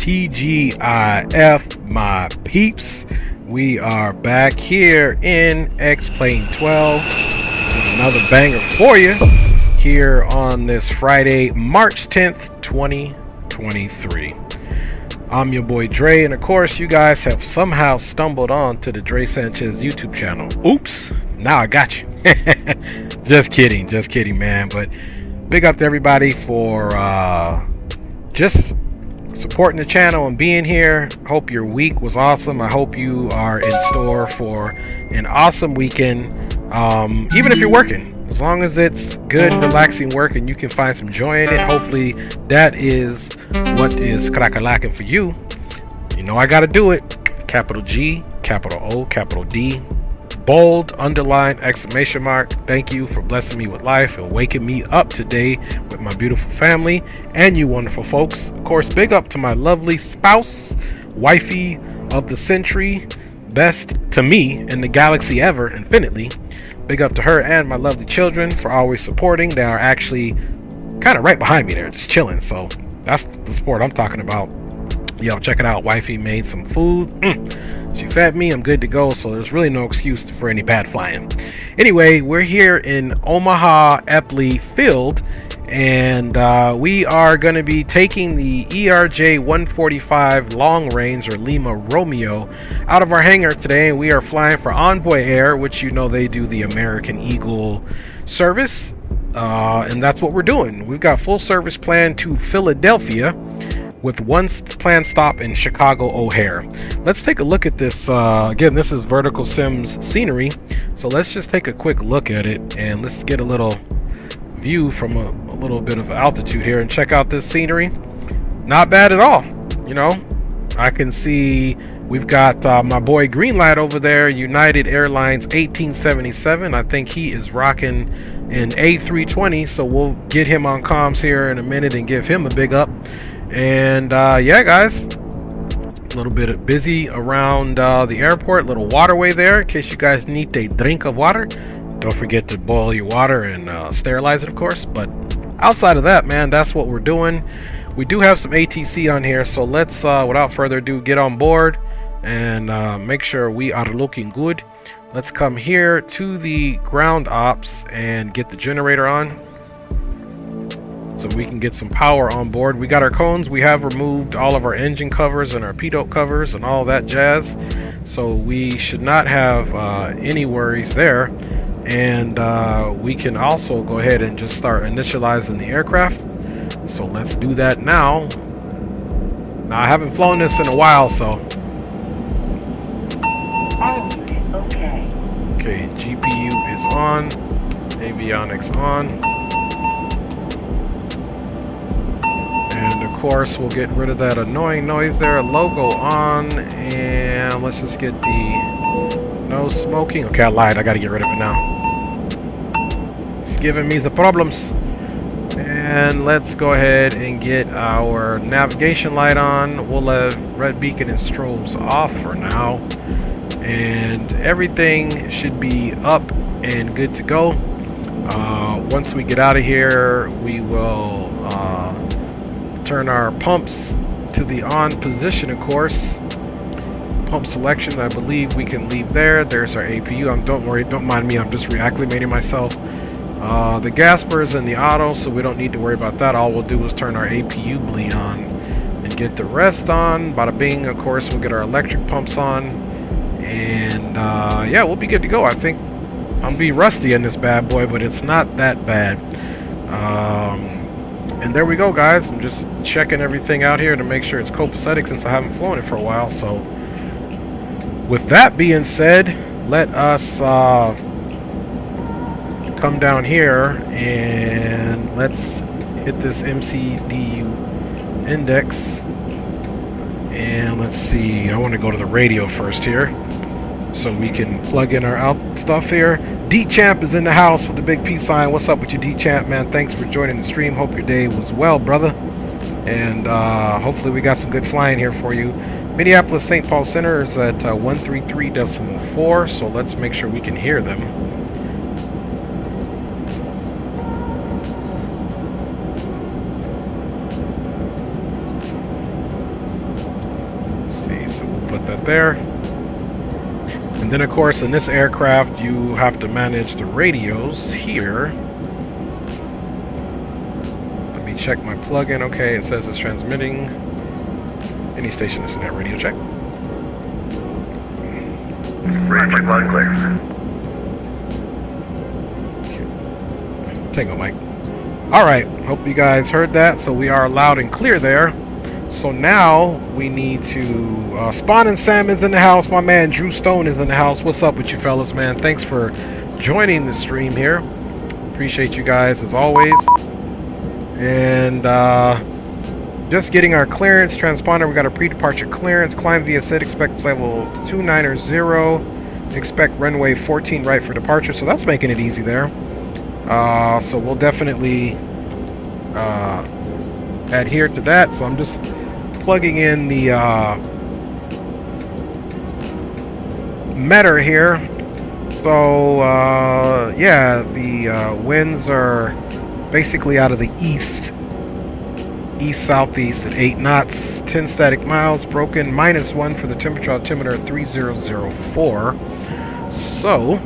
TGIF, my peeps. We are back here in X-Plane 12 with another banger for you here on this Friday, March 10th, 2023. I'm your boy Dre, and of course you guys have somehow stumbled on to the Dre Sanchez YouTube channel. Oops, now I got you. Just kidding, man. But big up to everybody for just supporting the channel and being here. Hope your week was awesome. I hope you are in store for an awesome weekend, even if you're working. As long as it's good, relaxing work and you can find some joy in it, hopefully that is what is crack-a-lacking for you. You know I gotta do it. Capital G, capital O, capital D, bold, underline, exclamation mark. Thank you for blessing me with life and waking me up today with my beautiful family and you wonderful folks. Of course, big up to my lovely spouse, wifey of the century, best to me in the galaxy ever, infinitely. Big up to her and my lovely children for always supporting. They are actually kind of right behind me there, just chilling. So that's the support I'm talking about. Yo, check it out. Wifey made some food. She fed me. I'm good to go. So there's really no excuse for any bad flying. Anyway, we're here in Omaha Eppley Field, and we are going to be taking the ERJ 145 long range, or Lima Romeo, out of our hangar today. And we are flying for Envoy Air, which you know they do the American Eagle service, and that's what we're doing. We've got full service plan to Philadelphia, with one planned stop in Chicago O'Hare. Let's take a look at this. Again, this is Vertical Sims scenery, so let's just take a quick look at it and let's get a little view from a little bit of altitude here and check out this scenery. Not bad at all, you know. I can see we've got my boy Greenlight over there, United Airlines 1877. I think he is rocking an A320, so we'll get him on comms here in a minute and give him a big up. And yeah, guys, a little bit busy around the airport, little waterway there in case you guys need a drink of water. Don't forget to boil your water and sterilize it, of course. But outside of that, man, that's what we're doing. We do have some ATC on here, so let's without further ado get on board and make sure we are looking good. Let's come here to the ground ops and get the generator on so we can get some power on board. We got our cones. We have removed all of our engine covers and our pitot covers and all that jazz, so we should not have any worries there. And we can also go ahead and just start initializing the aircraft. So let's do that now. Now I haven't flown this in a while, so. Okay, GPU is on, avionics on. And of course we'll get rid of that annoying noise there, logo on, and let's just get the no smoking. Okay, I lied, I gotta get rid of it now. It's giving me the problems. And let's go ahead and get our navigation light on. We'll let red beacon and strobes off for now. And everything should be up and good to go. Once we get out of here, we will turn our pumps to the on position, of course. Pump selection, I believe we can leave there. There's our APU. Don't worry, don't mind me, I'm just reacclimating myself. The Gasper is in the auto, so we don't need to worry about that. All we'll do is turn our APU bleed on and get the rest on. Bada bing. Of course, we'll get our electric pumps on, and yeah, we'll be good to go. I think I'll be rusty in this bad boy, but it's not that bad. And there we go, guys. I'm just checking everything out here to make sure it's copacetic since I haven't flown it for a while. So with that being said, let us come down here and let's hit this MCDU index, and let's see, I want to go to the radio first here so we can plug in our out stuff here. D-Champ is in the house with the big peace sign. What's up with you, D-Champ, man? Thanks for joining the stream. Hope your day was well, brother, and hopefully we got some good flying here for you. Minneapolis St. Paul Center is at 133.4, so let's make sure we can hear them. There. And then of course in this aircraft you have to manage the radios here. Let me check my plug-in. Okay, it says it's transmitting. Any station is in that radio check. Radio check loud and clear. Okay. Tango Mike. Alright, hope you guys heard that. So we are loud and clear there. So now we need to Spawn and Sam is in the house. My man Drew Stone is in the house. What's up with you fellas, man? Thanks for joining the stream here. Appreciate you guys as always. And just getting our clearance transponder. We got a pre-departure clearance. Climb via SID. Expect level 290. Expect runway 14 right for departure. So that's making it easy there. So we'll definitely adhere to that. So I'm just plugging in the meter here. So yeah, the winds are basically out of the east southeast at 8 knots, 10 static miles, broken, -1 for the temperature altimeter at 3004. So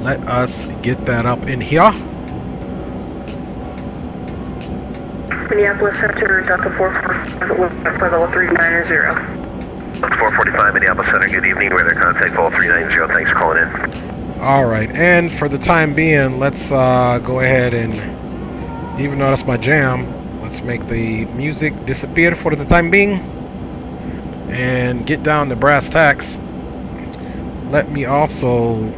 let us get that up in here. Minneapolis Center, Delta 445, level 390. Delta 445, Minneapolis Center, good evening. Weather contact, level 390. Thanks for calling in. Alright, and for the time being, let's go ahead and, even though that's my jam, let's make the music disappear for the time being and get down to brass tacks. Let me also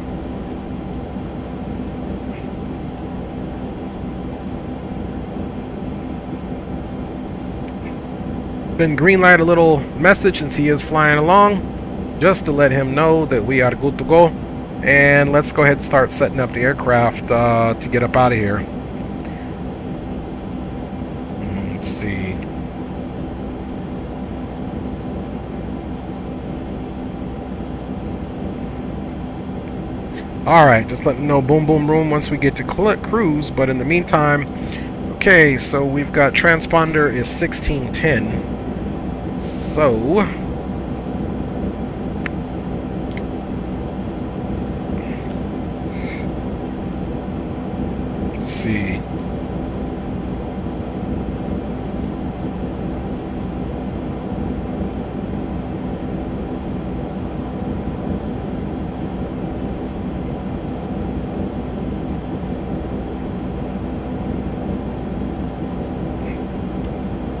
been green light a little message since he is flying along, just to let him know that we are good to go. And let's go ahead and start setting up the aircraft to get up out of here. Let's see. Alright, just let me know boom boom room once we get to cruise, but in the meantime, okay, so we've got transponder is 1610. So let's see.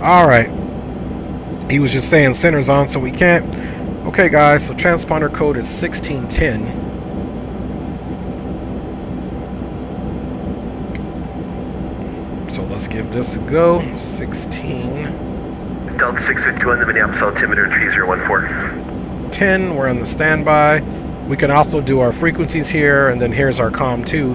Alright. He was just saying center's on, so we can't. Okay, guys, so transponder code is 1610. So let's give this a go. 16. Delta 652 on the Minneapolis altimeter 3014. 10, we're on the standby. We can also do our frequencies here, and then here's our COM 2.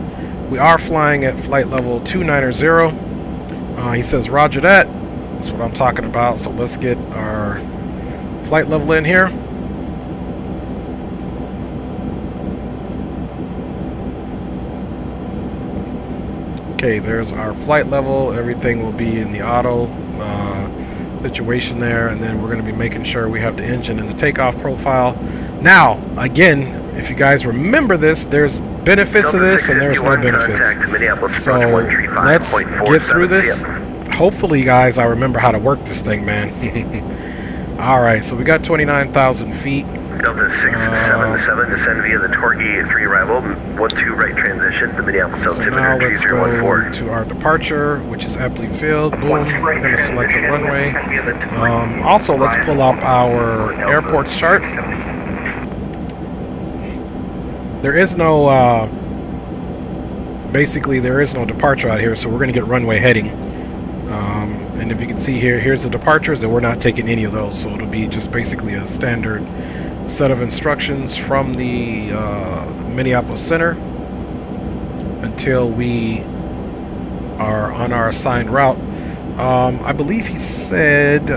We are flying at flight level 290. He says roger that. That's what I'm talking about. So let's get our flight level in here. Okay, there's our flight level. Everything will be in the auto situation there, and then we're going to be making sure we have the engine and the takeoff profile. Now, again, if you guys remember this, there's benefits to this and there's no benefits. So let's get through this. Hopefully, guys, I remember how to work this thing, man. Alright, so we got 29,000 feet. Delta 677, descend via the Torquay 3 arrival, 12 right transition, the Minneapolis So now altimeter let's 3014. go to our departure, which is Eppley Field. Boom, we're going to select the runway. Also, let's pull up our airports chart. There is no, basically there is no departure out here, so we're going to get runway heading. And if you can see here, here's the departures, and we're not taking any of those, so it'll be just basically a standard set of instructions from the Minneapolis Center until we are on our assigned route. I believe he said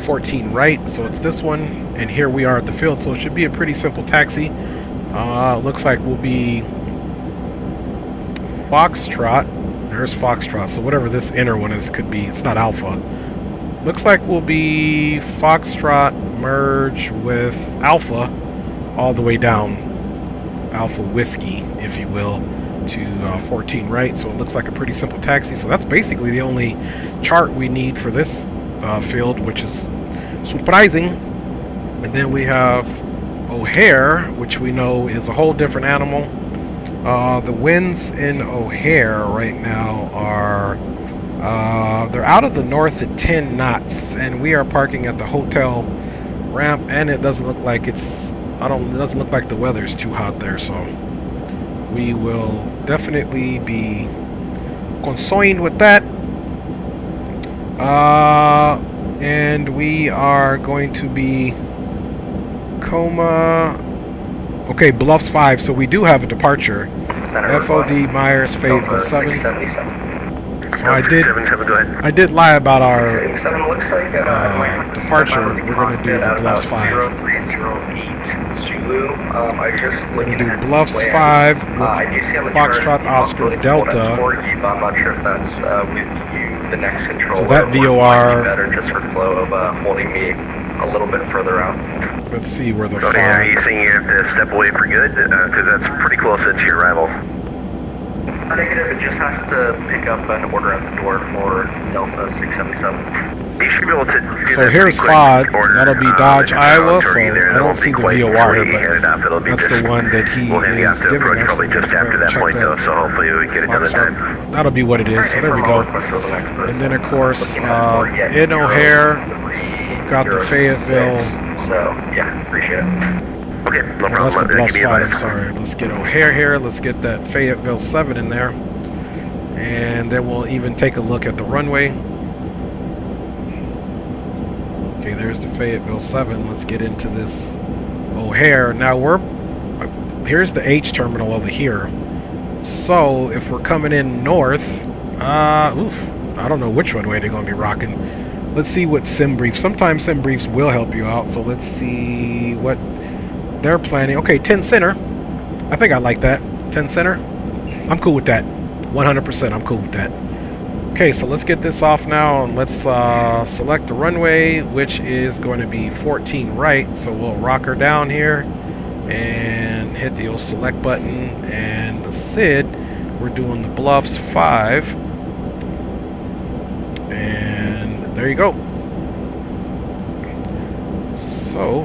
14 right, so it's this one, and here we are at the field, so it should be a pretty simple taxi. Looks like we'll be Foxtrot. There's Foxtrot, so whatever this inner one is could be. It's not Alpha. Looks like we'll be Foxtrot merge with Alpha all the way down. Alpha Whiskey, if you will, to 14 right. So it looks like a pretty simple taxi. So that's basically the only chart we need for this field, which is surprising. And then we have O'Hare, which we know is a whole different animal. The winds in O'Hare right now are they're out of the north at 10 knots, and we are parking at the hotel ramp, and it doesn't look like it doesn't look like the weather's too hot there, so we will definitely be concerned with that. And we are going to be KOMA. Okay, Bluffs 5, so we do have a departure. FOD Myers Fayetteville 7. So I did lie about our departure. We're going to do the Bluffs 5. We're going to do Bluffs 5 with Foxtrot Oscar Delta. I'm not sure if that's with you, the next controller. So that VOR. Better just for flow of holding me a little bit further out. Let's see where the Okay, are you saying you have to step away for good? Because that's pretty close into your arrival. Negative, it just has to pick up an order at the door for Delta 677. You should be able to do So that here's pretty FOD. quick. That'll be Dodge, Iowa, so there. I don't see the VOR here, but that's the one that he We'll have you is have to giving approach us. probably just after that Check point, though, so hopefully we can get it done in time. That'll be what it is, so there we go. And then, of course, in O'Hare, we've got the Fayetteville. So, yeah, appreciate it. Okay, no Well, that's problem. the I'll Bluffs give you 5, I'm advice. sorry. Let's get O'Hare here. Let's get that Fayetteville 7 in there. And then we'll even take a look at the runway. Okay, there's the Fayetteville 7. Let's get into this O'Hare. Now here's the H terminal over here. So if we're coming in north, I don't know which runway they're going to be rocking. Let's see what sim brief. Sometimes sim briefs will help you out. So let's see what they're planning. Okay, 10 center. I think I like that. 10 center. I'm cool with that. 100%. I'm cool with that. Okay, so let's get this off now and let's select the runway, which is going to be 14 right. So we'll rock her down here and hit the old select button, and the SID, we're doing the Bluffs 5, and there you go. So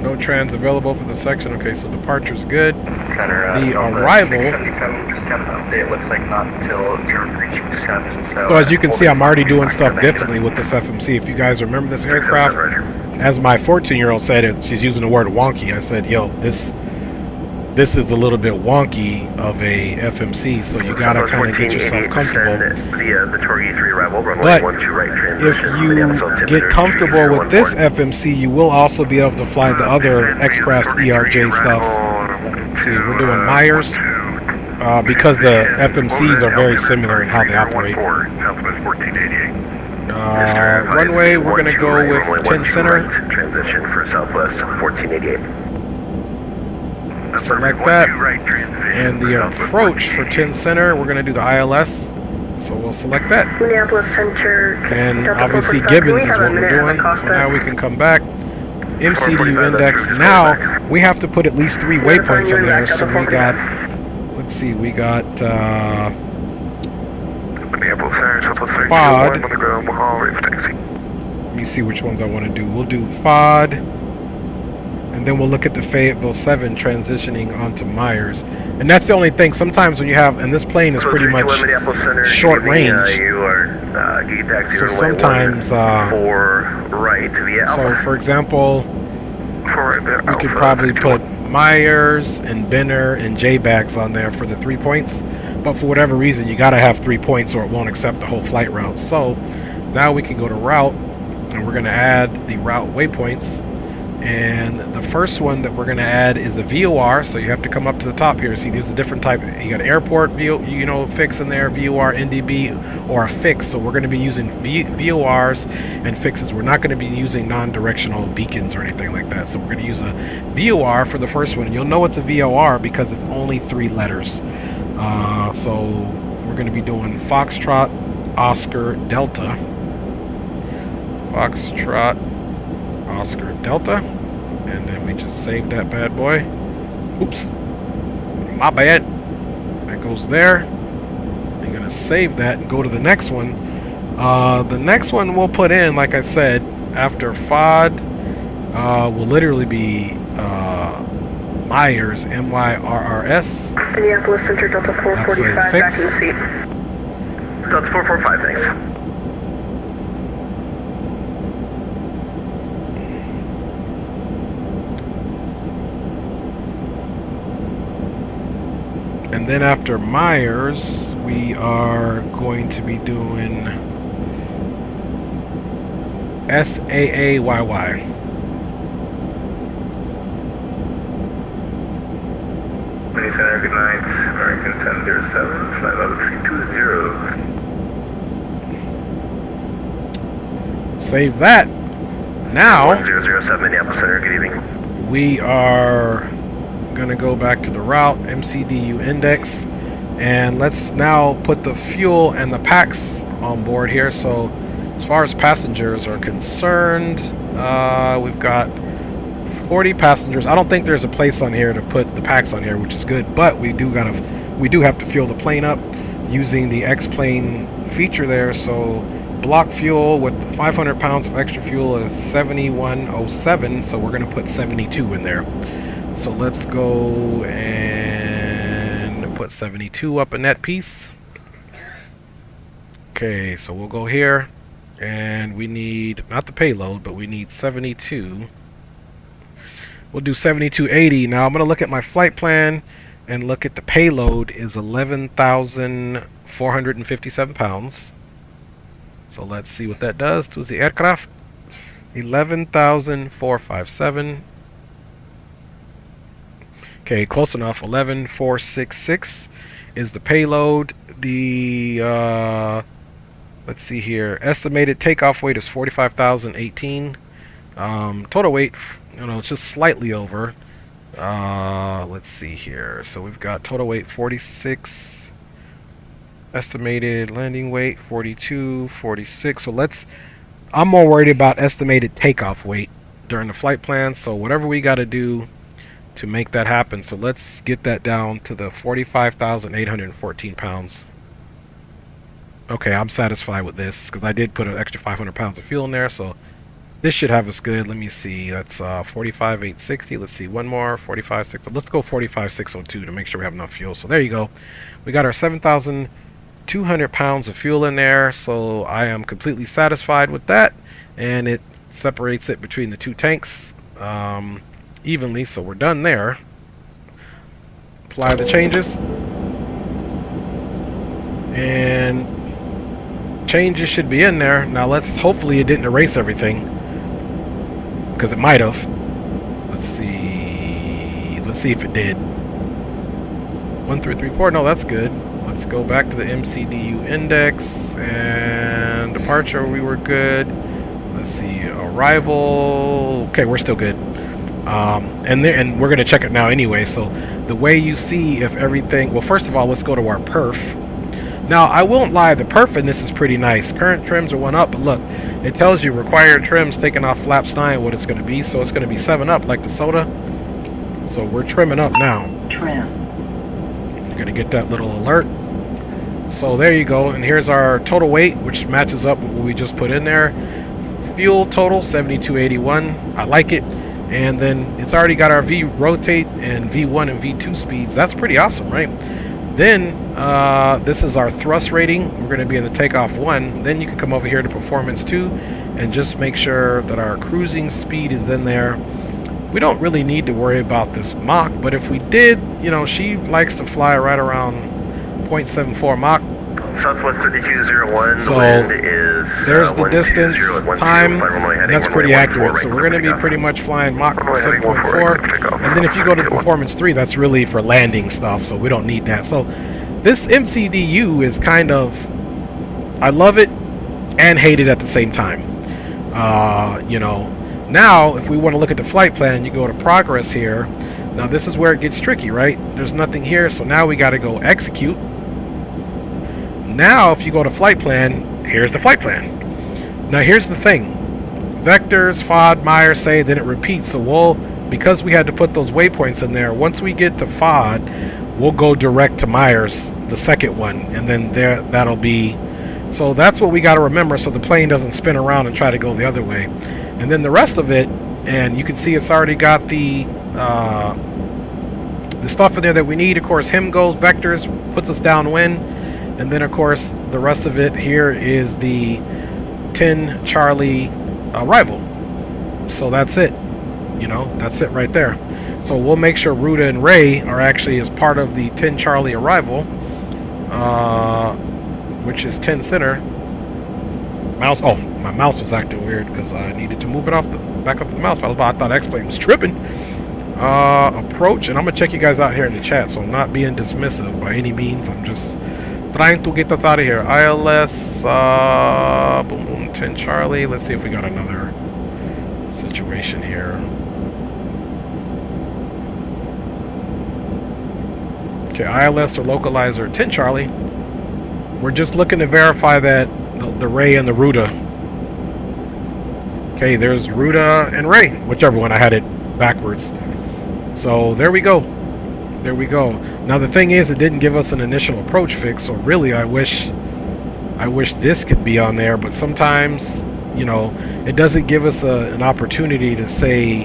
no trans available for the section. Okay, so departure's good. Center, the arrival, 677 just got an update. It looks like not until 0327. So as you can see, I'm already doing stuff differently with this FMC. If you guys remember this aircraft, as my 14-year-old said it, she's using the word wonky. I said, yo, this is a little bit wonky of a FMC, so you gotta kind of get yourself comfortable. But if you get comfortable with this FMC, you will also be able to fly the other X-Craft's ERJ stuff. Let's see, we're doing Myers because the FMCs are very similar in how they operate. Runway, we're gonna go with 10 center. Transition for Southwest 1488. Select that, and the approach for 10 center, we're going to do the ILS, so we'll select that. Minneapolis Center. And obviously Gibbons is what we're doing, so now we can come back. MCDU index, now we have to put at least 3 waypoints on there, so we got, let's see, we got FOD. Let me see which ones I want to do. We'll do FOD. And then we'll look at the Fayetteville 7 transitioning onto Myers. And that's the only thing. Sometimes when you have, and this plane is pretty much short range. So sometimes, so for example, we could probably put Myers and Benner and J-Bags on there for the 3 points. But for whatever reason, you got to have 3 points or it won't accept the whole flight route. So now we can go to route, and we're going to add the route waypoints. And the first one that we're going to add is a VOR, so you have to come up to the top here. See, there's a different type. You got airport fix in there, VOR, NDB, or a fix. So we're going to be using VORs and fixes. We're not going to be using non-directional beacons or anything like that. So we're going to use a VOR for the first one. And you'll know it's a VOR because it's only 3 letters. So we're going to be doing Foxtrot, Oscar, Delta. Foxtrot, Oscar, Delta, and then we just saved that bad boy. Oops, my bad. That goes there. I'm gonna save that and go to the next one. The next one we'll put in, like I said, after FOD, will literally be Myers, MYRRS. Minneapolis Center, Delta 445, back in the seat. Delta 445, thanks. And then after Myers, we are going to be doing SAAYY. Center, good night. American 1007, flight level 320. Save that. Now, 1007, Minneapolis Center, good evening. We are going to go back to the route, MCDU index, and let's now put the fuel and the packs on board here. So as far as passengers are concerned, we've got 40 passengers. I don't think there's a place on here to put the packs on here, which is good, but we do have to fuel the plane up using the X-Plane feature there. So block fuel with 500 pounds of extra fuel is 7107, so we're going to put 72 in there. So let's go and put 72 up in that piece. Okay, so we'll go here, and we need, not the payload, but we need 72. We'll do 7280. Now I'm going to look at my flight plan and look at the payload is 11,457 pounds. So let's see what that does to the aircraft. 11,457. Okay, close enough. 11,466 is the payload. The let's see here. Estimated takeoff weight is 45,018. Total weight, it's just slightly over. Let's see here. So we've got total weight 46. Estimated landing weight 42, 46. So I'm more worried about estimated takeoff weight during the flight plan. So whatever we got to do to make that happen. So let's get that down to the 45,814 pounds. Okay, I'm satisfied with this because I did put an extra 500 pounds of fuel in there. So this should have us good. Let me see. That's 45,860. Let's see. One more. 45,600. Let's go 45,602 to make sure we have enough fuel. So there you go. We got our 7,200 pounds of fuel in there. So I am completely satisfied with that. And it separates it between the two tanks evenly. So we're done there. Apply the changes. And changes should be in there. Now hopefully it didn't erase everything, because it might have. Let's see if it did. 1, 3, 3, 4. No, that's good. Let's go back to the MCDU index and departure. We were good. Let's see, arrival. Okay, we're still good. And we're gonna check it now anyway. So the way you see if everything. Well, first of all, let's go to our perf. Now, I won't lie, the perf in this is pretty nice. Current trims are 1 up, but look, it tells you required trims taking off flaps 9 what it's going to be. So it's going to be 7 up like the soda. So we're trimming up now. Trim. You're going to get that little alert. So there you go. And here's our total weight, which matches up with what we just put in there. Fuel total, 7281. I like it. And then it's already got our V rotate and V1 and V2 speeds. That's pretty awesome, right? Then this is our thrust rating. We're going to be in the takeoff 1. Then you can come over here to performance 2 and just make sure that our cruising speed is in there. We don't really need to worry about this Mach, but if we did, she likes to fly right around 0.74 Mach. Southwest 3201. So wind is, there's the distance, time, and that's pretty accurate. So we're going to be pretty much flying Mach 7.4. And then if you go to the performance 3, that's really for landing stuff, so we don't need that. So this MCDU is kind of, I love it and hate it at the same time. Now if we want to look at the flight plan, you go to progress here. Now this is where it gets tricky, right? There's nothing here, so now we got to go execute. Now if you go to flight plan, here's the flight plan. Now here's the thing. Vectors, FOD, Myers, say, then it repeats. So because we had to put those waypoints in there, once we get to FOD, we'll go direct to Myers, the second one, and then that'll be. So that's what we got to remember, so the plane doesn't spin around and try to go the other way. And then the rest of it, and you can see it's already got the stuff in there that we need. Of course, HIM goes, vectors, puts us downwind. And then, of course, the rest of it here is the 10 Charlie arrival. So that's it. That's it right there. So we'll make sure Rudder and Ray are actually as part of the 10 Charlie arrival, which is 10 center. Mouse. Oh, my mouse was acting weird because I needed to move it back up to the mouse pedal. But I thought X-Plane was tripping. Approach, and I'm gonna check you guys out here in the chat. So I'm not being dismissive by any means. I'm just trying to get us out of here. ILS, boom, boom, 10 Charlie. Let's see if we got another situation here. Okay, ILS or localizer, 10 Charlie. We're just looking to verify that the Ray and the Rudder. Okay, there's Rudder and Ray, whichever one. I had it backwards. So there we go. There we go. Now the thing is, it didn't give us an initial approach fix, so really I wish this could be on there, but sometimes, it doesn't give us an opportunity to say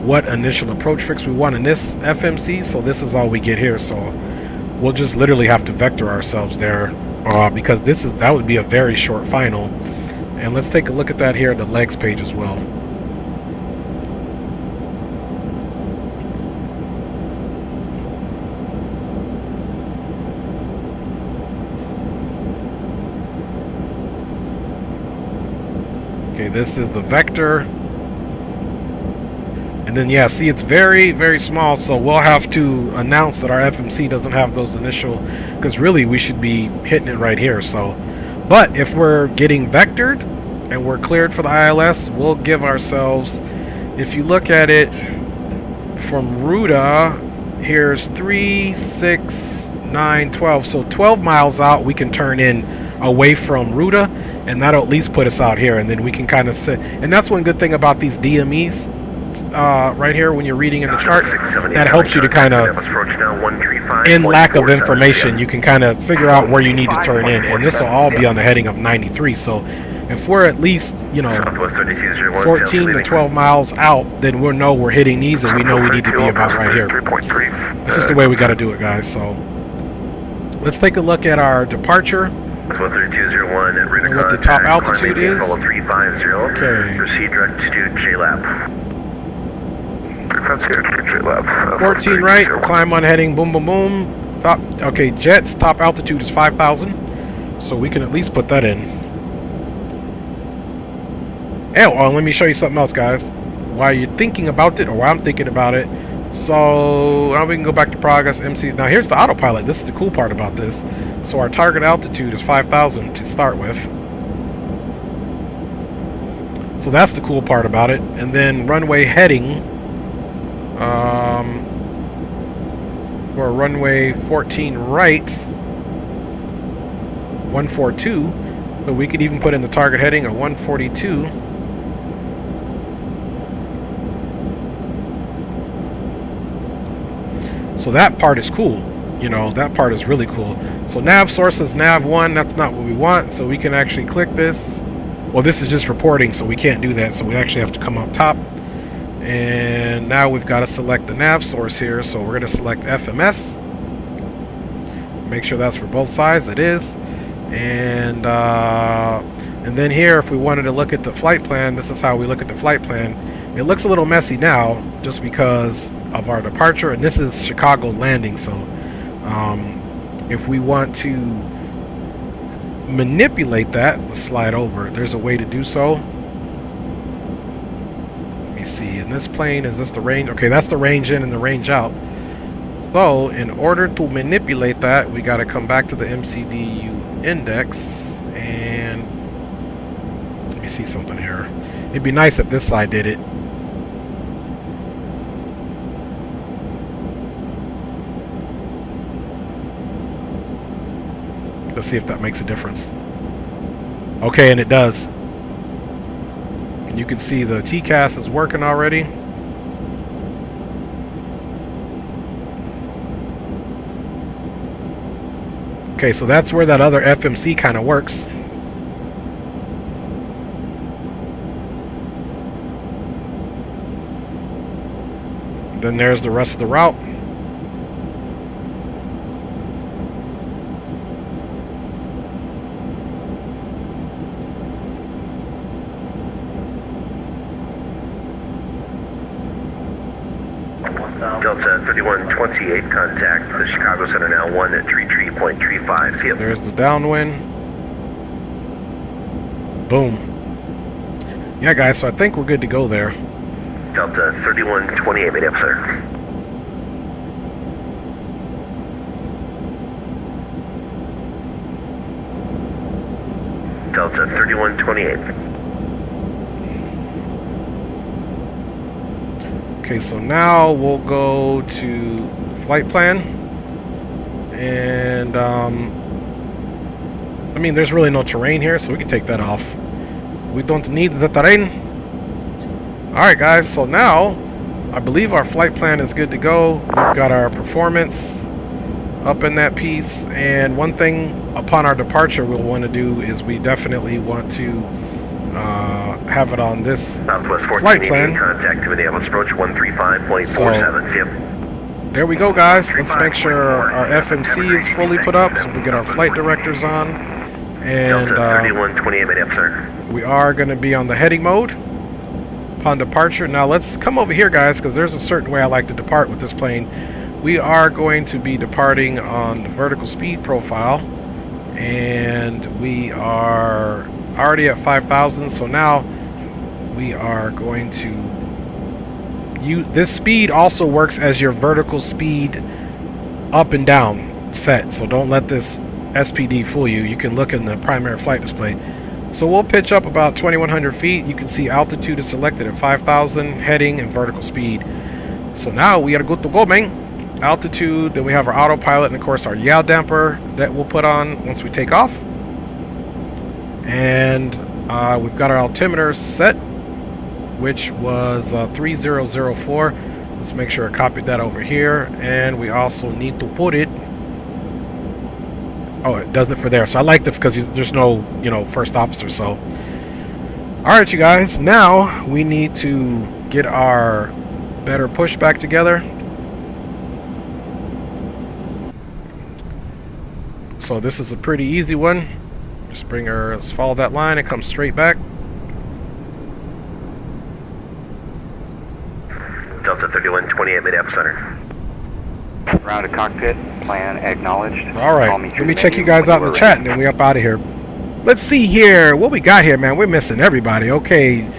what initial approach fix we want in this FMC, so this is all we get here. So we'll just literally have to vector ourselves there, because that would be a very short final. And let's take a look at that here at the legs page as well. Okay, this is the vector. And then, yeah, see, it's very, very small, so we'll have to announce that our FMC doesn't have those initial, because really we should be hitting it right here. So, but if we're getting vectored and we're cleared for the ILS, we'll give ourselves, if you look at it from Rudder, here's 3, 6, 9, 12. So 12 miles out, we can turn in away from Rudder, and that'll at least put us out here, and then we can kind of sit. And that's one good thing about these DMEs. Right here when you're reading in the chart, that helps you to kind of, in lack of information, you can kind of figure out where you need to turn in, and this will all be on the heading of 93. So if we're at least, you know, 14 to 12 miles out, then we'll know we're hitting these, and we know we need to be about right here. This is the way we got to do it, guys. So let's take a look at our departure and what the top altitude is. Okay. Proceed direct to JLab. 14 right, climb on heading, boom, boom, boom. Top, okay, jets, top altitude is 5,000. So we can at least put that in. Oh, let me show you something else, guys. While you're thinking about it, or while I'm thinking about it. So now we can go back to progress, MC. Now here's the autopilot. This is the cool part about this. So our target altitude is 5,000 to start with. So that's the cool part about it. And then runway heading. For runway 14 right, 142, so we could even put in the target heading of 142. So that part is cool, you know, that part is really cool. So nav source is nav 1, that's not what we want, so we can actually click this. Well, this is just reporting, so we can't do that, so we actually have to come up top. And now we've got to select the nav source here, so we're going to select FMS. Make sure that's for both sides. It is. And then here, if we wanted to look at the flight plan, this is how we look at the flight plan. It looks a little messy now, just because of our departure, and this is Chicago landing. So, if we want to manipulate that, let's slide over. There's a way to do so. See, in this plane, is this the range? Okay, that's the range in and the range out. So in order to manipulate that, we got to come back to the MCDU index, and let me see something here. It'd be nice if this side did it. Let's see if that makes a difference. Okay, and it does. You can see the TCAS is working already. Okay, so that's where that other FMC kind of works. Then there's the rest of the route. Delta 3128, contact the Chicago Center now 1 at 33.35. See you. There's the downwind. Boom. Yeah, guys, so I think we're good to go there. Delta 3128, made up, sir. Delta 3128. Okay, so now we'll go to flight plan, and I mean, there's really no terrain here, so we can take that off. We don't need the terrain. Alright guys, so now I believe our flight plan is good to go. We've got our performance up in that piece, and one thing upon our departure we'll want to do is we definitely want to have it on this flight plan. Contact to Minneapolis approach 135.47. Yep. There we go, guys. Let's make sure our FMC is fully put up, so we get our flight directors on, and 3128 minutes, sir. We are going to be on the heading mode upon departure. Now let's come over here, guys, because there's a certain way I like to depart with this plane. We are going to be departing on the vertical speed profile, and we are already at 5,000. So now we are going to use this. Speed also works as your vertical speed up and down set, so don't let this SPD fool you. You can look in the primary flight display. So we'll pitch up about 2,100 feet. You can see altitude is selected at 5,000, heading and vertical speed. So now we are good to go, man. Altitude, then we have our autopilot, and of course our yaw damper that we'll put on once we take off. And we've got our altimeter set, which was 3004. Let's make sure I copied that over here. And we also need to put it, oh, it does it for there. So I like this because there's no, you know, first officer. So all right, you guys, now we need to get our better pushback together. So this is a pretty easy one. Just bring her, let's follow that line. It comes straight back. Delta 3128 Minneapolis Center. Round to cockpit, plan acknowledged. All right, let me check you guys out in the chat and then we up out of here. Let's see here what we got here, man. We're missing everybody. Okay,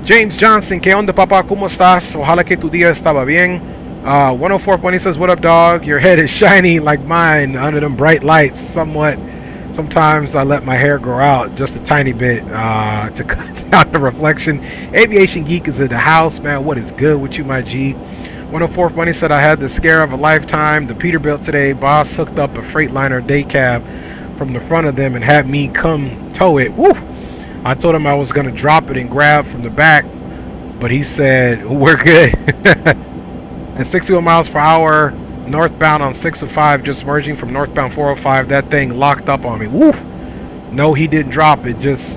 James Johnson, ¿Qué onda, papá? ¿Cómo estás? Ojalá que tu día estaba bien. 104 Bunny says, what up, dog? Your head is shiny like mine under them bright lights. Sometimes I let my hair grow out just a tiny bit to cut down the reflection. Aviation Geek is in the house, man. What is good with you, my G? 104 Bunny said, I had the scare of a lifetime. The Peterbilt today, boss hooked up a Freightliner day cab from the front of them and had me come tow it. Woo! I told him I was going to drop it and grab from the back, but he said, we're good. At 61 miles per hour, northbound on 605, just merging from northbound 405, that thing locked up on me. Woo! No, he didn't drop it, just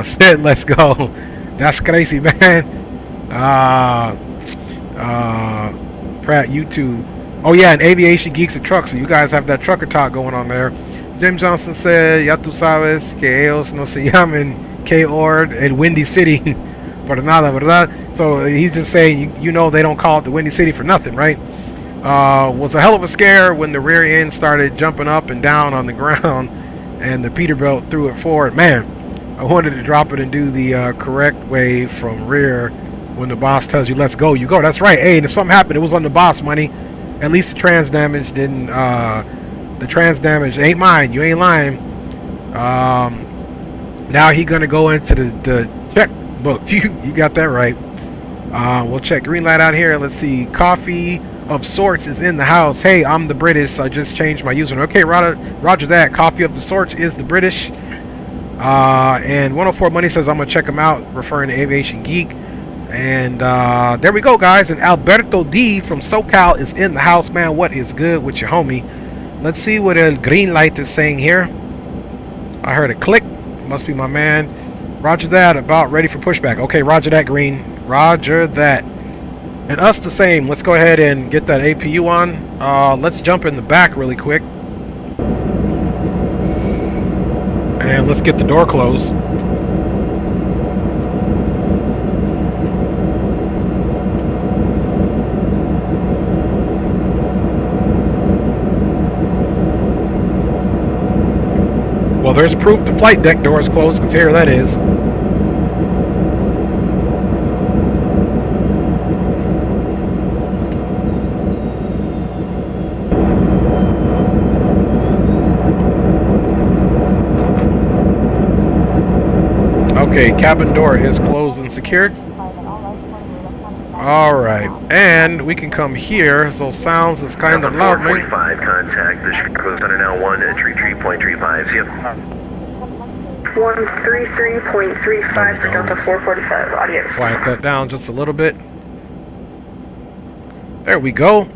said, let's go. That's crazy, man. Pratt, YouTube. Oh yeah, and Aviation Geeks and Trucks, so you guys have that trucker talk going on there. James Johnson said, ya tú sabes que ellos no se llaman KORD and Windy City por nada, verdad? So he's just saying, you know they don't call it the Windy City for nothing, right? Was a hell of a scare when the rear end started jumping up and down on the ground and the Peterbilt threw it forward. Man, I wanted to drop it and do the correct way from rear. When the boss tells you let's go, you go. That's right. Hey, and if something happened, it was on the boss money. At least the trans damage didn't the trans damage ain't mine. You ain't lying. Now he gonna go into the checkbook. You got that right. We'll check green light out here. Let's see. Coffee of sorts is in the house. Hey, I'm the British. I just changed my username. Okay, roger that. Coffee of the sorts is the British. And 104 Money says I'm gonna check him out, referring to Aviation Geek. And there we go, guys. And Alberto D from SoCal is in the house, man. What is good with your homie? Let's see what a green light is saying here. I heard a click. Must be my man. Roger that. About ready for pushback. Okay, roger that, green. Roger that. And us the same. Let's go ahead and get that APU on. Let's jump in the back really quick. And let's get the door closed. Well, there's proof the flight deck door is closed, because here that is. Okay, cabin door is closed and secured. Alright, and we can come here. So sounds is kind of loud, man. 445, contact the Chicago Center now 133.35. Yep. 133.35 for Delta 445, audio. Quiet that down just a little bit. There we go.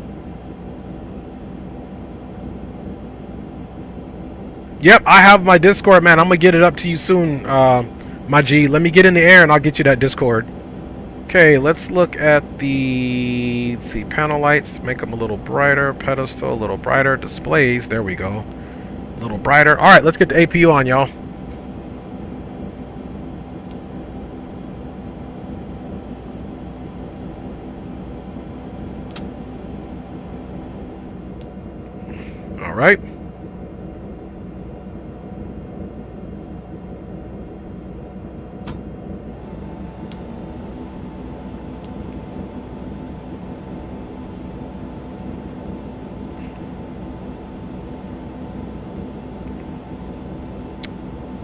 Yep, I have my Discord, man. I'm gonna get it up to you soon, my G. Let me get in the air and I'll get you that Discord. Okay, let's look at the, let's see, panel lights. Make them a little brighter. Pedestal, a little brighter. Displays, there we go. A little brighter. All right, let's get the APU on, y'all. All right.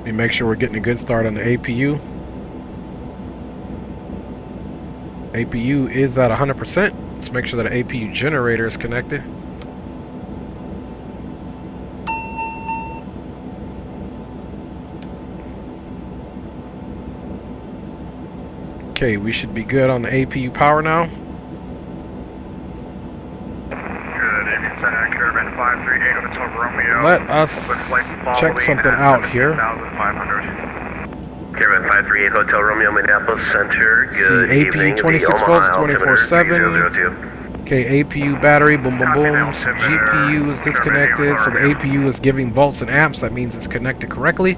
Let me make sure we're getting a good start on the APU. APU is at 100%. Let's make sure that the APU generator is connected. Okay, we should be good on the APU power now. Good evening, Santa Caravan 538 Hotel Romeo. Let us check something out here. 15,500. Caravan 538 Hotel Romeo, Minneapolis Center. Good See, evening. APU 26 The volts, Omaha 24/7. Okay, APU battery, boom, boom, boom. So GPU is disconnected, so the APU is giving volts and amps. That means it's connected correctly,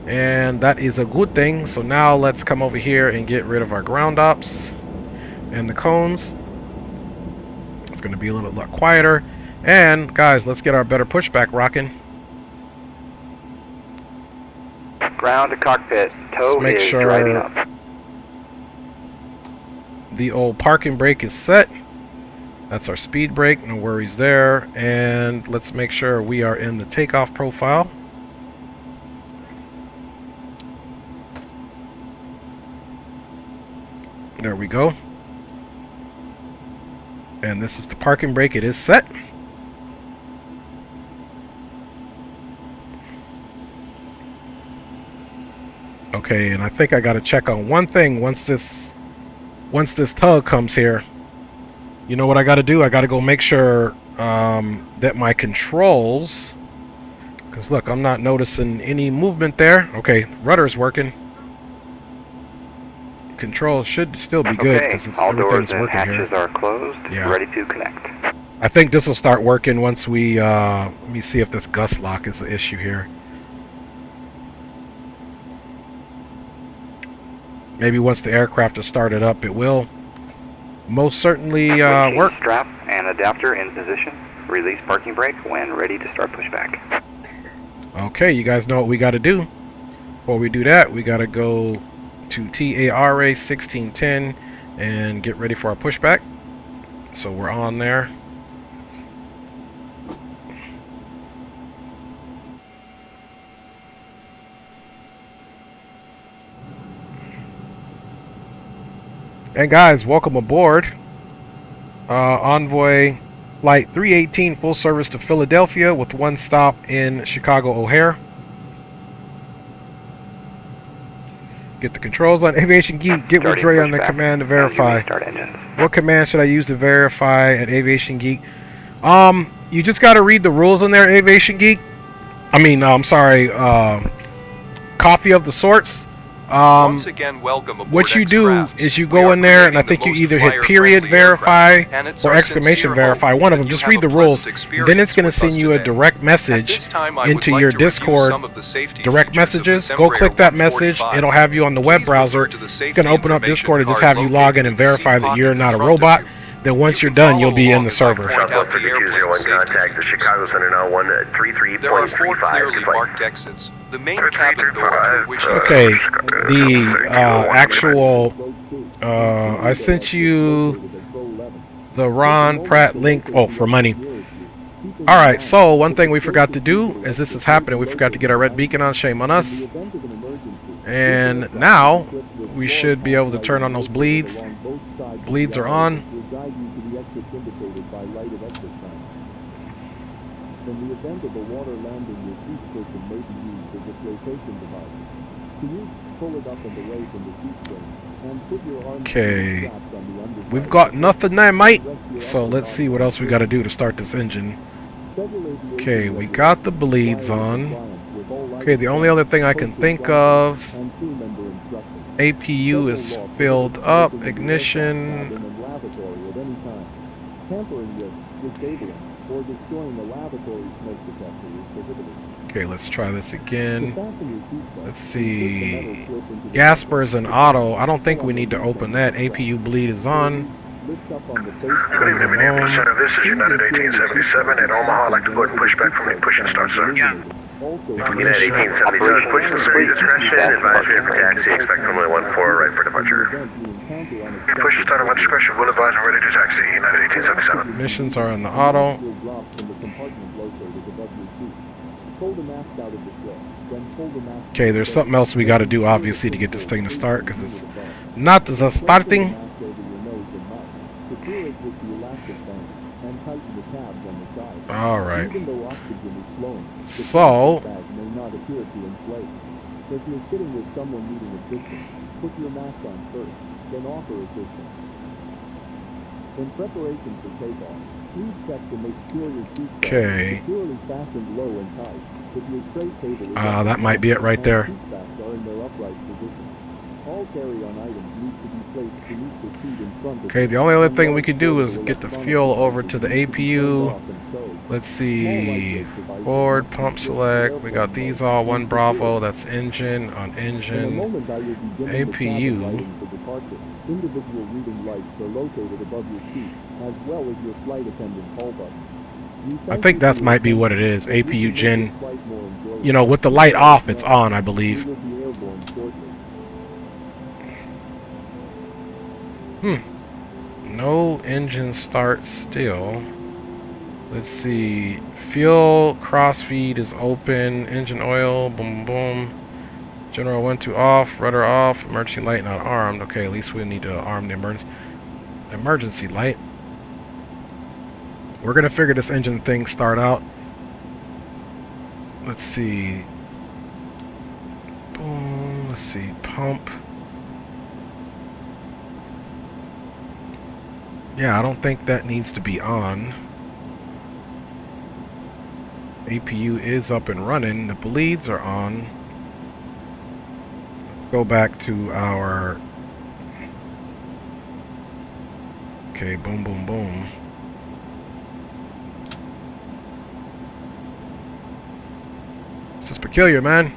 and that is a good thing. So now let's come over here and get rid of our ground ops and the cones. It's going to be a little bit quieter. And guys, let's get our better pushback rocking. Ground to cockpit. Tow Let's make is sure driving up. the old parking brake is set. That's our speed brake, no worries there. And let's make sure we are in the takeoff profile. There we go. And this is the parking brake, it is set. Okay, and I think I gotta check on one thing once this tug comes here. You know what I gotta do? I gotta go make sure that my controls, because look, I'm not noticing any movement there. Okay, rudder's working. Controls should still be good because Okay, all doors everything's and working hatches here. are closed. Yeah. Ready to connect. I think this will start working once we let me see if this gust lock is the issue here. Maybe once the aircraft is started up, it will most certainly work. Strap and adapter in position. Release parking brake when ready to start pushback. Okay, you guys know what we got to do. Before we do that, we got to go to TARA 1610 and get ready for our pushback. So we're on there. And guys, welcome aboard. Envoy Flight 318, full service to Philadelphia with one stop in Chicago O'Hare. Get the controls on. Aviation Geek, get with Dre on the command to verify. What command should I use to verify at Aviation Geek? You just got to read the rules in there, Aviation Geek. I mean, I'm sorry, copy of the sorts. Once again, welcome aboard. What you do is you go in there, and I think you either hit period verify or exclamation verify, one of them. Just read the rules. Then it's going to send you a direct message into your Discord direct messages. Go click that message. It'll have you on the web browser. It's going to open up Discord and just have you log in and verify that you're not a robot. Then once you're done, you'll be in the server. Shuttle 3201, contact the Chicago Center now 133.35. There are 4 clearly marked exits. The main cabin door through which Okay, the actual, I sent you the Ron Pratt link, oh, for money. Alright, so one thing we forgot to do, as this is happening, we forgot to get our red beacon on, shame on us. And now, we should be able to turn on those bleeds. Bleeds are on. In the event of a water landing, your seat cushion may be used as a flotation device. To use, pull it up and away from the seat spring and put your arms Okay, we've got nothing there, mate. So let's see what else we got to do to start this engine. Okay, we got the bleeds on. Okay, the only other thing I can think of, APU is filled up, ignition. Okay, let's try this again. Let's see. Gaspers and auto. I don't think we need to open that. APU bleed is on. Good evening, Minneapolis Center. This is United 1877 at Omaha. I'd like to go ahead and push back from the push and start, sir. United 1877, push and start discretion. Advisory for taxi. Expect runway 14 right for departure. Push and start at 1 discretion. Will advise and ready to taxi. United 1877. Missions are in the auto. Pull the mask out of the slip. Then pull the mask. Okay, there's something else we got to do, obviously, to get this thing to start, because it's not the starting. Secure it with the elastic band and tighten the tabs on the side. All right. Even though oxygen is flowing, the So, bag may not appear to inflate. If you're sitting with someone needing assistance, put your mask on first, then offer assistance. In preparation for takeoff, please check to make sure your seat belts okay. are securely fastened low and tight. If your tray table is That might be it right there. seat backs are in their upright position. All carry-on items need to be placed beneath the seat in front of Okay, the only other thing we could do is get the fuel over to the APU. Let's see. Board, pump select. We got these all. 1 Bravo. That's engine on engine. APU. Individual reading lights are located above your seat, as well as your flight attendant call button. I think that might be what it is. APU gen. You know, with the light off, it's on, I believe. No engine start still. Let's see. Fuel crossfeed is open. Engine oil. Boom, boom. General 1 to off. Rudder off. Emergency light not armed. Okay, at least we need to arm the emergency light. We're gonna figure this engine thing start out. Let's see. Boom. Let's see. Pump. Yeah, I don't think that needs to be on. APU is up and running. The bleeds are on. Let's go back to our... Okay, boom, boom, boom. This is peculiar, man.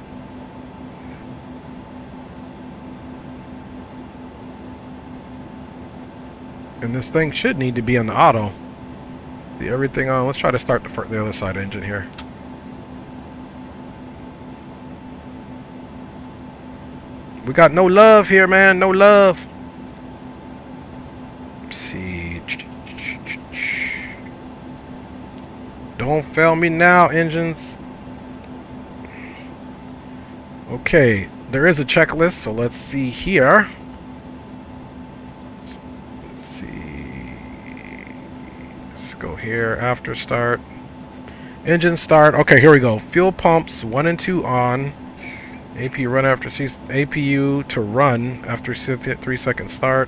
And this thing should need to be on the auto. See everything on. Let's try to start the other side engine here. We got no love here, man. No love. Let's see. Don't fail me now, engines. Okay, there is a checklist, so let's see here. Go here, after start, engine start. Okay, here we go. Fuel pumps 1 and 2 on. APU run after APU to run after 3 second start.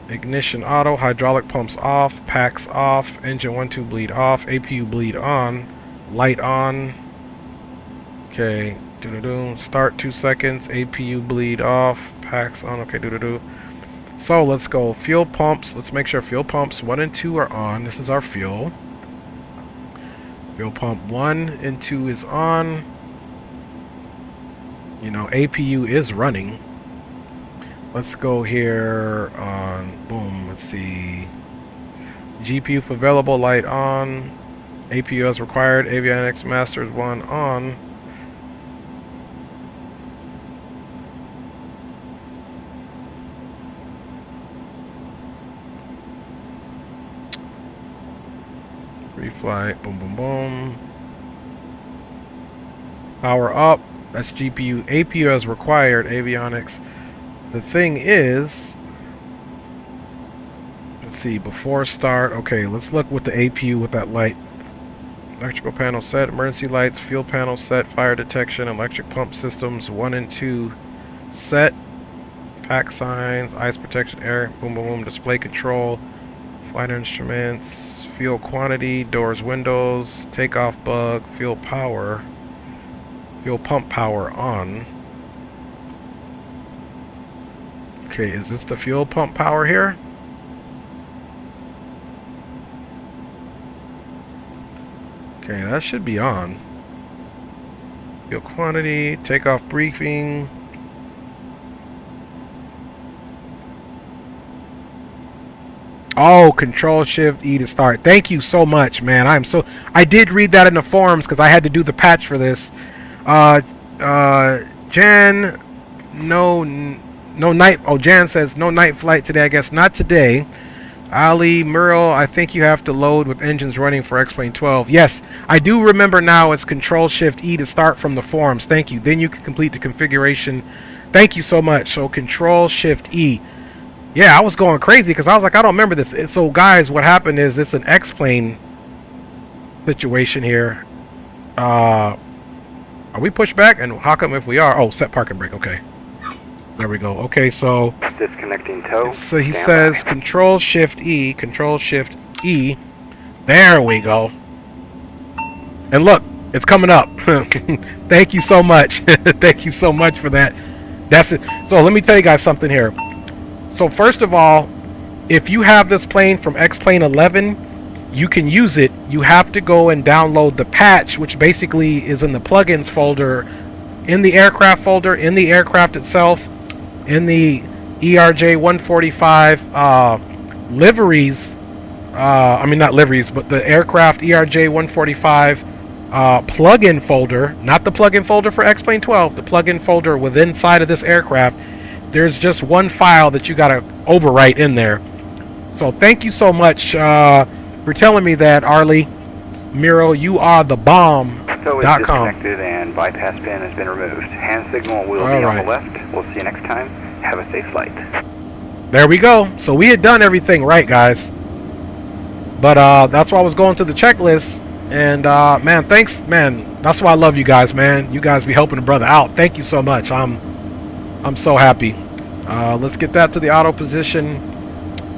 Ignition auto. Hydraulic pumps off. Packs off. Engine 1 2 bleed off. APU bleed on. Light on. Okay. Do start 2 seconds. APU bleed off. Packs on. Okay. Do. So let's go fuel pumps. Let's make sure fuel pumps 1 and 2 are on. This is our fuel. Fuel pump 1 and 2 is on. You know, APU is running. Let's go here on boom. Let's see. GPU for available, light on. APU as required. Avionics Masters 1 on. Reflight, boom, boom, boom. Power up. That's GPU. APU as required. Avionics. The thing is, let's see. Before start. Okay, let's look with the APU with that light. Electrical panel set. Emergency lights. Fuel panel set. Fire detection. Electric pump systems 1 and 2 set. Pack signs. Ice protection. Air. Boom, boom, boom. Display control. Flight instruments. Fuel quantity, doors, windows, takeoff bug, fuel power, fuel pump power on. Okay, is this the fuel pump power here? Okay, that should be on. Fuel quantity, takeoff briefing. Oh, Control Shift E to start. Thank you so much, man. I did read that in the forums because I had to do the patch for this. Jan, no night. Oh, Jan says no night flight today. I guess not today. Ali Muriel, I think you have to load with engines running for X-Plane 12. Yes, I do remember now. It's Control-Shift-E to start from the forums. Thank you. Then you can complete the configuration. Thank you so much. So Control-Shift-E. Yeah, I was going crazy because I was like, I don't remember this. So guys, what happened is it's an X-Plane situation here. Are we pushed back? And how come if we are? Oh, set parking brake. Okay. There we go. Okay, so Disconnecting tow. so he Stand says by. Control-Shift-E, Control-Shift-E. There we go. And look, it's coming up. Thank you so much. Thank you so much for that. That's it. So let me tell you guys something here. So first of all, if you have this plane from X-Plane 11, you can use it. You have to go and download the patch, which basically is in the plugins folder, in the aircraft folder, in the aircraft itself, in the ERJ 145 liveries. I mean, not liveries, but the aircraft ERJ 145 plugin folder, not the plugin folder for X-Plane 12, the plugin folder within inside of this aircraft. There's just one file that you got to overwrite in there. So thank you so much for telling me that, Arlie Miro. You are the bomb.com. Tow is disconnected and bypass pin has been removed. Hand signal will be on the left. We'll see you next time. Have a safe flight. There we go. So we had done everything right, guys. But that's why I was going to the checklist. And man, thanks, man. That's why I love you guys, man. You guys be helping a brother out. Thank you so much. I'm so happy. Let's get that to the auto position.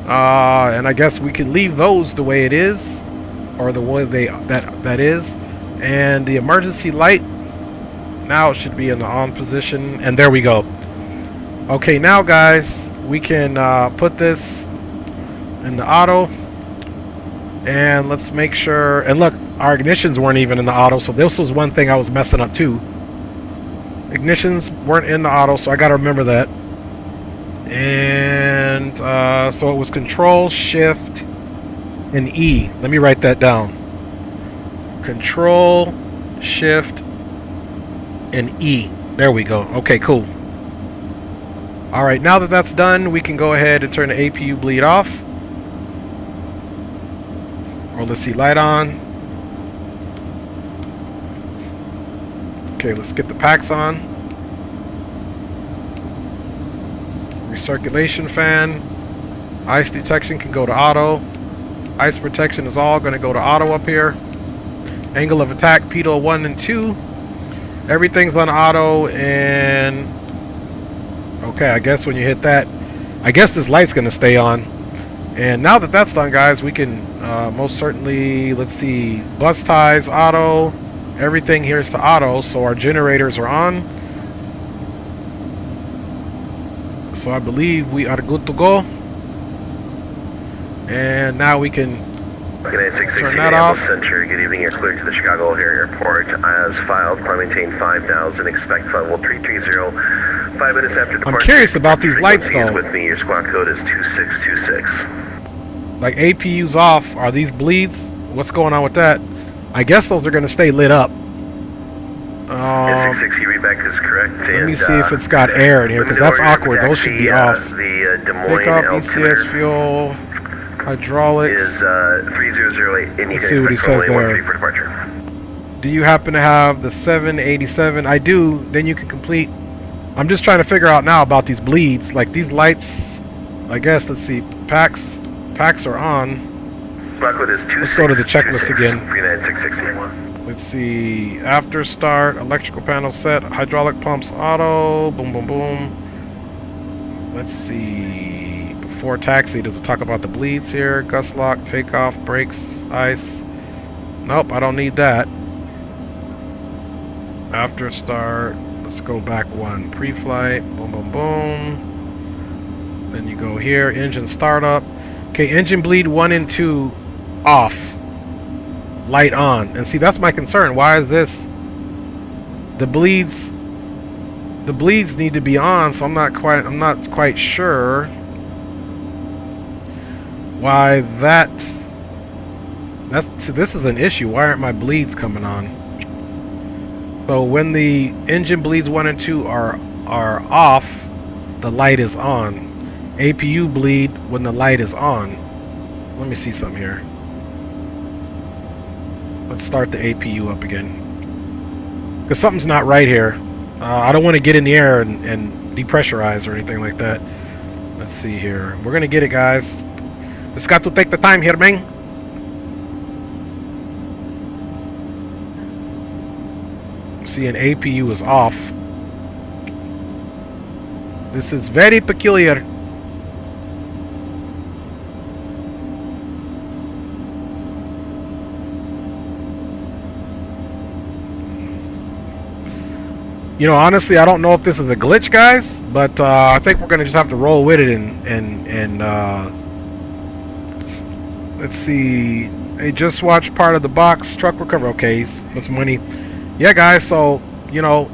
And I guess we can leave those the way it is, or the way that is. And the emergency light now it should be in the on position, and there we go. Okay, now guys, we can put this in the auto, and let's make sure. And look, our ignitions weren't even in the auto, so this was one thing I was messing up too. Ignitions weren't in the auto, so I got to remember that. And so it was Control, Shift, and E. Let me write that down. Control, Shift, and E. There we go. Okay, cool. Alright, now that that's done, we can go ahead and turn the APU bleed off. Or let's see, light on. Okay, let's get the packs on. Recirculation fan. Ice detection can go to auto. Ice protection is all going to go to auto up here. Angle of attack, PDO 1 and 2. Everything's on auto, and okay, I guess when you hit that, I guess this light's going to stay on. And now that that's done, guys, we can most certainly, let's see, bus ties, auto. Everything here is to auto, so our generators are on. So I believe we are good to go. And now we can turn that off. Center, good evening. You're clear to the Chicago O'Hare Airport. As filed, climb maintain 5,000. Expect flight level 330. 5 minutes after departure. I'm curious about these lights though. With me, your squawk code is 2626. Like APU's off. Are these bleeds? What's going on with that? I guess those are going to stay lit up. 660 readback is correct. Let me see if it's got air in here, because that's awkward. Those should be off. Takeoff, ECS, fuel, hydraulics. Is 3008. Let's see what he says there. Do you happen to have the 787? I do. Then you can complete. I'm just trying to figure out now about these bleeds. Like these lights, I guess. Let's see. Packs are on. Let's go to the checklist again. Let's see. After start, electrical panel set, hydraulic pumps auto. Boom, boom, boom. Let's see. Before taxi, does it talk about the bleeds here? Gust lock, takeoff, brakes, ice. Nope, I don't need that. After start, let's go back one. Pre-flight, boom, boom, boom. Then you go here, engine startup. Okay, engine bleed 1 and 2 off. Light on. And see, that's my concern. Why is this? The bleeds need to be on, so I'm not quite sure why that's so this is an issue. Why aren't my bleeds coming on? So when the engine bleeds 1 and 2 are off, the light is on. APU bleed when the light is on. let me see something here. Let's start the APU up again. Because something's not right here. I don't want to get in the air and depressurize or anything like that. Let's see here. We're going to get it, guys. It's got to take the time here, man. See, an APU is off. This is very peculiar. You know, honestly, I don't know if this is a glitch, guys, but I think we're gonna just have to roll with it and let's see. Hey, just watch part of the box truck recover. Okay, that's money. Yeah, guys. So you know,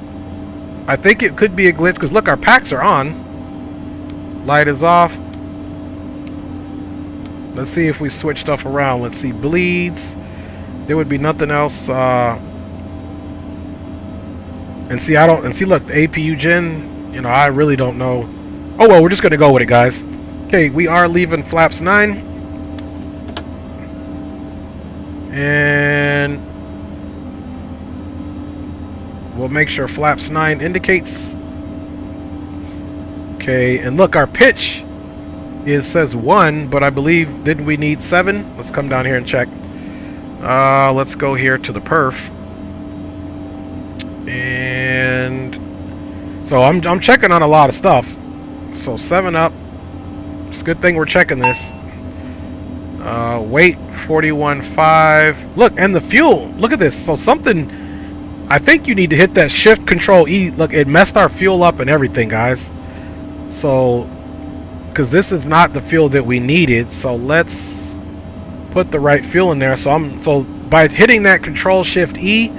I think it could be a glitch because look, our packs are on. Light is off. Let's see if we switch stuff around. Let's see, bleeds. There would be nothing else. And see, look, the APU gen, you know, I really don't know. Oh, well, we're just going to go with it, guys. Okay, we are leaving flaps 9. And we'll make sure flaps 9 indicates. Okay, and look, our pitch says 1, but I believe, didn't we need 7? Let's come down here and check. Let's go here to the perf. And so I'm checking on a lot of stuff. So 7 up. It's a good thing we're checking this. Weight 41.5. Look, and the fuel. Look at this. So something. I think you need to hit that shift control E. Look, it messed our fuel up and everything, guys. So, because this is not the fuel that we needed. So let's put the right fuel in there. So by hitting that control shift E,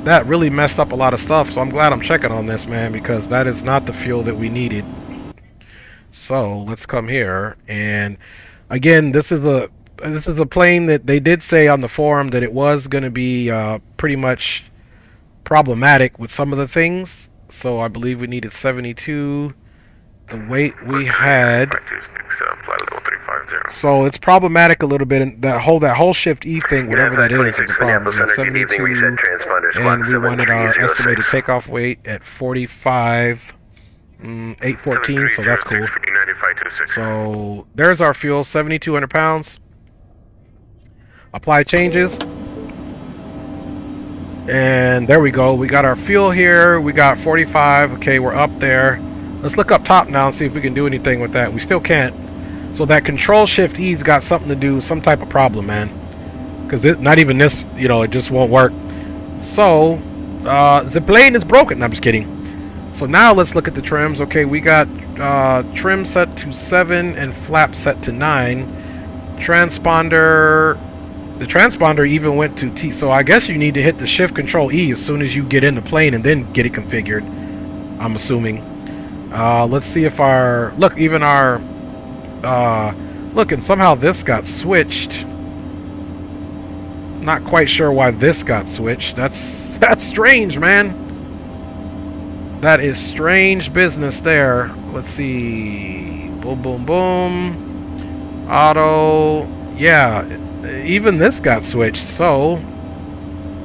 that really messed up a lot of stuff. So I'm glad I'm checking on this, man, because that is not the fuel that we needed. So let's come here, and again, this is a plane that they did say on the forum that it was going to be pretty much problematic with some of the things. So I believe we needed 72. The weight we had. So it's problematic a little bit, and that whole shift E thing, whatever that is a problem. We had 72, and we wanted our estimated takeoff weight at 45,814, so that's cool. So there's our fuel, 7,200 pounds. Apply changes. And there we go. We got our fuel here. We got 45. Okay, we're up there. Let's look up top now and see if we can do anything with that. We still can't. So that control shift E's got something to do, some type of problem, man. Because not even this, you know, it just won't work. So the plane is broken. No, I'm just kidding. So now let's look at the trims. Okay, we got trim set to 7 and flap set to 9. Transponder. The transponder even went to T. So I guess you need to hit the shift control E as soon as you get in the plane and then get it configured, I'm assuming. Let's see if our look, even our look, and somehow this got switched. Not quite sure why this got switched. That's strange, man. That is strange business there. Let's see. Boom, boom, boom. Auto. Yeah, even this got switched. So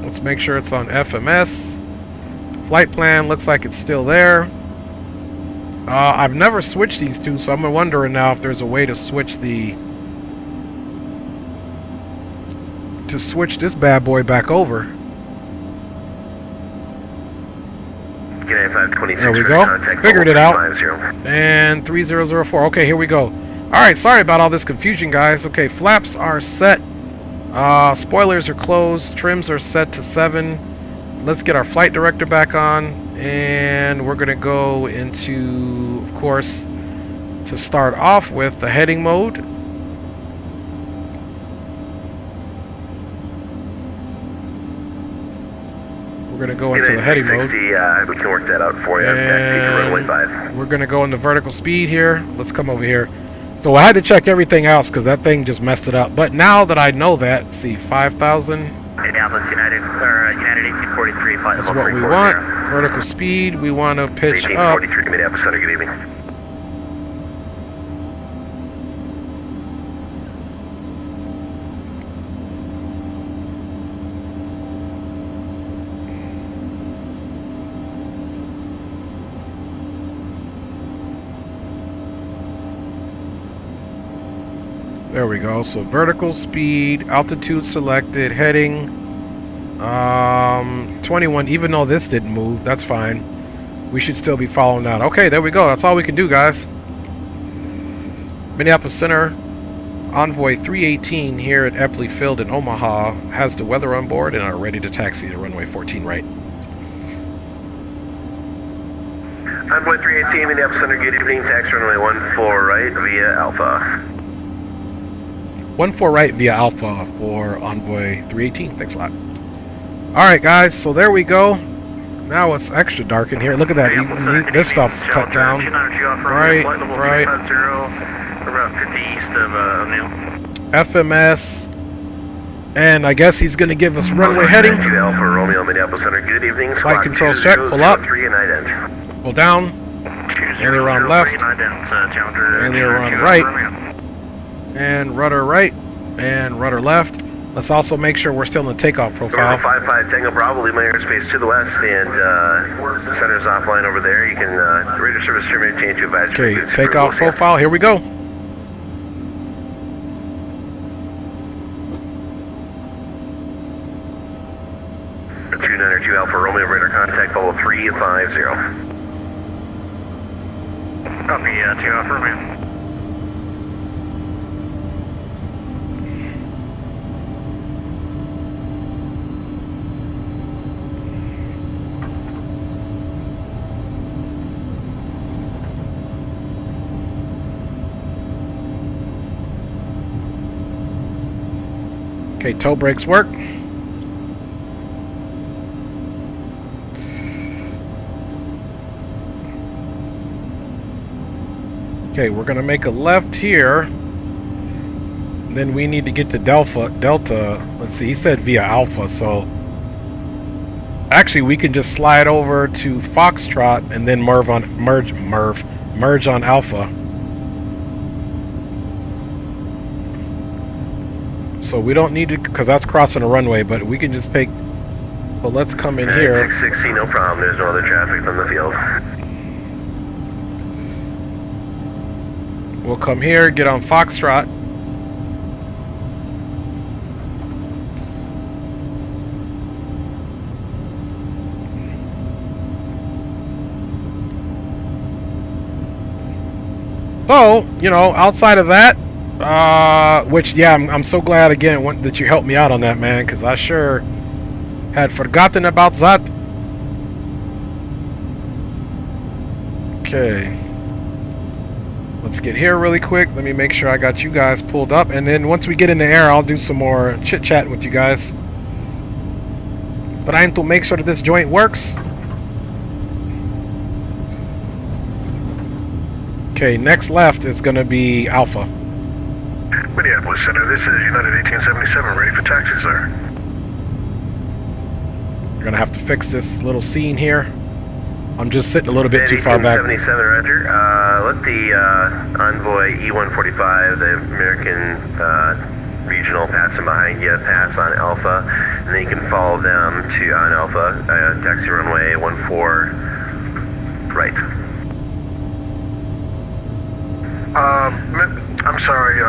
let's make sure it's on FMS. Flight plan looks like it's still there. I've never switched these two, so I'm wondering now if there's a way to switch this bad boy back over. There we go. Figured it out. And 3004. Okay, here we go. Alright, sorry about all this confusion, guys. Okay, flaps are set. Spoilers are closed. Trims are set to 7. Let's get our flight director back on. And we're going to go into, of course, to start off with the heading mode. We're going to go into the heading mode. We can work that out for you. And we're going to go into vertical speed here. Let's come over here. So I had to check everything else because that thing just messed it up. But now that I know that, let's see, 5,000. Indianapolis United 1843. That's what we want. Vertical speed, we want to pitch up. 1843, Minneapolis Center, good evening. There we go. So vertical speed, altitude selected, heading 21. Even though this didn't move, that's fine. We should still be following that. Okay, there we go. That's all we can do, guys. Minneapolis Center, Envoy 318 here at Eppley Field in Omaha has the weather on board and are ready to taxi to runway 14 right. Envoy 318, Minneapolis Center, good evening. Taxi runway 14 right via Alpha. 14 right via Alpha for Envoy 318. Thanks a lot. Alright, guys, so there we go. Now it's extra dark in here. Look at that. This stuff cut down. Right. About 50 east of O'Neill. FMS. And I guess he's going to give us runway heading. Alpha Romeo, Minneapolis Center, good evening. Flight controls check. Full up. Full down. Aileron left. Aileron right. And rudder right. And rudder left. Let's also make sure we're still in the takeoff profile. 55 Tango Bravo, leave my airspace to the west, and center's offline over there. You can radar service terminate, change to advisory. Okay, takeoff profile. Here we go. For 292 Alpha Romeo, radar contact, follow 350. Copy, 2 Alpha Romeo. Okay, toe brakes work. Okay, we're gonna make a left here. Then we need to get to Delta. Let's see, he said via Alpha, so actually we can just slide over to Foxtrot and then merge on Alpha. So we don't need to, because that's crossing a runway, but we can just take, well, let's come in here. 660, no problem. There's no other traffic from the field. We'll come here, get on Foxtrot. So, you know, outside of that, which, yeah, I'm so glad again that you helped me out on that, man, because I sure had forgotten about that. Okay, let's get here really quick. Let me make sure I got you guys pulled up, and then once we get in the air, I'll do some more chit chat with you guys, trying to make sure that this joint works. Okay, next left is going to be Alpha. Minneapolis Center, this is United 1877, ready for taxi, sir. We're going to have to fix this little scene here. I'm just sitting a little bit too far back. 1877, Roger. Let the Envoy E145, the American regional, pass them behind you, pass on Alpha, and then you can follow them to on Alpha, taxi runway 14 right. I'm sorry,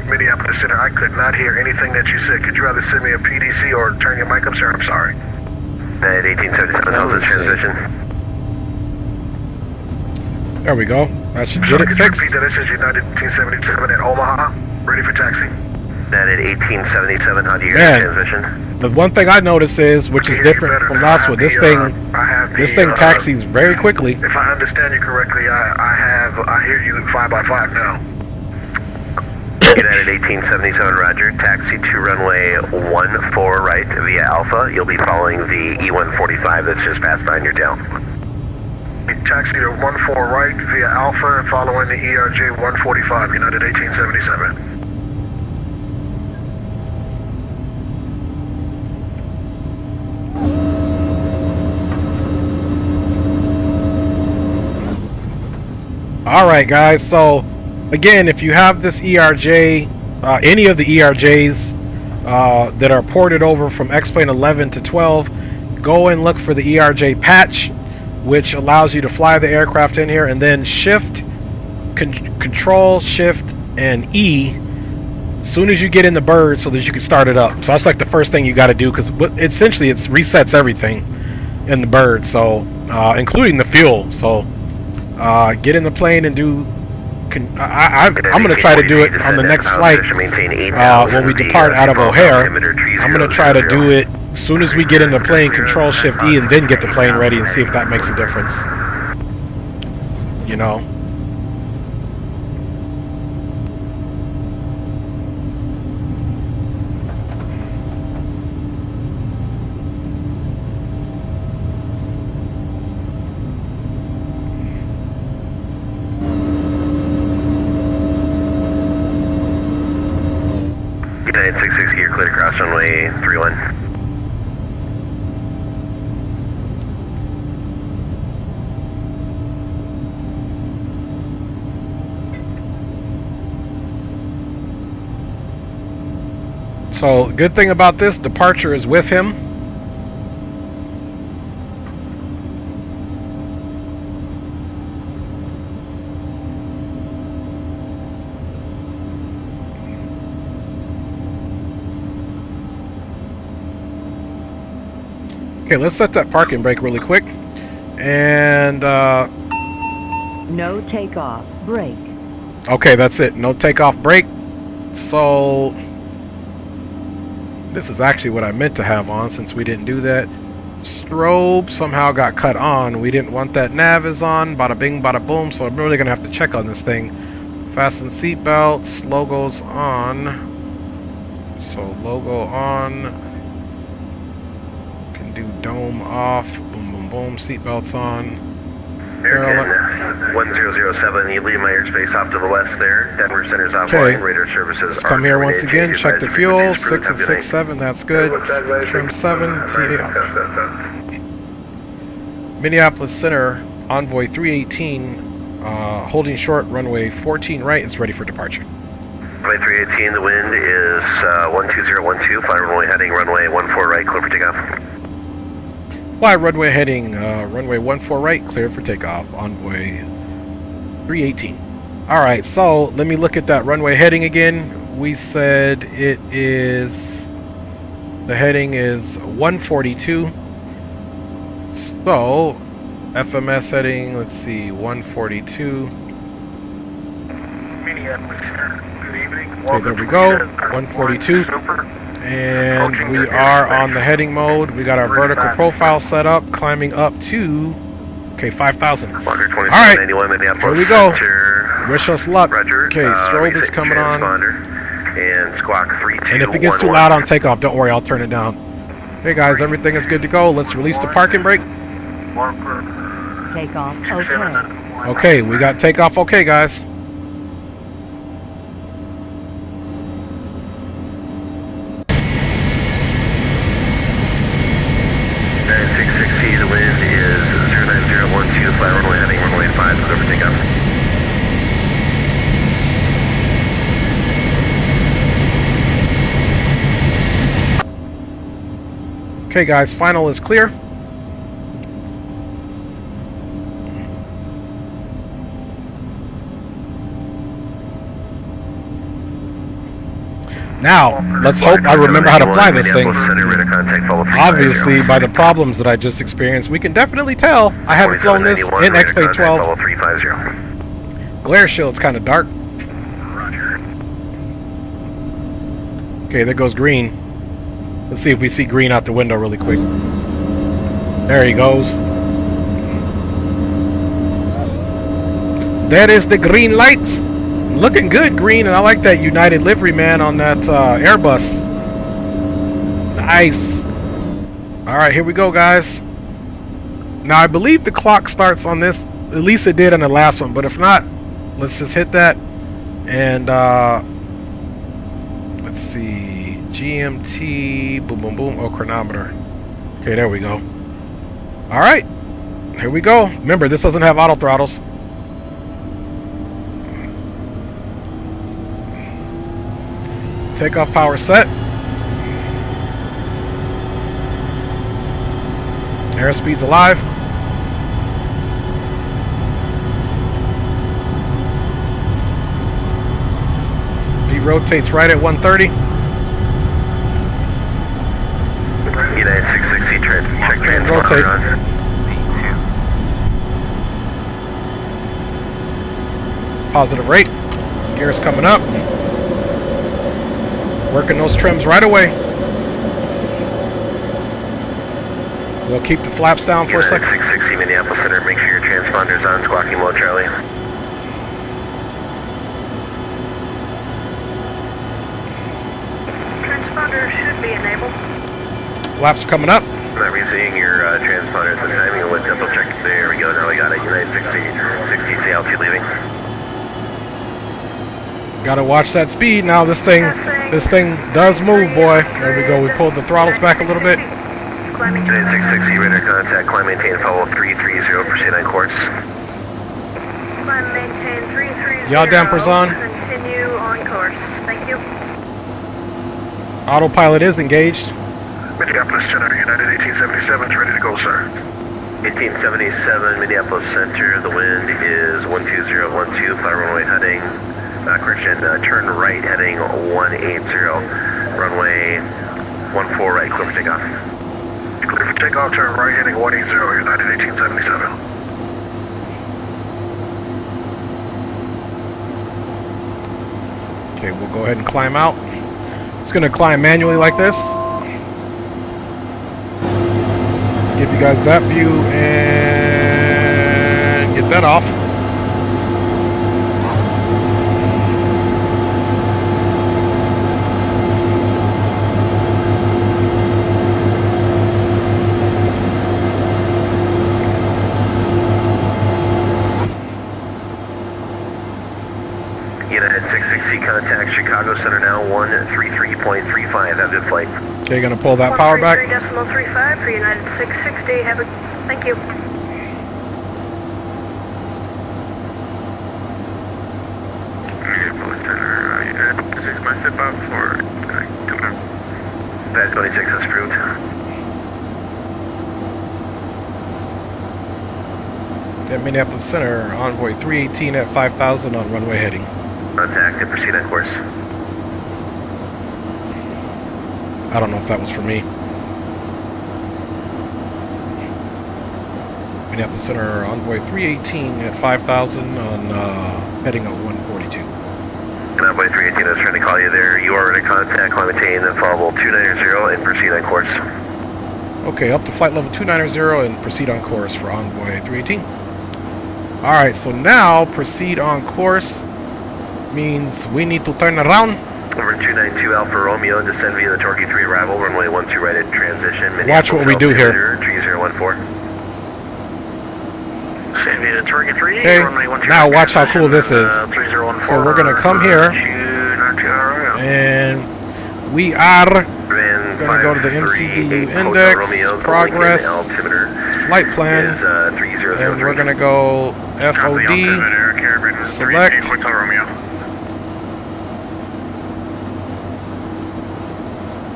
Minneapolis Center, I could not hear anything that you said. Could you either send me a PDC or turn your mic up, sir? I'm sorry. At 1877, how's the transition? There we go. That should get it fixed. Repeat that. This is United 1877 at Omaha, ready for taxi. That at 1877, how do you hear the transition? The one thing I notice is, which is different from last one, this thing taxis very quickly. If I understand you correctly, I hear you 5x5 now. Get at 1877, Roger. Taxi to runway 14 right via Alpha. You'll be following the E145 that's just passed behind your tail. Taxi to 14 right via Alpha, following the ERJ 145, United 1877. Alright guys, so again, if you have this ERJ, any of the ERJs that are ported over from X-Plane 11 to 12, go and look for the ERJ patch, which allows you to fly the aircraft in here, and then shift, control, shift, and E as soon as you get in the bird so that you can start it up. So that's like the first thing you got to do, because essentially it resets everything in the bird, so including the fuel. So get in the plane and do. I'm going to try to do it on the next flight when we depart out of O'Hare. I'm going to try to do it as soon as we get in the plane, Control Shift E, and then get the plane ready and see if that makes a difference. You know. United 66 here, clear across runway 31. So, good thing about this, departure is with him. Okay, let's set that parking brake really quick. And, no takeoff, brake. okay, that's it. No takeoff brake. So, this is actually what I meant to have on since we didn't do that. Strobe somehow got cut on. We didn't want that. Nav is on. Bada bing, bada boom. So I'm really going to have to check on this thing. Fasten seat belts. Logos on. So logo on. Can do dome off. Boom, boom, boom. Seat belts on. American 1007, you leave my airspace off to the west there. Denver Center's offline. Radar services. Let's come here once again. Check the fuel. 6 and 6.7. That's good. Trim 7. TA. Minneapolis Center. Envoy 318. Holding short. Runway 14 right. It's ready for departure. Runway 318. The wind is 12012. Fly runway heading runway 14 right. Clear for takeoff. Fly runway heading runway 14 right, cleared for takeoff. Envoy 318. Alright, so let me look at that runway heading again. We said it is, the heading is 142. So, FMS heading, let's see, 142. Okay, there we go, 142. And we are on the heading mode. We got our vertical profile set up, climbing up to, okay, 5,000. All right, here we go. Wish us luck. Okay, strobe is coming on. And squawk 3211. And if it gets too loud on takeoff, don't worry, I'll turn it down. Hey guys, everything is good to go. Let's release the parking brake. Takeoff, okay. Okay, we got takeoff okay, guys. The wind is 09012, fly runway heading runway 5, clear for takeoff. Okay guys, final is clear. Now, let's hope I remember how to fly this thing. Obviously, by the problems that I just experienced, we can definitely tell I haven't flown this in X-Plane 12. Glare shield's kind of dark. Okay, there goes green. Let's see if we see green out the window really quick. There he goes. That is the green lights. Looking good, green, and I like that United livery, man, on that Airbus. Nice. All right, here we go, guys. Now, I believe the clock starts on this. At least it did on the last one, but if not, let's just hit that. And let's see. GMT. Boom, boom, boom. Oh, chronometer. Okay, there we go. All right. Here we go. Remember, this doesn't have auto throttles. Takeoff power set. Airspeed's alive. rotates right at 130. United 660, check Rotate. transponder on. Positive rate. Gears coming up. Working those trims right away. We'll keep the flaps down for a second. 660 Minneapolis Center, make sure your transponder's on, squawking mode, Charlie. Transponder should be enabled. Flaps coming up. Not reseeing your transponder at the time. You will double check. There we go. Now we got it. United 60 altitude leaving. Gotta watch that speed now. This thing does move, boy. There we go. We pulled the throttles back a little bit. United 660 radar contact. Climb maintain follow 330. Proceed on course. Climb maintain 330. Yaw dampers on. Continue on course. Thank you. Autopilot is engaged. Minneapolis Center, United 1877 is ready to go, sir. 1877 Minneapolis Center. The wind is 12012. Fly runway heading. Correction, turn right heading 180. Runway 14 right, clear for takeoff. Clear for takeoff, turn right heading 180, United 1877. Okay, we'll go ahead and climb out. It's gonna climb manually like this. Let's give you guys that view and get that off. United 660 contact Chicago Center now 133.35. Have a good flight. Okay, gonna pull that power back. 133.35 for United 660. Have a thank you. Minneapolis Center, United 6 my step up for Pad 26 is approved. At Minneapolis Center, envoy 318 at 5,000 on runway heading. Contact and proceed on course. I don't know if that was for me. Minneapolis Center, envoy 318 at 5,000 on heading of 142. Envoy 318 I was trying to call you there. You are in contact, climb maintain, then follow 290 and proceed on course. Okay, up to flight level 290 and proceed on course for envoy 318. Alright, so now proceed on course means we need to turn around. Over 292 Alpha Romeo and descend via the Torquay 3 arrival, runway 12 right at transition. Watch what we do here. 3014. Descend via the Torquay 3. Okay, now watch how cool this is. So we're going to come here and we are going to go to the MCDU index, progress, flight plan, and we're going to go FOD, select,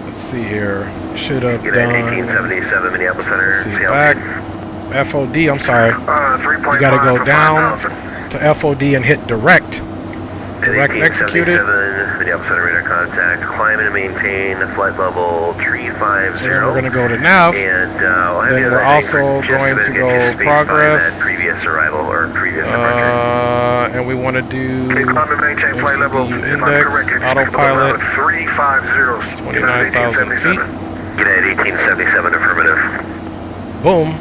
let's see here, should have done, 1877 Minneapolis Center. see, back, FOD, I'm sorry, you got to go down to FOD and hit direct. Direct executed. Minneapolis Center radar contact. Climb and maintain flight level 350. So then we're going to go to nav. And then we're also going to go progress. Previous arrival or previous departure. And we want to do Climb and maintain flight level index, autopilot, 350. 29,000 feet. United 1877 affirmative. Boom.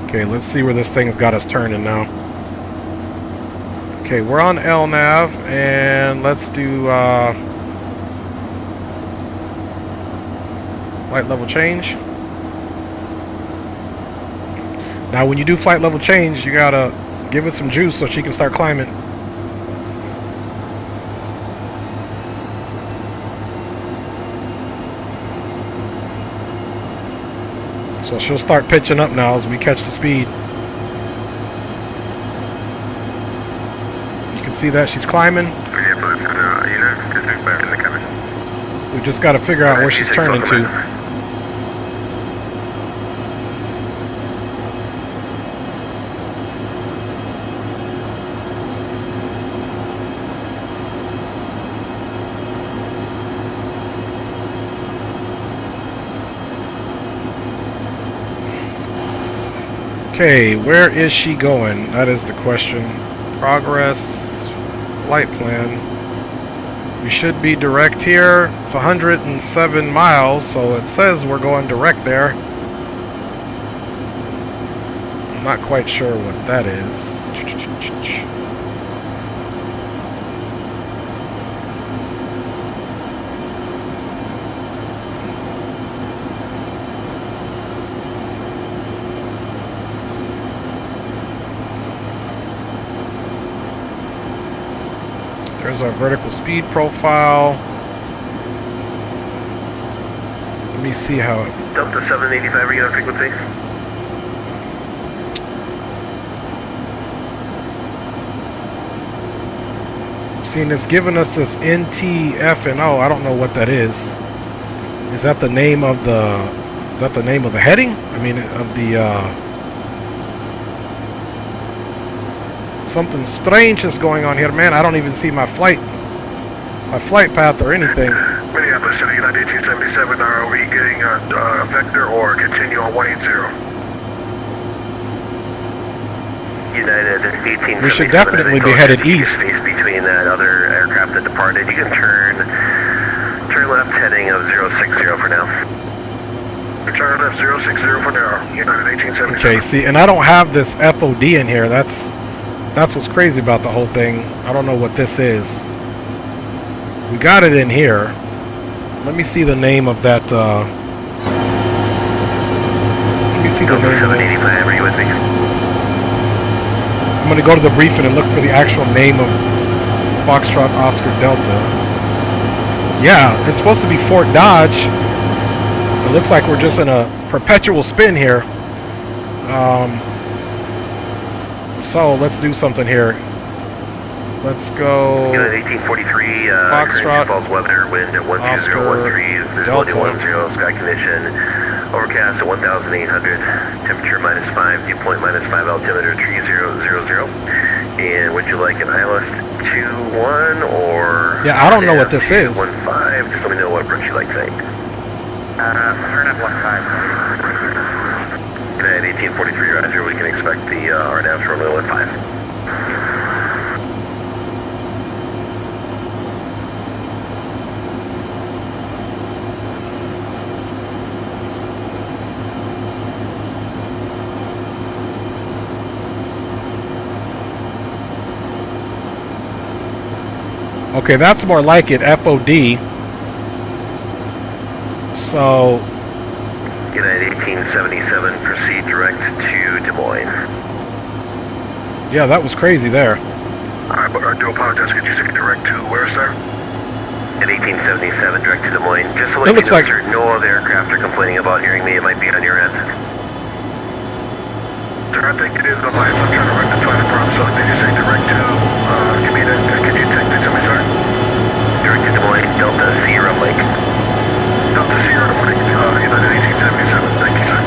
Okay, let's see where this thing's got us turning now. Okay, we're on LNAV, and let's do flight level change. Now, when you do flight level change, you gotta give it some juice so she can start climbing. So she'll start pitching up now as we catch the speed. You can see that she's climbing. We just got to figure out where she's turning to. Okay, where is she going? That is the question. Progress, flight plan. We should be direct here. It's 107 miles, so it says we're going direct there. I'm not quite sure what that is. There's our vertical speed profile. Let me see how it... Delta 785 regular frequency. Seeing it's giving us this NTFNO. I don't know what that is. Is that the name of the... Is that the name of the heading? I mean, of the... Something strange is going on here, man. I don't even see my flight path or anything. Minneapolis City, United 1877. Are we getting a vector or continue on 180? United 1877. We should definitely be headed east. Space between that other aircraft that departed. You can turn left heading of 060 for now. Turn left 060 for now. United 1877. Okay, see, and I don't have this FOD in here. That's what's crazy about the whole thing. I don't know what this is. We got it in here. Let me see the name of that. Let me see the name of it. Are you with me? I'm going to go to the briefing and look for the actual name of Foxtrot Oscar Delta. Yeah, it's supposed to be Fort Dodge. It looks like we're just in a perpetual spin here. So let's do something here. Let's go. Unit 1843. Foxtrot. Falls weather. Wind at 12013. Visual 10. Sky condition. Overcast at 1,800. Temperature -5. Dew point -5. Altimeter 3000. And would you like an ILS 21 or? Yeah, I don't know what this is. 15. Just let me know what approach you like to take. Turn at 15. At 1843, Roger, we can expect the RNAVs for runway 15. Okay, that's more like it, FOD. So... United 1877, proceed direct to Des Moines. Yeah, that was crazy there. I do apologize. Could you say direct to where, sir? At 1877, direct to Des Moines. Just so It looks like no other aircraft are complaining about hearing me. It might be on your end. Sir, I think it is on my end. I'm trying to rectify the problem. So did you say direct to, give me that, could you text it to me, sir? Direct to Des Moines, Delta Sierra Mike. Delta Sierra Mike, United 1877. Thank you, sir.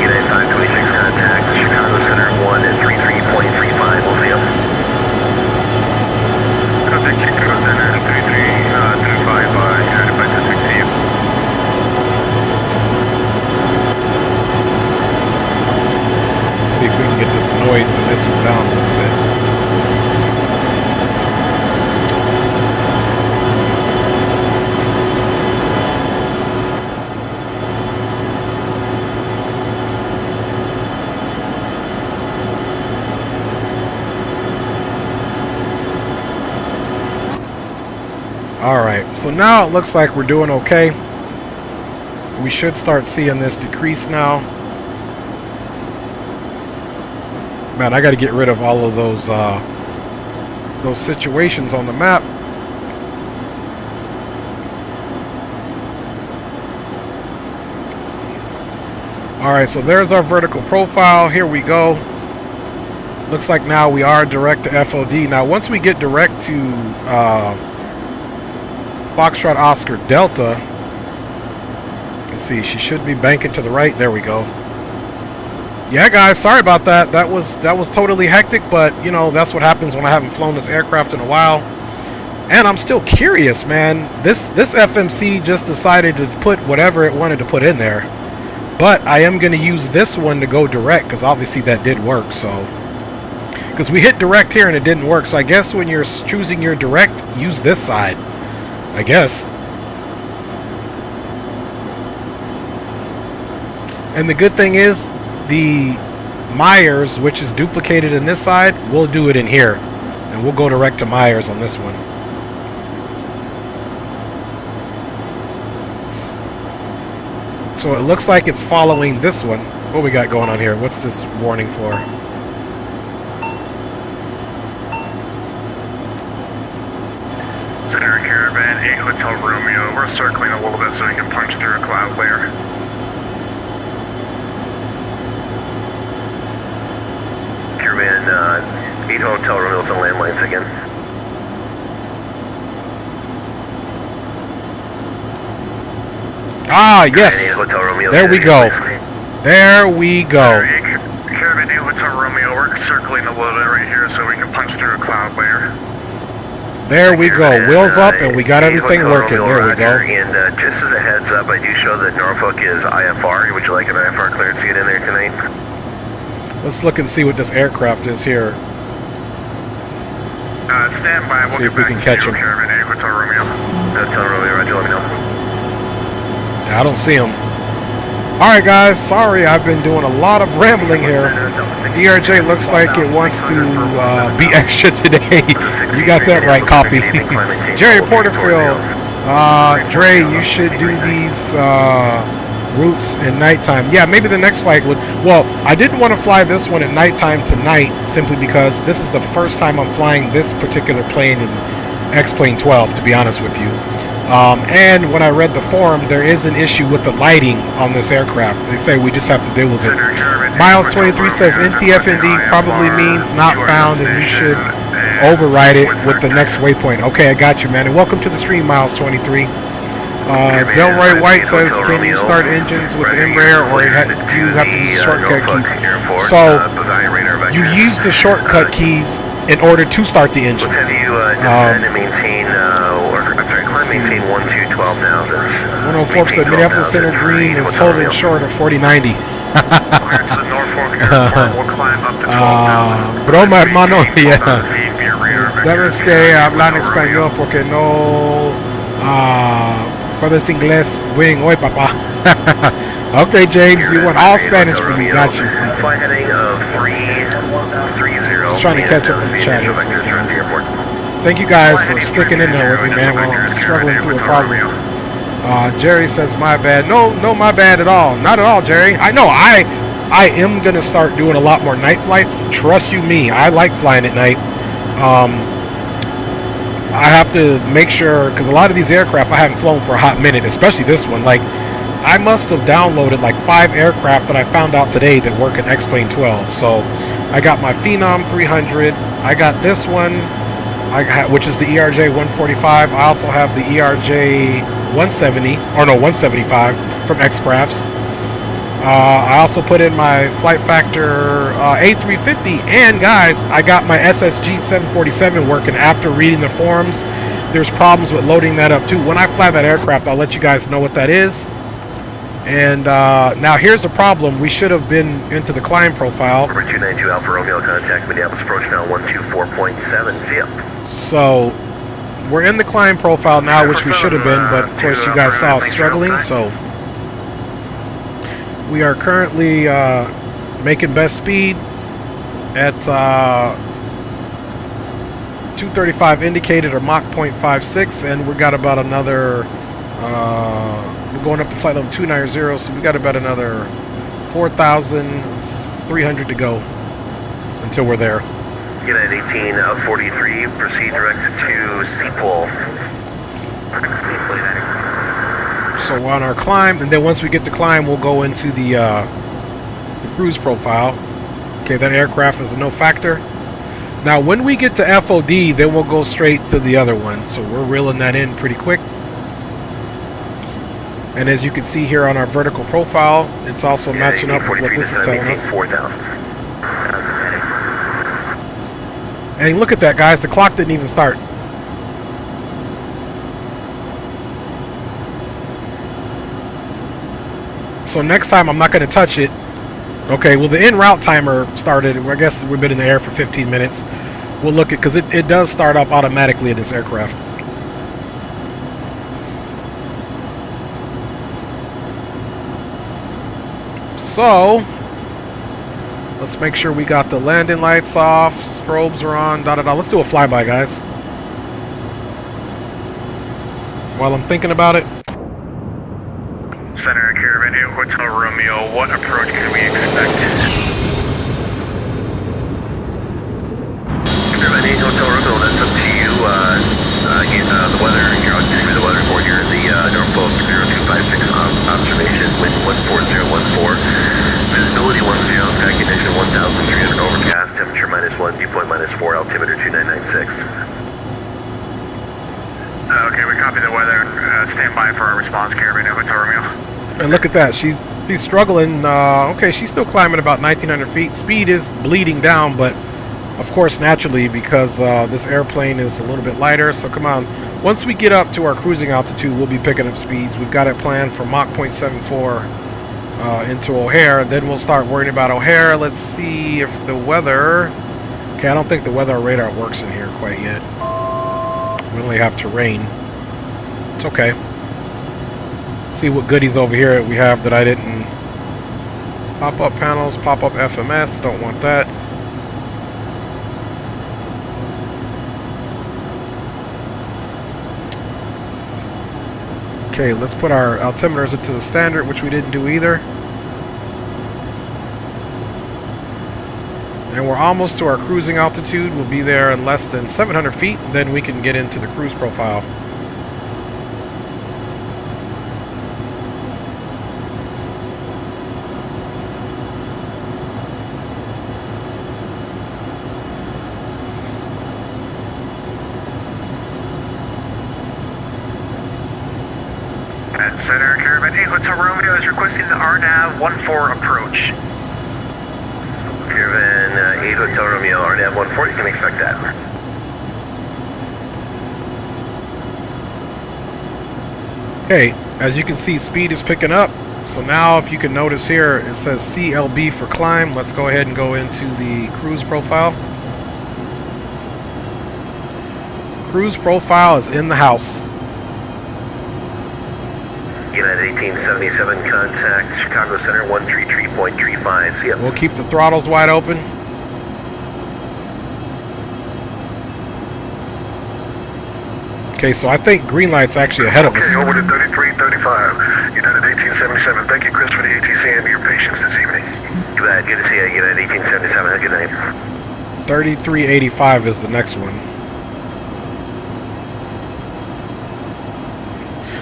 United 526 contact, Chicago Center 1 at 33.35. We'll see you. Contact Chicago Center 3335, United 526, see you. see if we can get this noise and this one down a little bit. Alright, so now it looks like we're doing okay. We should start seeing this decrease now. Man, I got to get rid of all of those situations on the map. Alright, so there's our vertical profile. Here we go. Looks like now we are direct to FOD. Now, once we get direct to Foxtrot Oscar Delta, let's see, she should be banking to the right. There we go. Yeah, guys, sorry about that. That was totally hectic, but you know, that's what happens when I haven't flown this aircraft in a while. And I'm still curious, man. This FMC just decided to put whatever it wanted to put in there. But I am going to use this one to go direct, because obviously that did work. So, because we hit direct here and it didn't work. So I guess when you're choosing your direct, use this side, I guess. And the good thing is, the Myers, which is duplicated in this side, we'll do it in here. And we'll go direct to Myers on this one. So it looks like it's following this one. What we got going on here? What's this warning for? Center Caravan, 8 Hotel Romeo. We're circling a little bit so we can punch through a cloud layer. Caravan, 8 Hotel Romeo's on landlines again. Ah, yes. There we go. There we go. Caravan 8 Hotel Romeo, we're circling a little bit right here so we can punch through a cloud layer. There we go. Wheels up, and we got everything working. There we go. And just as a heads up, I do show that Norfolk is IFR. Would you like an IFR clearance to get in there tonight? Let's look and see what this aircraft is here. Stand by. We'll see if we can catch him. Caravan 8 Hotel Romeo. Hotel Romeo, Roger, let me know. I don't see him. Alright guys, sorry I've been doing a lot of rambling here. ERJ looks like it wants to be extra today. You got that right, copy. Jerry Porterfield, Dre, you should do these routes in nighttime. Yeah, maybe the next flight would. Well, I didn't want to fly this one at nighttime tonight simply because this is the first time I'm flying this particular plane in X-Plane 12, to be honest with you. And when I read the forum, there is an issue with the lighting on this aircraft. They say we just have to deal with it. Miles 23 says NTFND probably means not found, and you should override it with the next waypoint. Okay, I got you, man. And welcome to the stream, Miles 23. Delroy White says, can you start engines with the Embraer, or do you have to use shortcut keys? So, you use the shortcut keys in order to start the engine. Maintain 1212 now. 104 said Minneapolis Center Green is holding short of 4090. Broma hermano, yeah. Debes que hablar español porque no puedes inglés bien hoy, papá. Okay, James, you want all Spanish for me, got you. Flight heading of 330. Just trying to catch up in the chat. Thank you guys for sticking in there with me, man, while I'm struggling through a problem. Jerry says, my bad. No, my bad at all. Not at all, Jerry. I know, I am going to start doing a lot more night flights. Trust you me, I like flying at night. I have to make sure, because a lot of these aircraft I haven't flown for a hot minute, especially this one. Like, I must have downloaded like 5 aircraft that I found out today that work in X-Plane 12. So, I got my Phenom 300. I got this one, which is the ERJ 145. I also have the ERJ 170, or no, 175 from X-Crafts. I also put in my Flight Factor A350, and guys, I got my SSG 747 working after reading the forums. There's problems with loading that up too. When I fly that aircraft, I'll let you guys know what that is. And now here's the problem. We should have been into the climb profile. Number 292 Alpha Romeo, contact Minneapolis approach now 124.7, see ya. So we're in the climb profile now, which we should have been, but of course you guys saw us struggling, so we are currently making best speed at 235 indicated, or Mach 0.56, and we got about another we're going up to flight level 290, so we got about another 4,300 to go until we're there. United 1843, proceed direct to Seapole. So we're on our climb, and then once we get to climb, we'll go into the cruise profile. Okay, that aircraft is a no factor. Now, when we get to FOD, then we'll go straight to the other one. So we're reeling that in pretty quick. And as you can see here on our vertical profile, it's also matching up with what this is telling us. 4,000. And look at that, guys. The clock didn't even start. So next time I'm not going to touch it. Okay, well the en route timer started. I guess we've been in the air for 15 minutes. We'll look at, because it does start up automatically in this aircraft. So let's make sure we got the landing lights off, strobes are on, da da da. Let's do a flyby, guys. While I'm thinking about it. Center Caravan 8 Hotel Romeo, what approach can we expect? Caravan 8 Hotel Romeo, that's up to you. The weather, here, I'll give you the weather report here. The Norfolk 0256 observation, wind 14014. Visibility 10, sky condition 1,300 overcast, temperature -1, dew point -4, altimeter 2996. Okay, we copy the weather. Stand by for our response, Caravan 8 Hotel Romeo. And look at that, she's struggling. Okay, she's still climbing about 1,900 feet. Speed is bleeding down, but of course naturally, because this airplane is a little bit lighter. So come on, once we get up to our cruising altitude, we'll be picking up speeds. We've got it planned for Mach 0.74 into O'Hare, and then we'll start worrying about O'Hare. Let's see if the weather, okay, I don't think the weather radar works in here quite yet. We only have terrain. It's okay. See what goodies over here we have that I didn't. Pop-up panels, pop-up FMS, don't want that. Okay, let's put our altimeters into the standard, which we didn't do either. And we're almost to our cruising altitude. We'll be there in less than 700 feet. Then we can get into the cruise profile. At Center Caravan 8 Hotel Romeo is requesting the RNAV 14 approach. Caravan 8 Hotel Romeo, RNAV 14, you can expect that. Okay, as you can see, speed is picking up. So now if you can notice here, it says CLB for climb. Let's go ahead and go into the cruise profile. Cruise profile is in the house. United 1877, contact Chicago Center 133.35. See ya. We'll keep the throttles wide open. Okay, so I think green light's actually ahead of us. Okay, over to 3335. United 1877, thank you, Chris, for the ATC and your patience this evening. Good to see you, United 1877. Have a good night. 3385 is the next one.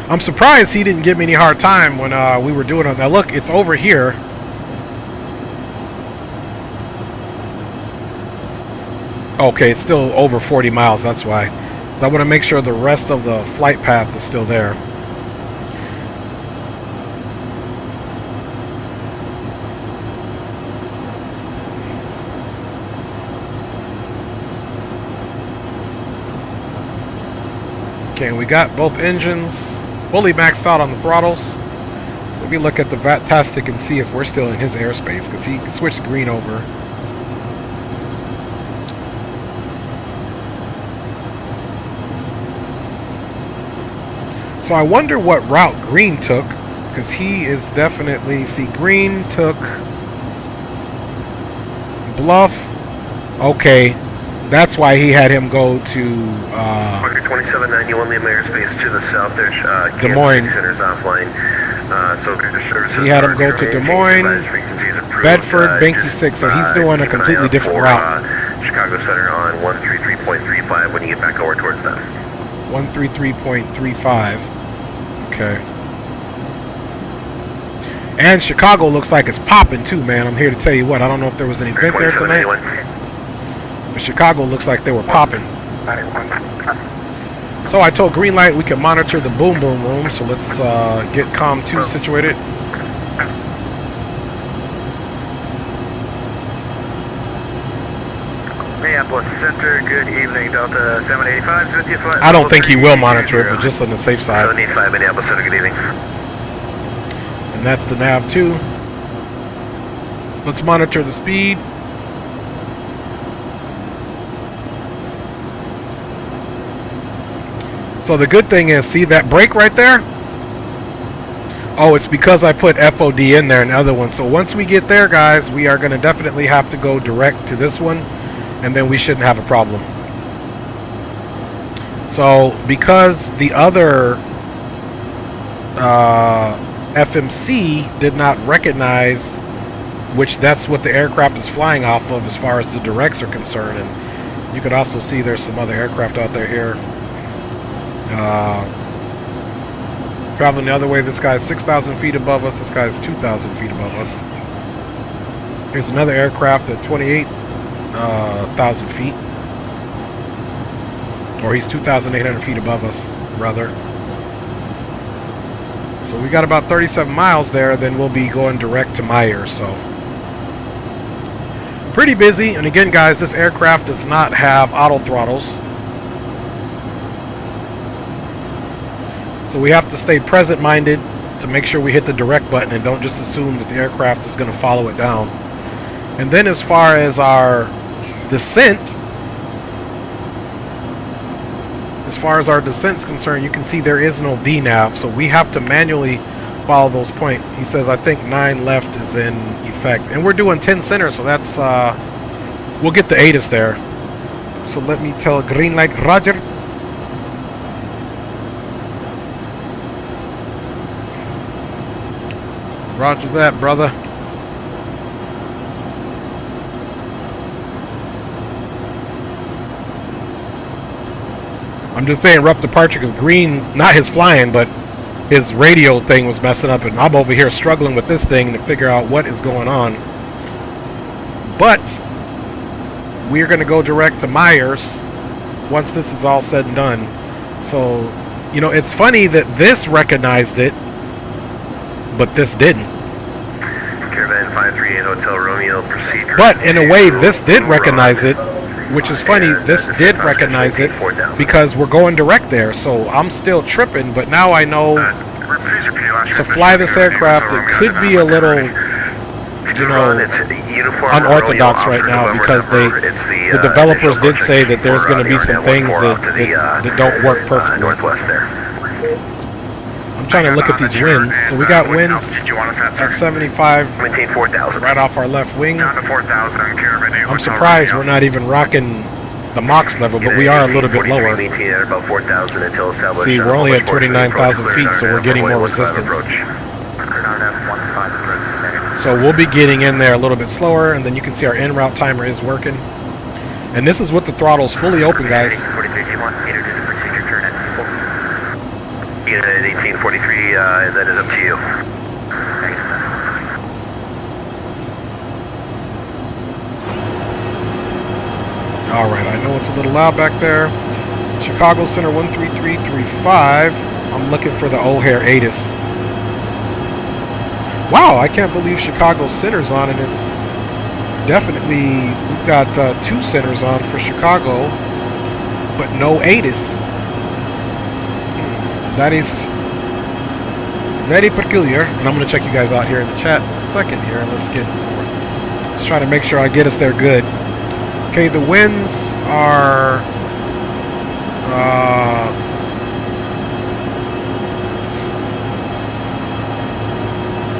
I'm surprised he didn't give me any hard time when we were doing it. Now look, it's over here. Okay, it's still over 40 miles, that's why. I want to make sure the rest of the flight path is still there. Okay, we got both engines fully maxed out on the throttles. Let me look at the VATSIM and see if we're still in his airspace, because he switched green over. So I wonder what route green took, because he is definitely, see, green took Bluff. Okay, that's why he had him go to 2791 Lima airspace to the south. There's Des Moines. Center's offline. So he had him go to Des Moines, Bedford, Binky 6. So he's doing a completely different route. Chicago Center on 133.35 when you get back over towards them. 133.35. Okay. And Chicago looks like it's popping too, man. I'm here to tell you what. I don't know if there was an event there tonight, but Chicago looks like they were popping. So I told green light we can monitor the boom boom room. So let's get COM 2 situated. Minneapolis Center, good evening, Delta 785, with you. I don't think he will monitor it, but just on the safe side. 785 Minneapolis Center, good evening. And And that's the nav 2. Let's monitor the speed. So the good thing is, see that brake right there? Oh, it's because I put FOD in there in the other one. So once we get there, guys, we are going to definitely have to go direct to this one, and then we shouldn't have a problem. So because the other FMC did not recognize, which that's what the aircraft is flying off of as far as the directs are concerned, and you could also see there's some other aircraft out there here. Traveling the other way, this guy's 6,000 feet above us, this guy's 2,000 feet above us. Here's another aircraft at 28,000 feet. Or he's 2,800 feet above us, rather. So we got about 37 miles there, then we'll be going direct to Myers, so. Pretty busy, and again, guys, this aircraft does not have auto throttles. So we have to stay present-minded to make sure we hit the direct button and don't just assume that the aircraft is going to follow it down. And then as far as our descent, is concerned, you can see there is no VNAV, so we have to manually follow those points. He says, I think 9 left is in effect. And we're doing 10 center, so that's, we'll get the ATIS there. So let me tell green light, Roger. Roger that, brother. I'm just saying rough departure because Green, not his flying, but his radio thing was messing up, and I'm over here struggling with this thing to figure out what is going on. But we're going to go direct to Myers once this is all said and done. So, you know, it's funny that this recognized it, but this didn't. Caravan 538 Hotel Romeo, procedure. But in a way, this did recognize it, which is funny. This did recognize it because we're going direct there. So I'm still tripping, but now I know to fly this aircraft, it could be a little, you know, unorthodox right now because the developers did say that there's going to be some things that don't work perfectly. I'm trying to look at these winds. So we got winds at 75 right off our left wing. I'm surprised we're not even rocking the Mach level, but we are a little bit lower. See, we're only at 29,000 feet, so we're getting more resistance. So we'll be getting in there a little bit slower, and then you can see our en route timer is working. And this is with the throttles fully open, guys. Unit 1843, that is up to you. Alright, I know it's a little loud back there. Chicago Center 13335. I'm looking for the O'Hare ATIS. Wow, I can't believe Chicago Center's on, and it's definitely, we've got 2 centers on for Chicago, but no ATIS. That is very peculiar, and I'm going to check you guys out here in the chat in a second here. Let's try to make sure I get us there good. Okay, the winds are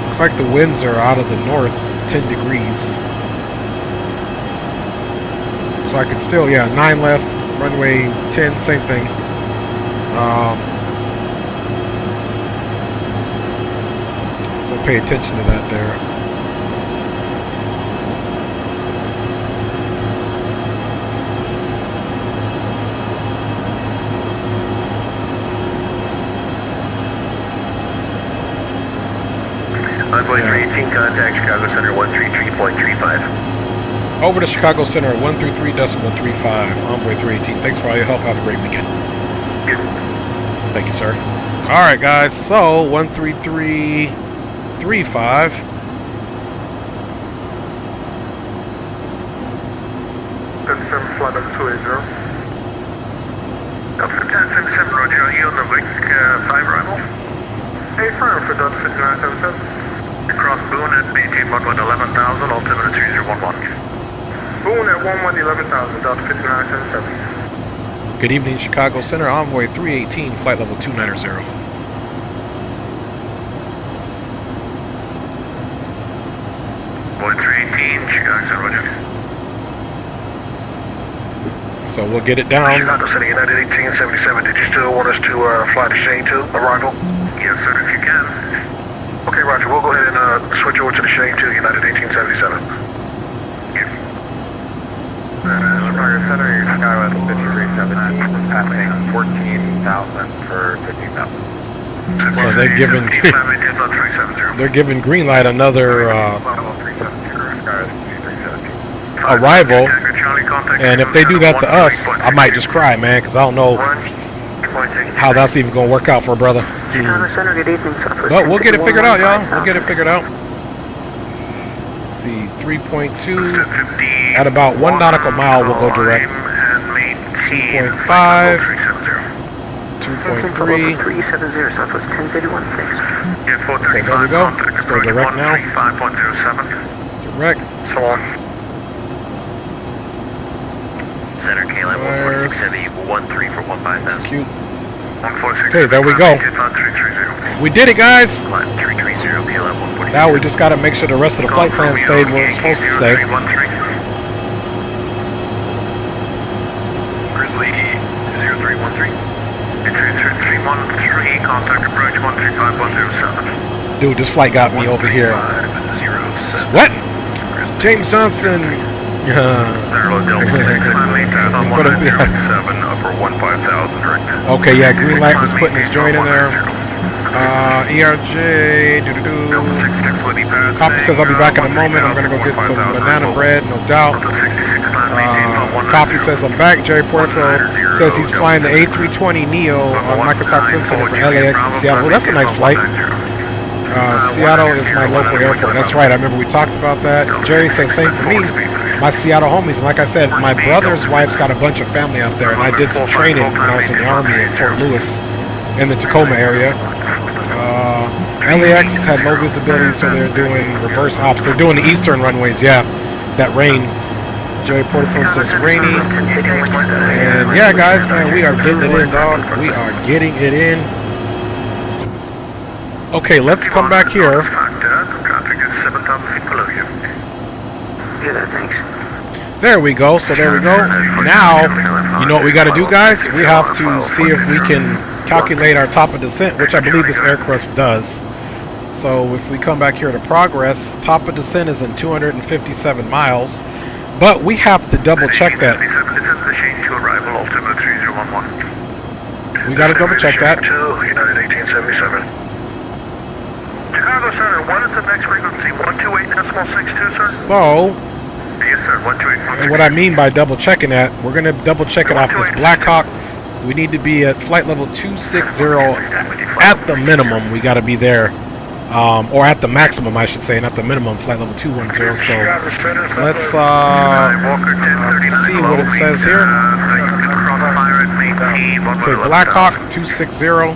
looks like the winds are out of the north 10 degrees. So I can still, yeah, 9 left, runway 10, same thing. We'll pay attention to that there. Envoy 318, contact Chicago Center 133.35. Over to Chicago Center 133.35. Envoy 318. Thanks for all your help. Have a great weekend. Good. Thank you, sir. Alright, guys. So, 133.35. Confirm flight level 280. Delta 1077, Roger. Are you on the Vic 5 arrival? Hey, firm for Delta 5977. Boone at maintain 11,000, altimeter 3011. Boone at 11,000, Delta 5977. Good evening, Chicago Center, Envoy 318, flight level 290. Boy 318, Chicago Center, roger. So we'll get it down. Chicago Center, United 1877, did you still want us to fly to Shane 2, arrival? Yes, sir, if you can. Okay, roger, we'll go ahead and switch over to the Shane 2, United 1877. Chicago Center, your Chicago at 5317, passing 14,000 for 15,000. So they're giving green light another arrival, and if they do that to us, I might just cry, man, because I don't know how that's even going to work out for a brother. But we'll get it figured out, y'all. We'll get it figured out. Let's see, 3.2 at about 1 nautical mile, we'll go direct. 2.5, 2.3. 370 Southwest 1031.6. Okay, there we go. Let's go direct now. 5.07. Direct. So on. Center KLM 146 13 for 15,000. Cute. 146. Okay, there we go. We did it, guys. 330 KLM 146. Now we just got to make sure the rest of the flight plan stayed where it's supposed to stay. Grizzly 0313. 313, contact approach 135.07. Dude, this flight got me over here. What? James Johnson. Okay, yeah, green light was putting his joint in there. ERJ. Copy says I'll be back in a moment. I'm gonna go get some banana bread, no doubt. Copy says I'm back. Jerry Porterfield says he's flying the A320 Neo on Microsoft Flight Center for LAX to Seattle. Oh, that's a nice flight. Seattle is my local airport. That's right. I remember we talked about that. Jerry says same for me. My Seattle homies. And like I said, my brother's wife's got a bunch of family out there, and I did some training when I was in the Army in Fort Lewis in the Tacoma area. LAX had low visibility, so they're doing reverse ops. They're doing the eastern runways, yeah. That rain. Jerry Porterfield says rainy. And yeah, guys, man, we are getting it in, dog. We are getting it in. Okay, let's come back here. There we go. So there we go. Now, you know what we got to do, guys? We have to see if we can calculate our top of descent, which I believe this aircraft does. So if we come back here to progress, top of descent is in 257 miles. But we have to double check that. We got to double check that. United 1877. Chicago Center, what is the next frequency? 128.62, sir? So, yes, sir. 128. and what I mean by double checking that, we're going to double check it off this Blackhawk. We need to be at flight level 260 at the minimum. We got to be there. Or at the maximum, I should say, not the minimum, flight level 210. So let's see what it says here. Okay, Blackhawk 260.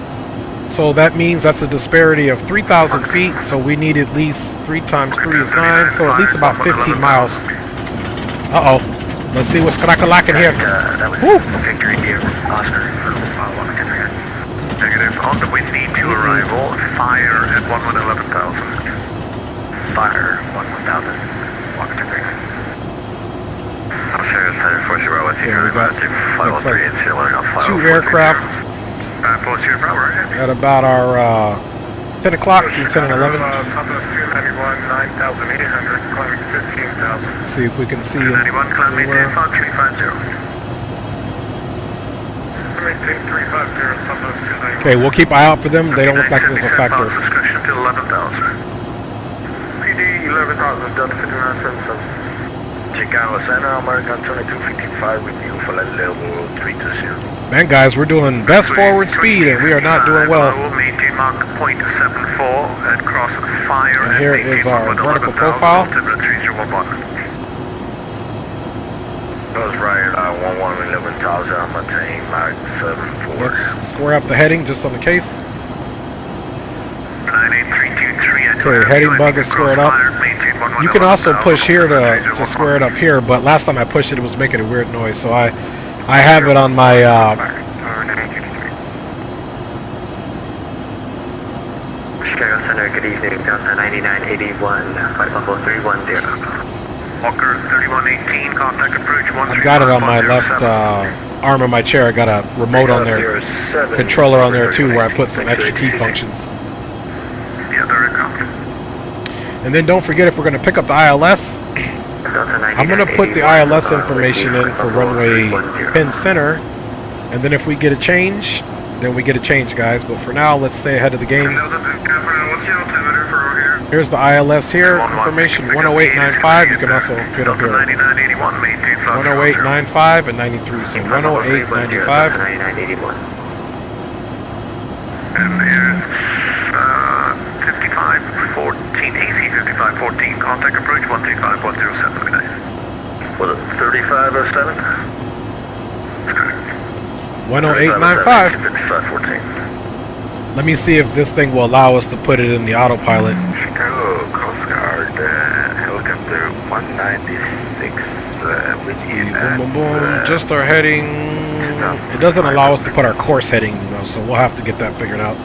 So that means that's a disparity of 3,000 feet. So we need at least 3 times 3 is 9. So at least about 15 miles. Uh-oh. Let's see what's crack-a-lacking here. Woo! Negative. On the wind, need to arrival. Fire at 11,000. Fire 11,000. Walker 239. Here we got, looks like 2 aircraft at about our 10 o'clock, between 10 and 11. Let's see if we can see it anywhere. Okay, we'll keep an eye out for them. They don't look like there's a factor. PD 11,000, Delta 5977. Chicago Center, American 2255 with you for level 320. Man, guys, we're doing best forward speed, and we are not doing well. Maintain Mach 0.74 and cross fire. And here is our vertical profile. Goes right, 11,000, I'm attaining Mach 74. Let's square up the heading just on the case. 98323 at Okay, heading bug is squared up. You can also push here to square it up here, but last time I pushed it, it was making a weird noise, so I have it on my Chicago Center, good evening, Delta 9981, flight level 310. Walker 3118, contact approach 1. I've got it on my left arm of my chair. I got a remote on there, controller on there too, where I put some extra key functions. And then don't forget, if we're going to pick up the ILS, I'm going to put the ILS information in for runway pin center, and then if we get a change, then we get a change, guys. But for now, let's stay ahead of the game. Here's the ILS here, information 10895. You can also get up here 10895 and 93. So 10895. And there's 5514, AC 5514, contact approach 125107, good night. Was it 3507? That's correct. 10895. 5514. Let me see if this thing will allow us to put it in the autopilot. Chicago Coast Guard, helicopter 196 with you. Boom, boom, boom. Just our heading. It doesn't allow us to put our course heading, though, so we'll have to get that figured out.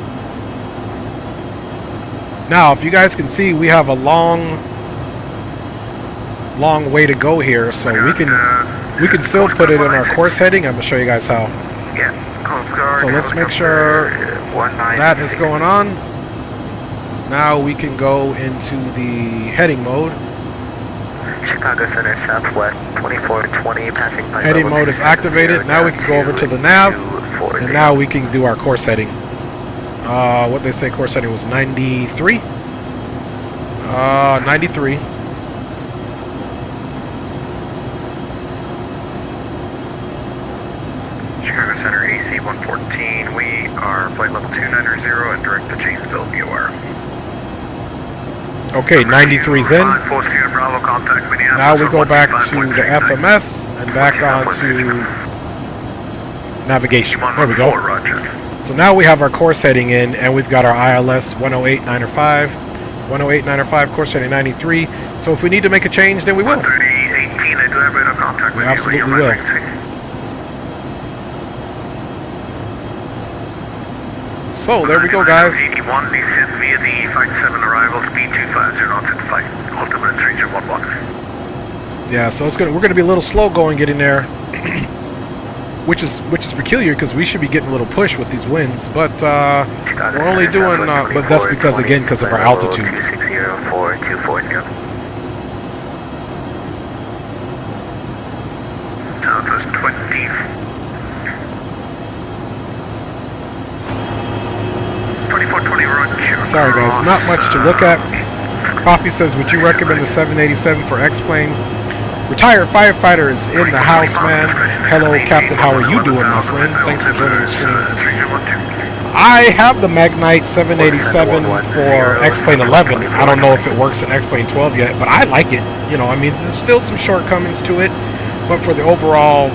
Now, if you guys can see, we have a long way to go here, so we can still put it in our course heading. I'm gonna show you guys how. Yeah, Coast Guard. So let's make sure that is going on. Now we can go into the heading mode. Chicago Center Southwest 2420 passing by. Heading mode is activated. Now we can go over to the nav, and now we can do our course heading. What they say course heading was 93. 93. Chicago Center AC 114. We are flight level 290 and direct to Janesville VOR. Okay, 93's in. Now we go back to the FMS and back onto navigation. There we go. So now we have our course heading in, and we've got our ILS 10895, 10895 course heading 93. So if we need to make a change, then we will. We absolutely will. So there we go, guys. 81 descent via the Flight 7 arrival, speed 250 knots at flight, altimeter 3011. Yeah, so we're gonna be a little slow going getting there, which is peculiar because we should be getting a little push with these winds, but we're only doing. But that's because of our altitude. 2604240. Southwest 20. Sorry guys, not much to look at. Coffee says, would you recommend the 787 for X-Plane? Retired firefighter is in the house, man. Hello, Captain. How are you doing, my friend? Thanks for joining the stream. I have the Magnite 787 for X-Plane 11. I don't know if it works in X-Plane 12 yet, but I like it. You know, I mean, there's still some shortcomings to it, but for the overall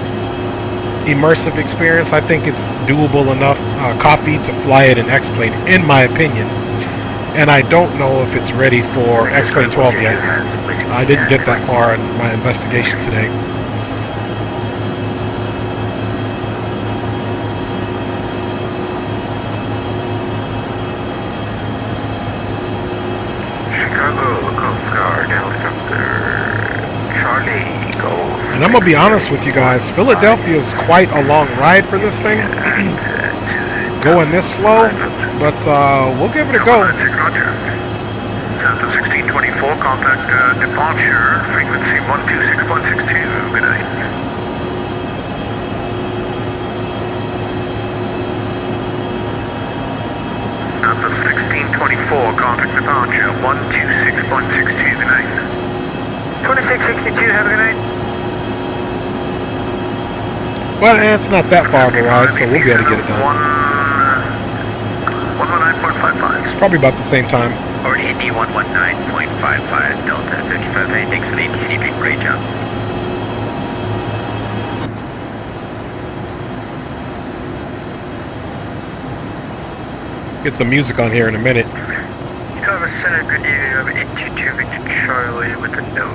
immersive experience, I think it's doable enough. Coffee to fly it in X-Plane, in my opinion. And I don't know if it's ready for X-Plane 12 yet. I didn't get that far in my investigation today. Chicago Coast Guard helicopter Charlie Golf. And I'm gonna be honest with you guys, Philadelphia is quite a long ride for this thing. Going this slow, but we'll give it a go. Delta 1624, contact departure, frequency 126.62, good night. Delta 1624, contact departure, 126.62, good night. 2662, have a good night. Well, it's not that far of a ride, so we'll be able to get it done. 119.55. It's probably about the same time. Or Indy 119.55, Delta 55A, thanks for the ATC, doing great job. Get some music on here in a minute. Chicago Let's send a good evening of 822 Victor Charlie with a note.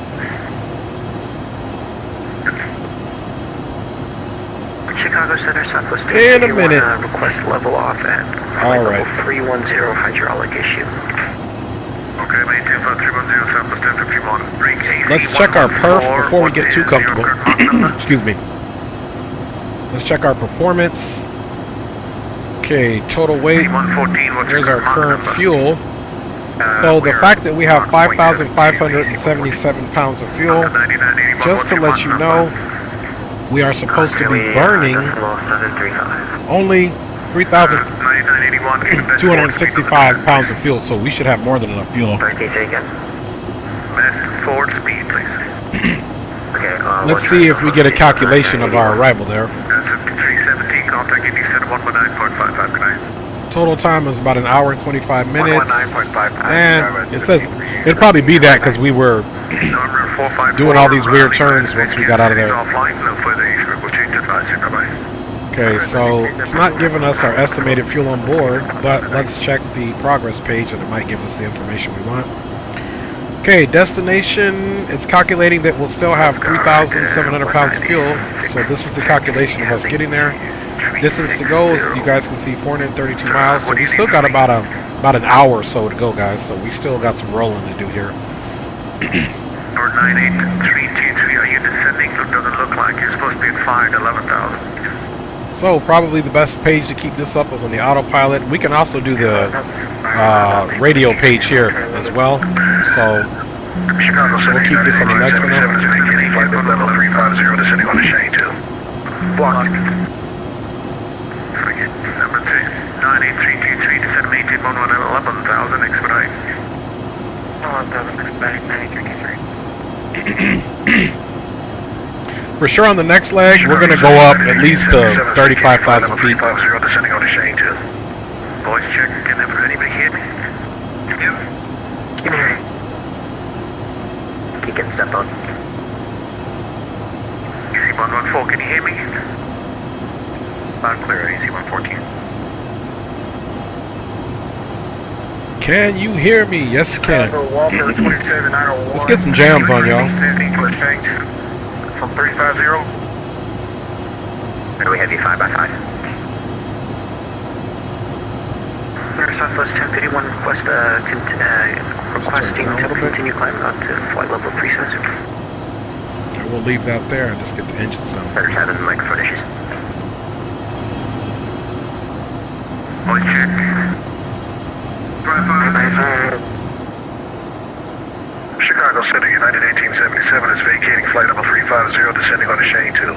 Chicago Center Southwest. In a minute. Request level off at Alright. 310 hydraulic issue. Okay, maintain 310 Southwest 1051. Let's check our perf before we get too comfortable. Excuse me. Let's check our performance. Okay, total weight. Here's our current fuel. So the fact that we have 5,577 pounds of fuel, just to let you know, we are supposed to be burning only 3,265 pounds of fuel, so we should have more than enough fuel. Forward speed, please. Let's see if we get a calculation of our arrival there. 317, contact you said 119.55, good night. Total time is about an hour and 25 minutes. And it says it'd probably be that because we were doing all these weird turns once we got out of there. Okay, so it's not giving us our estimated fuel on board, but let's check the progress page and it might give us the information we want. Okay, destination, it's calculating that we'll still have 3,700 pounds of fuel. So this is the calculation of us getting there. Distance to go is, you guys can see, 432 miles. So we still got about an hour or so to go, guys. So we still got some rolling to do here. Or 98323, are you descending? It doesn't look like you're supposed to be at 5 to 11,000. So probably the best page to keep this up is on the autopilot. We can also do the radio page here as well. So we'll keep this on the next one. Level 350, descending on the Shane 2. Blocked. Number 2, 98323, descend maintain 11,000, expedite. 11,000, expedite, 98323. For sure on the next leg, we're going to go up at least to 35,000 feet. Descending on the Shane 2. Voice check, can anybody hit? You? Give me a keep getting stepped on. EC 114, can you hear me? Loud and clear, EC 114. Can you hear me? Yes, you can. Let's get some jams on, y'all. From 350. And we have you 5x5. Southwest 1051 requesting to continue climbing up to flight level 370. We'll leave that there and just get the engines down. Better having the microphone issues. Voice check. Chicago Center, United 1877 is vacating flight number 350, descending on the Shane 2.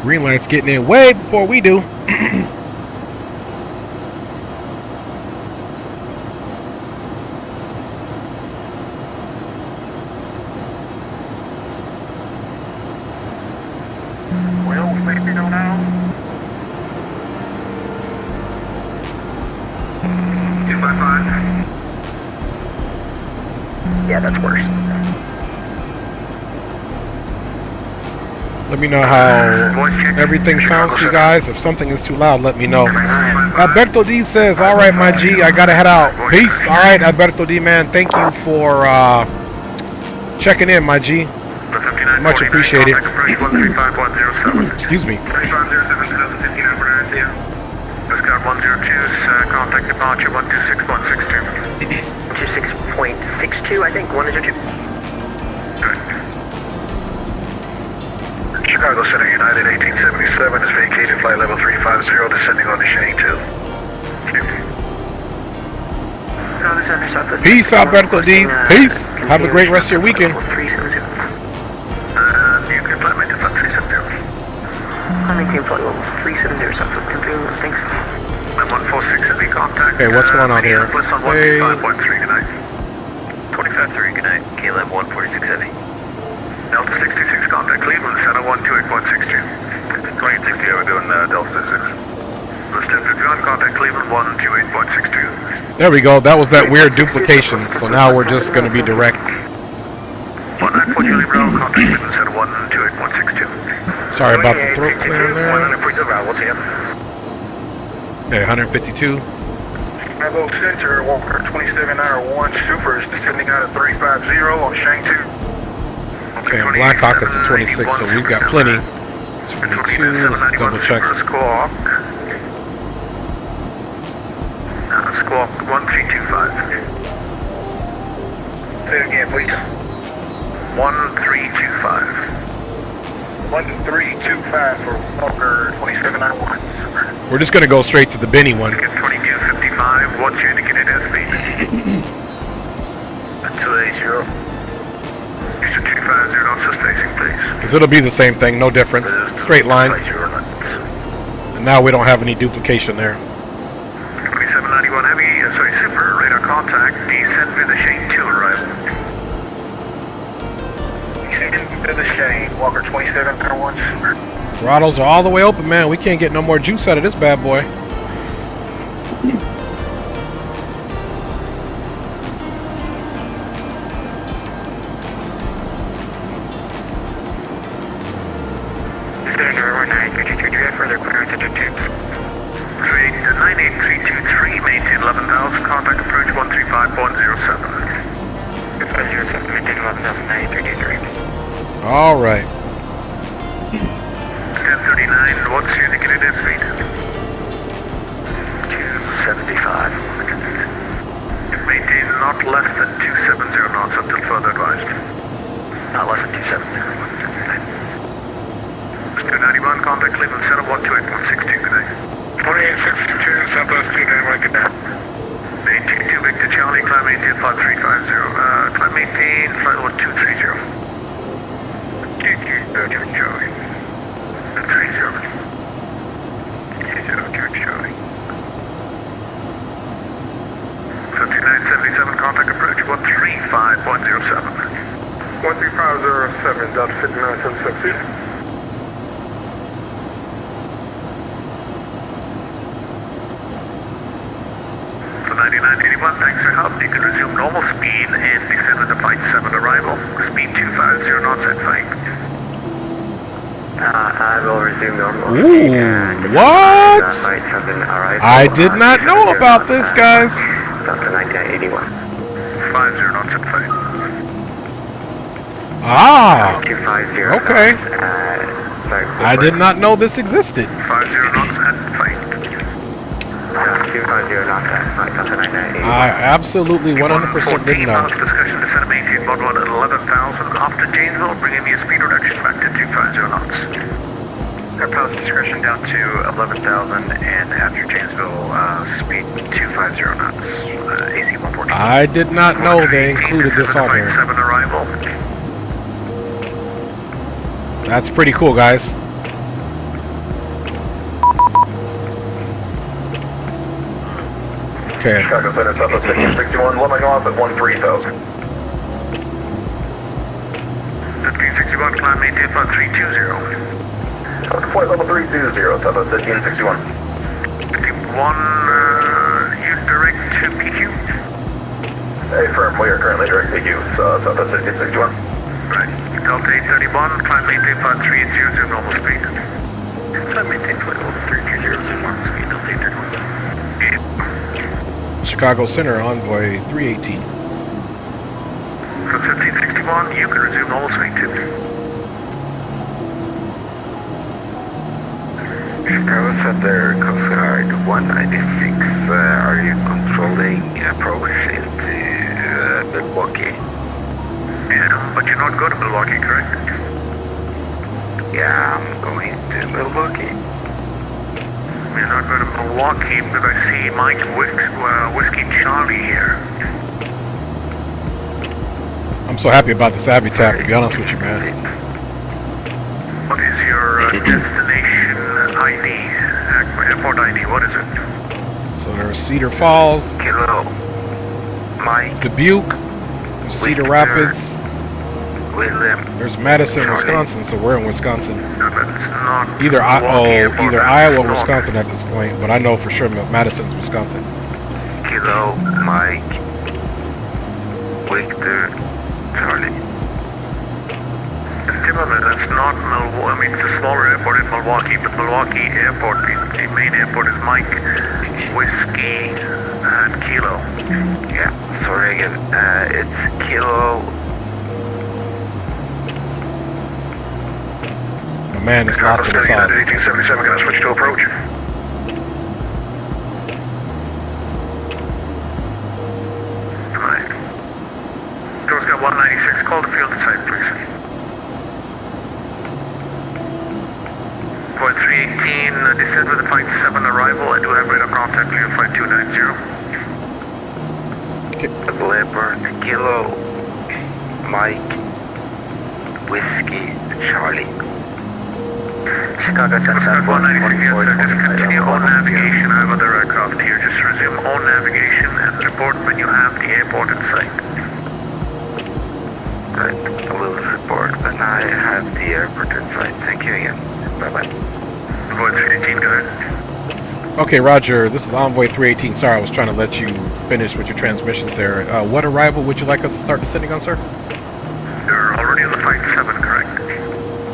Green light's getting in way before we do. Well, we may be on now. 255. Yeah, that's worse. Let me know how everything sounds to you guys. If something is too loud, let me know. Alberto D says, all right, my G, I gotta head out. Peace. All right, Alberto D, man, thank you for checking in, my G. Much appreciated. Excuse me. 102's contact departure 126.62. 26.62, I think. 102. Chicago Center, United 1877 is vacating flight level 350, descending on the Shane 2. Peace, Alberto D. Peace. Have a great rest of your weekend. You can fly me to flight 370. I maintain flight level 370, Southwest 1031, thanks. 146 is the contact. Okay, what's going on here? Hey. 25.3, good night. 25.3, good night. KLM 146 heavy. Delta 66, contact Cleveland, Center 128.62. 2860, we're doing Delta 66. Let's 1051, contact Cleveland 128.62. There we go. That was that weird duplication. So now we're just going to be direct. 194 Julie Bravo, contact Cleveland, Center 128.62. Sorry about the throat clear there. 142 vowels, yeah. Okay, 152. Bravo Center, Walker 2791 Super is descending out of 350 on Shane 2. Okay, and Blackhawk is a 26, so we've got plenty. 22, let's just double check. Squawk 1325. Say it again, please. 1325. 1325 for Walker 2791. We're just going to go straight to the Benny one. 2255, what's your indicated airspeed? 280. Houston 250, knots for spacing, please. Because it'll be the same thing, no difference. Straight line. And now we don't have any duplication there. 2791 Heavy, Super, radar contact, descend with the Shane 2 arrival. Descend to the Shane, Walker 2791 Super. Throttles are all the way open, man. We can't get no more juice out of this bad boy. Further clearance into tubes. 98323, maintain 11,000, contact approach 135.07. 507, maintain 11,983. All right. 1039, what's your indicated airspeed? 275. Maintain not less than 270 knots until further advised. Not less than 270. 291, contact Cleveland Center 128.162, good day. 2862, Southwest 291, good day. Maintain 2 Victor Charlie, climb maintain 5350. Climb maintain flight level 230. 230 Charlie. 230. 202 Charlie. 5977, contact approach 135.07. 13507, Delta 5976. For 9981, thanks for help. You can resume normal speed and descend with the Flight 7 arrival. Speed 250 knots at flight. I will resume normal speed. Ooh, what? Flight 7 arrival. I did not know about this, guys. Delta 9981. 50 knots at flight. Ah, 250 okay. Sorry. I did not know this existed. 50 knots at flight. 250 knots at flight. Delta 9981. I absolutely 100% didn't know. Discussion to set a maintain mod 1 at 11,000. After Janesville, bringing your speed reduction back to 250 knots. Our pilot's discretion down to 11,000 and after Janesville, speed 250 knots. AC 114. I did not know they included this on here. 7 arrival. That's pretty cool, guys. Okay. Chicago Center, Southwest 1561, leveling off at 13,000. 1561, climb maintain flight 320. Flight level 320, Southwest 1561. 51, you direct to PQ? Hey, firm, we are currently direct PQ, Southwest 1561. Right. Delta 831, climb maintain flight 380, normal speed. Climb maintain flight level 320, normal speed, Delta 831. Chicago Center, Envoy 318. From 1561, you can resume normal speed too. Chicago Center, Coast Guard 196. Are you controlling approach into Milwaukee? Yeah, but you're not going to Milwaukee, correct? Yeah, I'm going to Milwaukee. We're not going to Milwaukee, but I see Mike Whiskey Charlie here. I'm so happy about this Aviatab, to be honest with you, man. What is your destination ID? Airport ID, what is it? So there's Cedar Falls, Kilo. Mike. Dubuque, Cedar Rapids. William. There's Madison, Wisconsin, so we're in Wisconsin. No, but it's not Either Milwaukee, Iowa or Wisconsin at this point, but I know for sure Madison's Wisconsin. Kilo, Mike, Victor, Charlie. Estimate That's not Milwaukee. I mean, it's a smaller airport in Milwaukee, but Milwaukee Airport, the main airport is Mike Whiskey and Kilo. Yeah, sorry again. It's Kilo. The man is lost in the sauce. 1877, can I switch to approach? Alright. Doors got 196, call the field site, please. Flight 318, descend with the Flight 7 arrival. I do have radar contact clear, Flight 290. Double Airport, Kilo, Mike, Whiskey, Charlie. Chicago Central 196, yes sir, just continue on navigation. I have other aircraft here. Just resume on navigation and report when you have the airport in sight. Right, I will report when I have the airport in sight. Thank you again. Bye-bye. Flight 318, go ahead. Okay, Roger, this is Envoy 318. Sorry, I was trying to let you finish with your transmissions there. What arrival would you like us to start descending on, sir? You're already on the Flight 7, correct?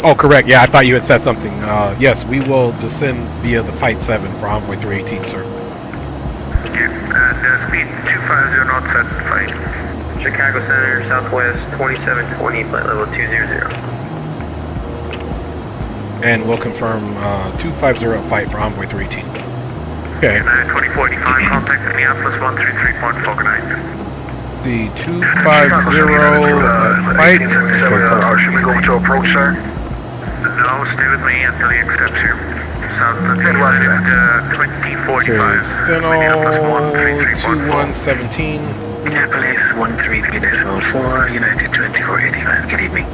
Oh, correct. Yeah, I thought you had said something. Yes, we will descend via the Flight 7 for Envoy 318, sir. Okay, and speed 250 knots at flight. Chicago Center, Southwest 2720, flight level 200. And we'll confirm 250 at fight for Envoy 318. Okay. 2485, contact Minneapolis 133.4, good night. The 250 fight. Should we go to approach, sir? No, stay with me until he accepts you. South of 2045. Okay, Steno 2117. Minneapolis 133.4, United 2485, good evening.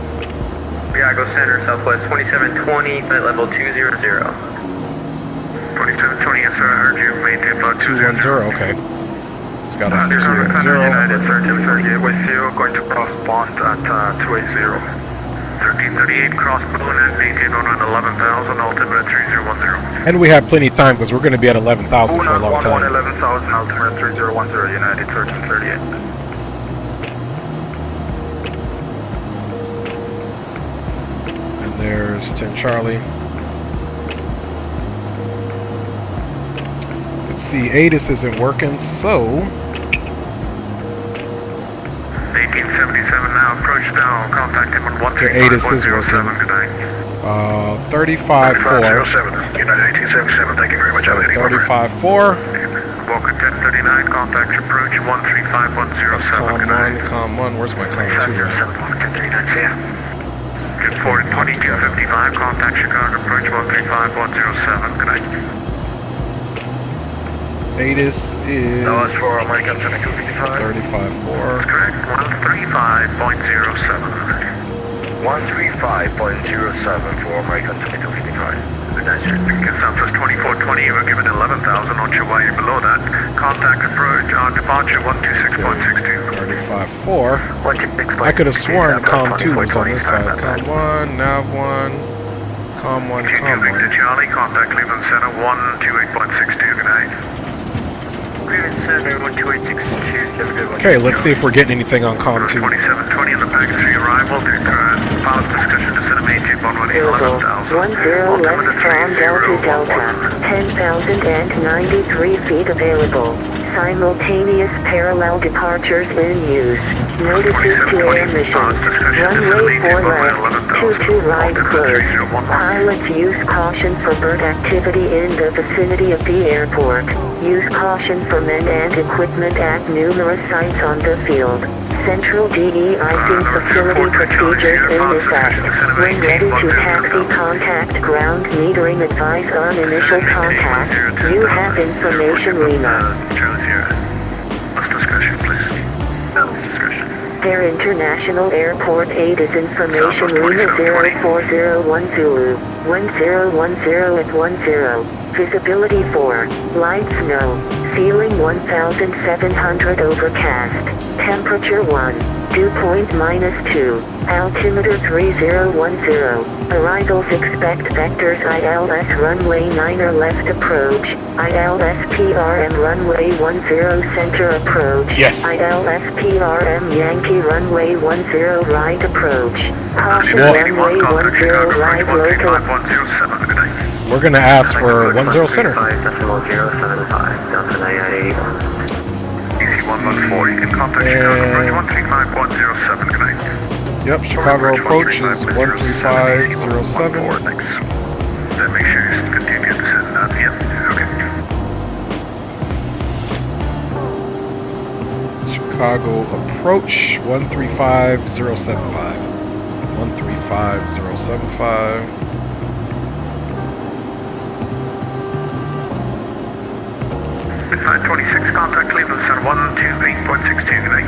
Chicago Center, Southwest 2720, flight level 200. 2720, yes sir, I heard you. Maintain flight 210, okay. It's got us 210. United, sir, 238 with you, going to cross bond at 280. 1338, cross balloon and maintain on 11,000, altimeter 3010. And we have plenty of time because we're going to be at 11,000 for a long time. 11,000, altimeter 3010, United 1338. And there's 10 Charlie. Let's see, ATIS isn't working, so 1877 now, approach now, contact him on the ATIS is working. 135.07, good night. 35-4. United 1877, thank you very much. So 35-4. Walker 1039, contact approach 135.07, good night. COM 1, where's my COM 2? 1039, see ya. Good 2255, contact Chicago approach 135.07, good night. ATIS is No, it's for American 2255. 35-4. Correct, 135.07. 135.07 for American 2255. Good night, sir. Southwest 2420, you were given 11,000, not sure why you're below that. Contact approach, departure 126.62. 35-4. I could have sworn COM 2 was on this side. COM 1, nav 1, COM 1, COM 1. Victor Charlie, contact Cleveland Center 128.62, good night. Cleveland Center 12862, Okay, let's see if we're getting anything on COM 2. 2720 on the package 3 arrival, pilot discussion to center maintain 11,000. 10 left from Delta, 10,093 feet available. Simultaneous parallel departures in use. Notices to air missions. Runway 4 left, 22 right close. Pilots use caution for bird activity in the vicinity of the airport. Use caution for men and equipment at numerous sites on the field. Central de-icing facility procedures in effect. When ready to taxi, contact ground metering advice on initial contact. You have information Lima. Let's discussion, please. Discussion. Their International Airport 8 is information Lima 0401 Zulu. 1010 at 10. Visibility 4. Lights no. Ceiling 1,700 overcast. Temperature 1. Dew point -2. Altimeter 3010. Arrivals expect vectors ILS runway 9er left approach. ILS PRM runway 10 center approach. Yes. ILS PRM Yankee runway 10 right approach. Caution runway 10 right local. We're gonna ask for 10 center. 5.075, Delta 998. DC-114, you can contact Chicago approach 135.07, good night. Yep, Chicago approach is 13507. Thanks. Then make sure you continue to send out, yeah, okay. Chicago approach 135.075. 135.075. With 526, contact Cleveland Center 128.62, good night.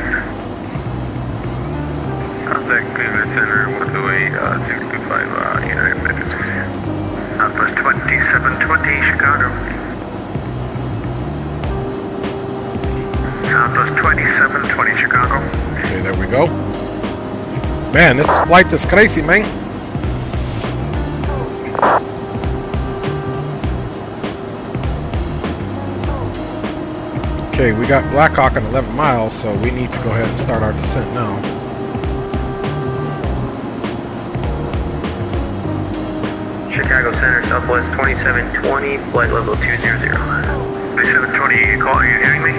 Contact Cleveland Center 128.625, United Methods. Southwest 2720, Chicago. Southwest 2720, Chicago. Okay, there we go. Man, this flight is crazy, man. Okay, we got Blackhawk at 11 miles, so we need to go ahead and start our descent now. Chicago Center, Southwest 2720, flight level 200. 2720, are you hearing me?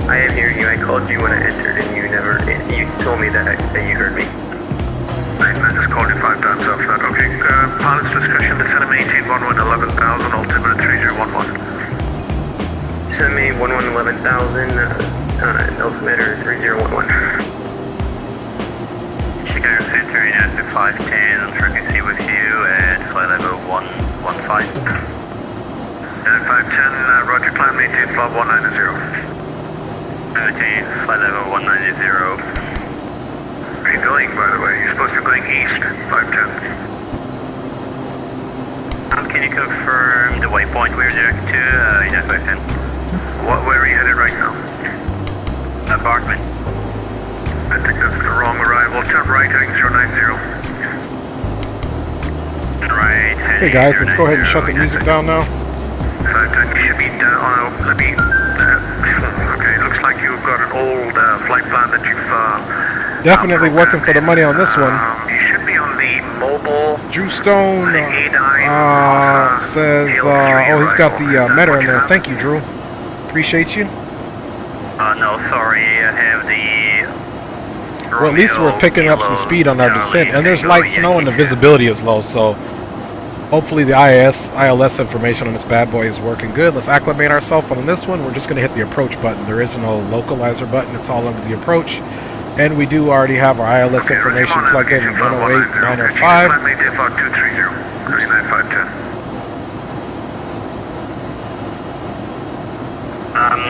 I am hearing you. I called you when I entered and you told me that you heard me. I just called you 5 times off that. Okay, pilot's discussion, descend maintain 11,000, altimeter 3011. Descend main 11,000, altimeter 3011. Chicago Center, United 510, on frequency with you at flight level 115. United 510, Roger, climb, maintain flight 190. Maintain flight level 190. Where are you going, by the way? You're supposed to be going east, 510. Can you confirm the waypoint we're directed to, United 510? Where are you headed right now? Apartment. I think that's the wrong arrival. Turn right, heading 090. Right, heading Hey guys, let's go ahead and shut the music down now. 510, you should be down. Let me. Okay, looks like you've got an old flight plan that you've. Definitely working for the money on this one. You should be on the mobile. Drew Stone says, oh, he's got the meta in there. Thank you, Drew. Appreciate you. No, sorry, I have the. Well, at least we're picking up some speed on our descent, and there's light snow and the visibility is low, so hopefully the ILS information on this bad boy is working good. Let's acclimate ourselves on this one. We're just going to hit the approach button. There is no localizer button. It's all under the approach. And we do already have our ILS information plugged in 108, 905.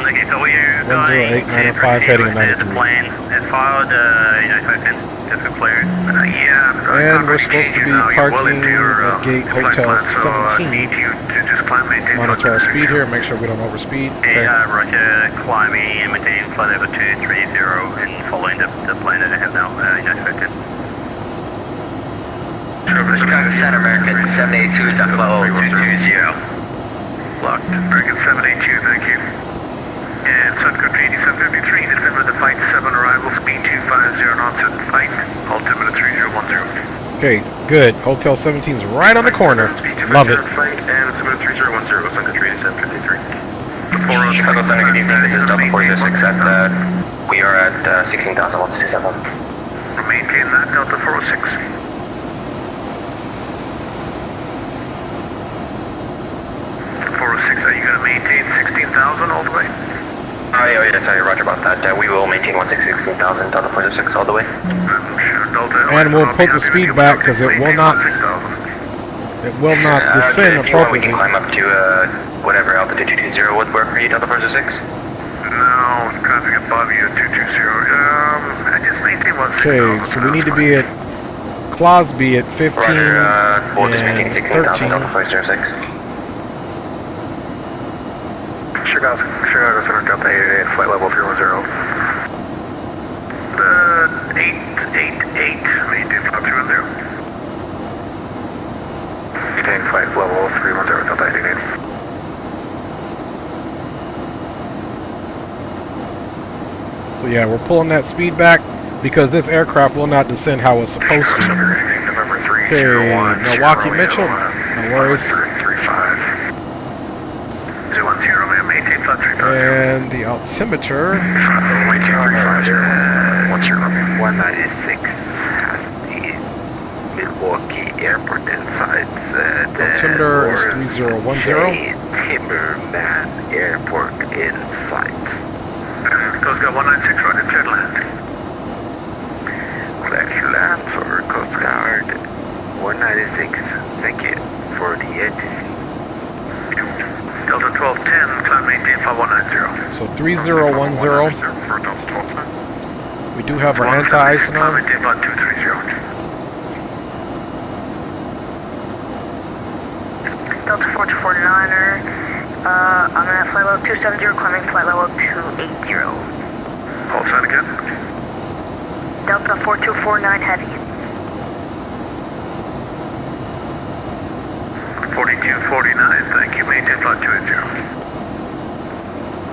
Okay, so we're 108, 905 heading to 93. Plane and followed, just cleared. And we're supposed to be parking at gate Hotel 17. Monitor our speed here, make sure we don't overspeed. Okay. Roger, climbing and maintain flight level 230 and following the plane that I have now, United 510. Chicago Center, American 782, duck level 220. Locked. American 782, thank you. And Sun Country 8753, December the flight 7 arrival, speed 250 knots at flight, altimeter 3010. Okay, good. Hotel 17 is right on the corner. Love it. Flight and altimeter 3010, Sun Country 8753. Chicago Center, good evening, this is Delta 406 at, we are at 16,167. Maintain that, Delta 406. Are you going to maintain 16,000 all the way? Yeah, sorry, roger about that. We will maintain 16,000, Delta 406 all the way. And we'll put the speed back because it will not descend appropriately. We can climb up to whatever altitude 220 would work for you, Delta 406. No, traffic above you at 220. I just maintain 16,000. Okay, so we need to be at Closby at 15 we'll just maintain 16,000, Delta 406. Chicago Center, Delta 888, flight level 310. The 888, maintain flight 310. Maintain flight level 310, Delta 888. So yeah, we're pulling that speed back because this aircraft will not descend how it's supposed to. Okay, Milwaukee Mitchell, no worries. And the altimeter. 196 has the Milwaukee Airport insights. Altimeter is 3010. Timmerman Airport insights. Coast Guard 196, right, clear land. Clear land for Coast Guard 196. Thank you for the ATC. Delta 1210, climb maintain 5190. So 3010. We do have our anti-ice on. Climb maintain 5230. Delta 4249er. I'm at flight level 270, climbing flight level 280. Hold sign again. Delta 4249 heavy. 4249, thank you. Maintain flight 280.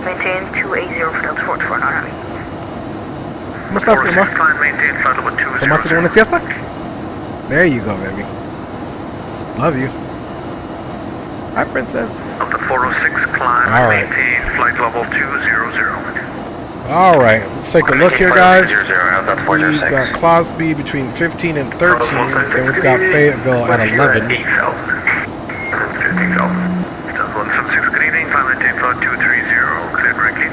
Maintain 280 for Delta 4249 heavy. ¿Cómo estás, primo? Maintain flight level 200. ¿Tomaste una siesta? There you go, baby. Love you. Hi, princess. Delta 406, climb, maintain flight level 200. Alright, let's take a look here, guys. We've got cloud speed between 15 and 13, and we've got Fayetteville at 11. 15,000. Delta 176, good evening, climb, maintain flight 230, cleared ranking.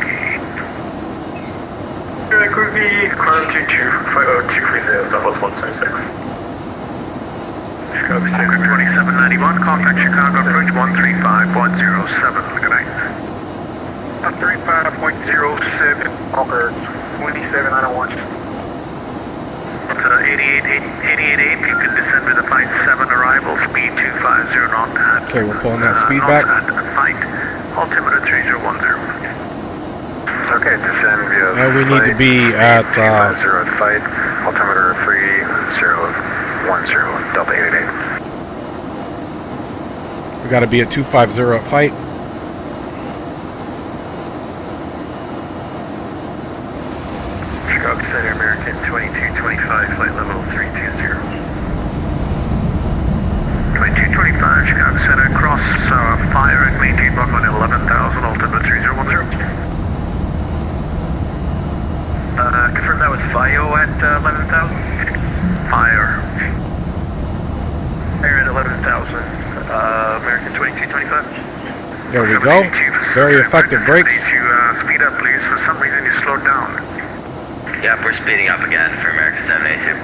Good evening, climb to 230, Southwest 176. Chicago 2791, contact Chicago approach 135.07, good night. 135.07, Walker 27901. 88.8, you can descend with a flight 7 arrival, speed 250 knot at. Okay, we're pulling that speed back. Flight, altimeter 3010. Okay, descend via. And we need to be at 0 at fight, altimeter 3010, Delta 888. we got to be at 250 at fight. Chicago Center, American 2225, flight level 320. 2225, Chicago Center, cross fire and maintain runway 11,000, altimeter 3010. Confirm that was FIO at 11,000? Fire. Fire at 11,000. American 2225. There we go. Very effective brakes. Speed up, please. For some reason, you slowed down. Yep, we're speeding up again for American 782.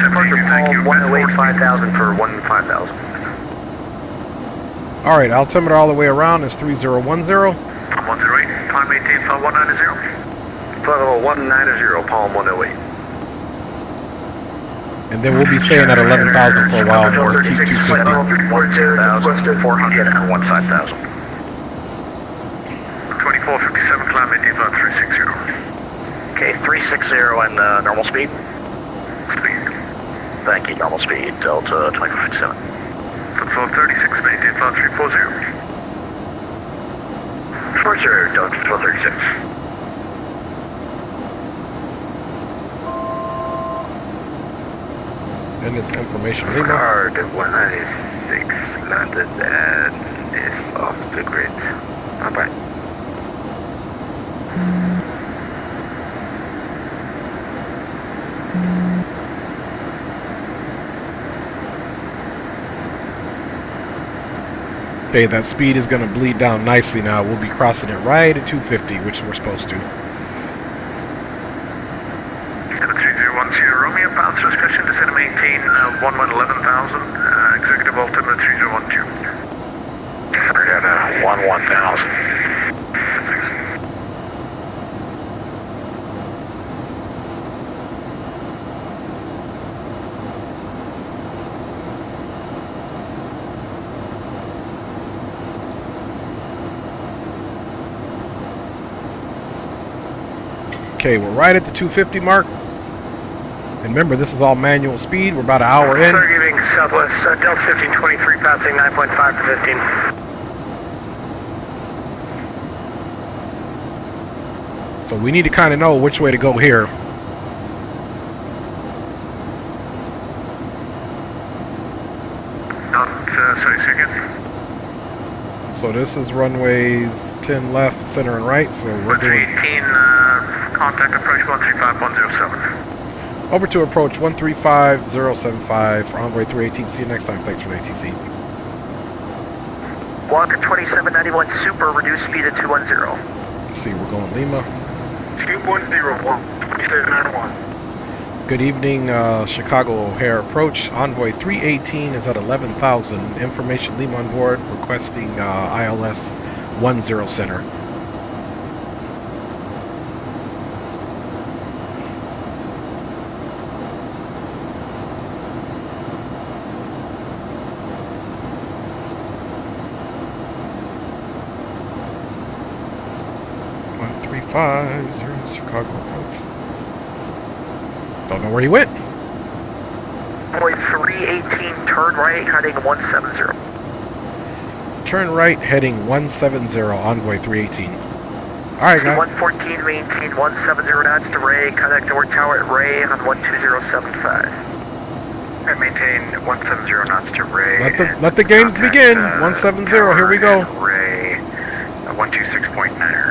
Departure Paul 108, 5,000 for 15000. Alright, altimeter all the way around is 3010. 108, climb maintain flight 190. Flight level 190, Palm 108. And then we'll be staying at 11,000 for a while more. Keep 250. 1,400 and 15000. 2457, climb maintain flight 360. Okay, 360 and normal speed. Speed. Thank you, normal speed, Delta 2457. Control 36, maintain flight 340. Roger, Delta 1236. And it's information. Lima. Card 196 landed and is off the grid. Bye-bye. Okay, that speed is going to bleed down nicely now. We'll be crossing it right at 250, which we're supposed to. 3010, Romeo, bounce discussion, descend and maintain 11,000, executive altimeter 3012. Forget 11,000. Okay, we're right at the 250 mark. And remember, this is all manual speed. We're about an hour in. Start giving Southwest Delta 1523 passing 9.5 for 15. So we need to kind of know which way to go here. Sorry, second. So this is runways 10 left, center, and right. So we're doing 1318, contact approach 135107. over to approach 135075 for Envoy 318. See you next time. Thanks for the ATC. Walker 2791 Super, reduce speed to 210. Let's see, we're going Lima. 2101, 2791. Good evening, Chicago O'Hare approach. Envoy 318 is at 11,000. Information Lima on board, requesting ILS 10 center. Chicago approach. Don't know where he went. Boy 318, turn right, heading 170. Turn right, heading 170, Envoy 318. Alright, guys. 114, maintain 170 knots to Ray, contact North Tower at Ray on 12075. And maintain 170 knots to Ray. Let the games begin. 170, here we go. Ray, 126.9.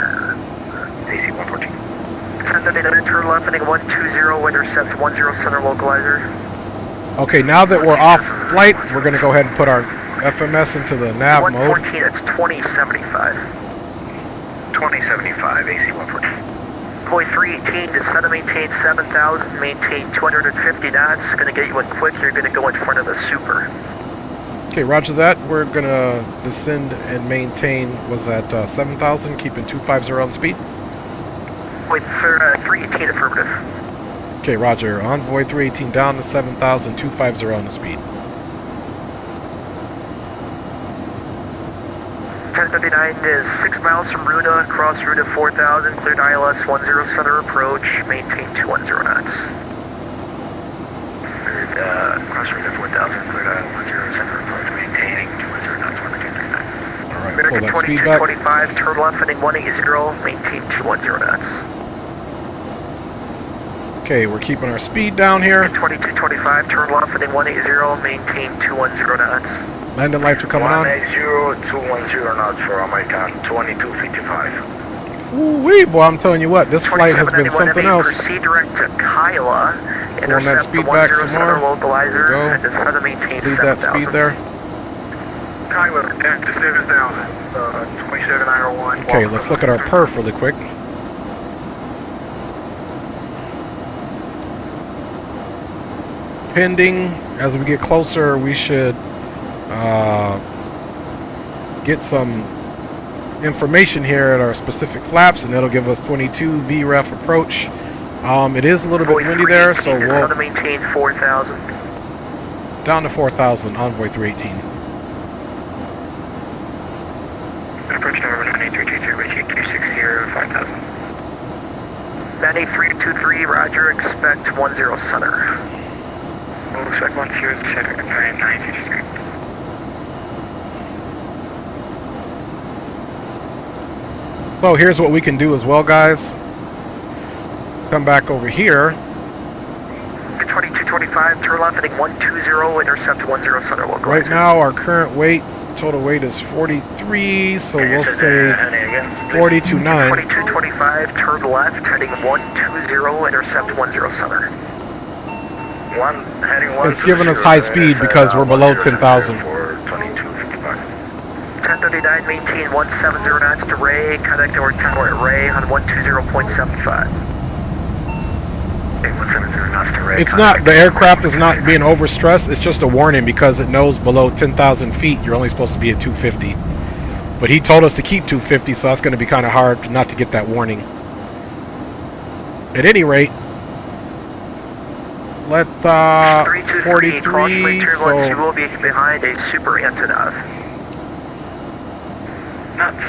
AC 114. 1039, turn left, heading 120, intercept 10 center localizer. Okay, now that we're off flight, we're going to go ahead and put our FMS into the nav mode. 114, it's 2075. 2075, AC 114. Boy 318, descend to maintain 7,000, maintain 250 knots. Going to get you in quick, you're going to go in front of the Super. Okay, roger that. We're going to descend and maintain, was that 7,000, keeping 250 on speed? Boy 318, affirmative. Okay, roger. Envoy 318 down to 7,000, 250 on the speed. 1039 is 6 miles from Rudder, cross Rudder 4000, cleared ILS 10 center approach, maintain 210 knots. Cleared, cross Rudder 4000, cleared ILS 10 center approach, maintaining 210 knots, 1239. Alright, American pull that speed back. 2225, turn left, heading 180, maintain 210 knots. Okay, we're keeping our speed down here. 2225, turn left, heading 180, maintain 210 knots. Landing lights are coming on. 180, 210 knots for American 2255. Ooh-wee, boy, I'm telling you what, this flight has been something else. Proceed direct to Kyla. Pulling that speed back some more. Localizer. There we And to maintain go. Leave that 7,000. speed there. Kyla, down to 7,000, 27901. Okay, let's look at our perf really quick. Pending. As we get closer, we should get some information here at our specific flaps, and that'll give us 22 VREF approach. It is a little bit windy there, so we'll maintain 4,000. down to 4,000, Envoy 318. Approach number 9323, reaching 260, 5,000. 9323, roger, expect 10 center. We'll expect 10 center, 993. So here's what we can do as well, guys. Come back over here. 2225, turn left, heading 120, intercept 10 center localizer. Right now, our current weight, total weight is 43, so we'll say 42.9. 2225, turn left, heading 120, intercept 10 center. It's giving us high speed because we're below 10,000. 1039, maintain 170 knots to Ray, contact North Tower at Ray on 120.75. It's not, the aircraft is not being overstressed, it's just a warning because it knows below 10,000 feet you're only supposed to be at 250. But he told us to keep 250, so that's going to be kind of hard not to get that warning. At any rate, let 43, so you will be behind a Super Antonov. Nuts.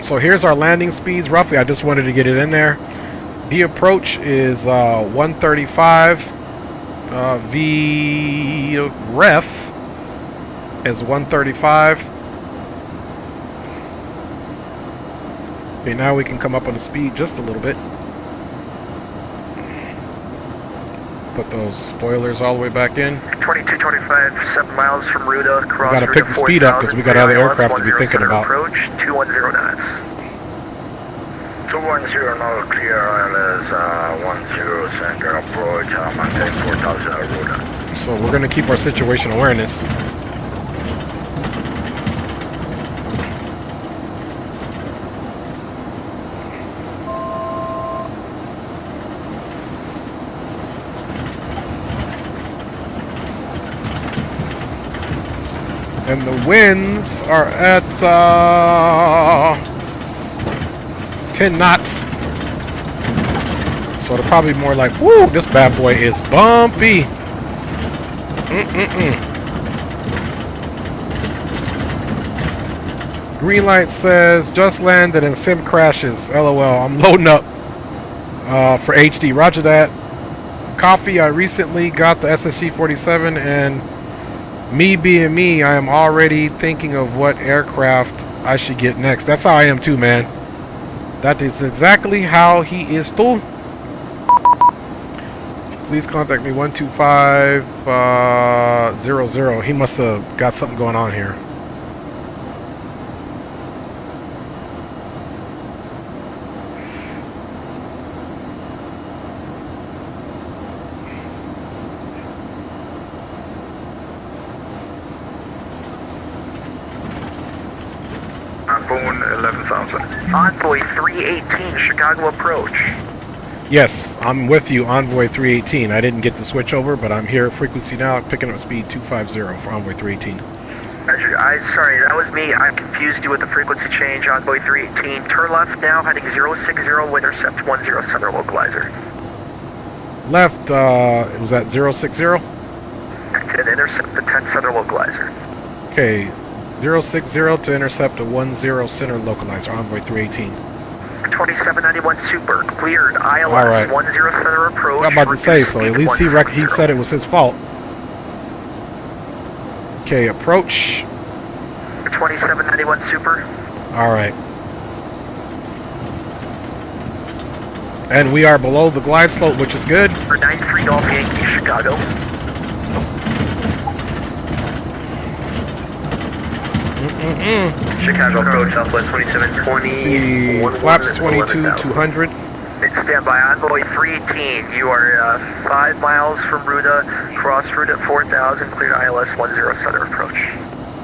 So here's our landing speeds roughly. I just wanted to get it in there. The approach is 135. V ref is 135. Okay, now we can come up on the speed just a little bit. Put those spoilers all the way back in. 2225, 7 miles from Rudder. We gotta pick the speed up because we got other aircraft to be thinking about. Approach 210 knots. 210 now, clear ILS 10 center approach, maintain 4000 Rudder. So we're gonna keep our situation awareness. And the winds are at 10 knots. So they're probably more like, woo, this bad boy is bumpy. Green light says, just landed and sim crashes. LOL, I'm loading up for HD. Roger that. Coffee, I recently got the SSG-47 and me being me, I am already thinking of what aircraft I should get next. That's how I am too, man. That is exactly how he is too. Please contact me 12500. He must have got something going on here. Boeing 11,000. Envoy 318, Chicago approach. Yes, I'm with you, Envoy 318. I didn't get the switch over, but I'm here at frequency now, picking up speed 250 for Envoy 318. Sorry, that was me. I confused you with the frequency change, Envoy 318. Turn left now, heading 060, will intercept 10 center localizer. Left, it was at 060? And intercept the 10 center localizer. Okay, 060 to intercept a 10 center localizer, Envoy 318. 2791 Super, cleared, ILS, right. 10 center approach. I'm about to say, so at least he said it was his fault. Okay, approach. 2791 Super. Alright. And we are below the glide slope, which is good. For 93 Golf Yankee, Chicago. Chicago approach, Southwest 2720. See, flaps 22-200. Stand by, Envoy 318. You are 5 miles from Rudder, cross route at 4000, cleared ILS 10 center approach.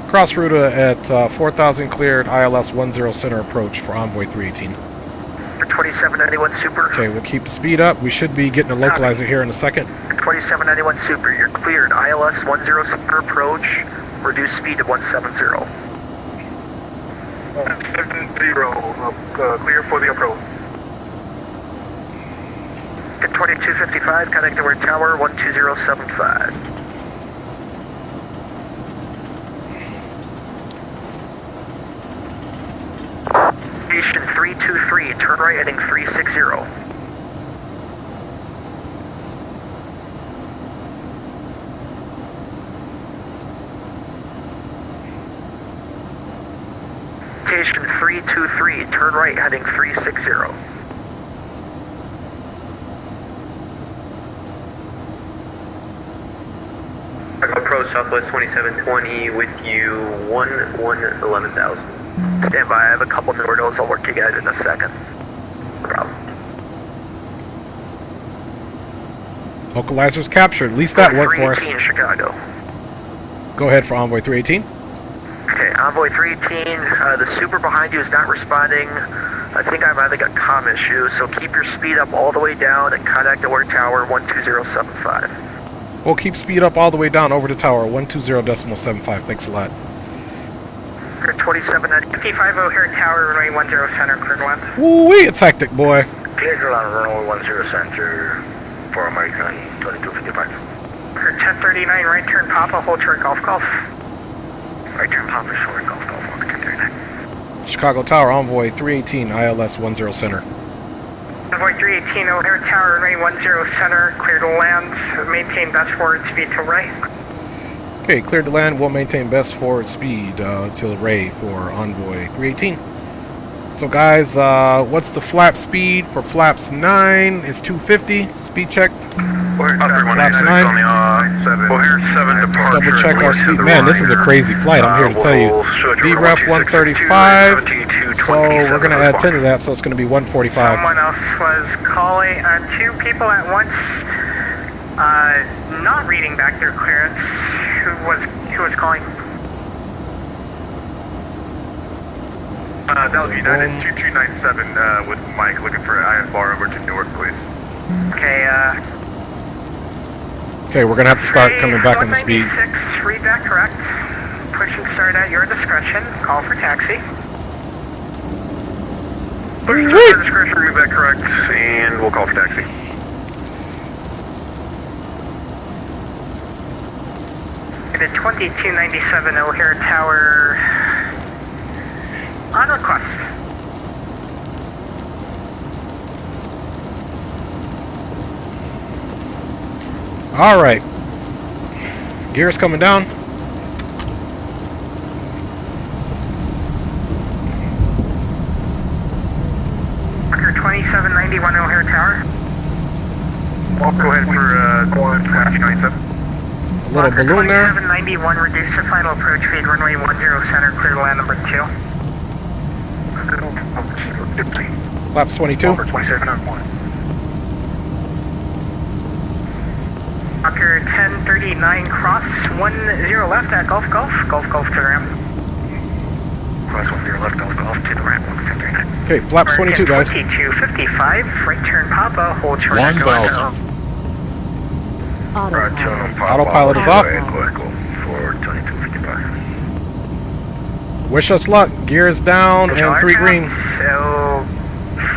Cross route at 4000, cleared ILS 10 center approach for Envoy 318. For 2791 Super. Okay, we'll keep the speed up. We should be getting a localizer here in a second. 2791 Super, you're cleared, ILS 10 center approach, reduce speed to 170. 170, clear for the approach. At 2255, connect to our tower 12075. Station 323, turn right heading 360. Station 323, turn right heading 360. Approach Southwest 2720 with you 11,000. Stand by, I have a couple Nordos, I'll work you guys in a second. No problem. Localizers captured. At least that worked for us. Chicago. Go ahead for Envoy 318. Okay, Envoy 318, the Super behind you is not responding. I think I might have got comm issues, so keep your speed up all the way down and contact our tower 12075. We'll keep speed up all the way down over the tower, 120.75. Thanks a lot. 2790. P50 here, tower, runway 10 center, cleared 1. Woo-wee, it's hectic, boy. Cleared on runway 10 center for American 2255. 1039, right turn Papa, hold short Golf Golf. Right turn Papa, short Golf Golf on 1039. Chicago Tower, Envoy 318, ILS 10 center. Envoy 318, O'Hare Tower, runway 10 center, clear to land, maintain best forward speed to right. Okay, cleared to land, we'll maintain best forward speed till Ray for Envoy 318. So guys, what's the flap speed for flaps 9? It's 250, speed check. Flaps 9. Let's double check our speed. Man, this is a crazy flight, I'm here to tell you. VREF 135, so we're going to add 10 to that, so it's going to be 145. Someone else was calling, 2 people at once, not reading back their clearance. Who was calling? That was United 2297 with Mike looking for IFR over to Newark, please. Okay, okay, we're going to have to start coming back on the speed. 196, read that correct. Push and start at your discretion. Call for taxi. Push and start at discretion, read that correct, and we'll call for taxi. United 2297 O'Hare Tower on request. All right, gears coming down. Marker 2791 O'Hare Tower. I'll go ahead for 2297. A little balloon there. 2791, reduce to final approach speed, runway 10 center, clear to land number 2. Flaps 22. Over 2791. Marker 1039, cross 10 left at Golf Golf, Golf Golf to the ramp. Cross 10 left, Golf Golf to the ramp, 1039. Okay, flaps 22, guys. 2255, right turn Papa, hold short echo echo. Autopilot is off. For 2255. Wish us luck. Gears down and 3 green. So,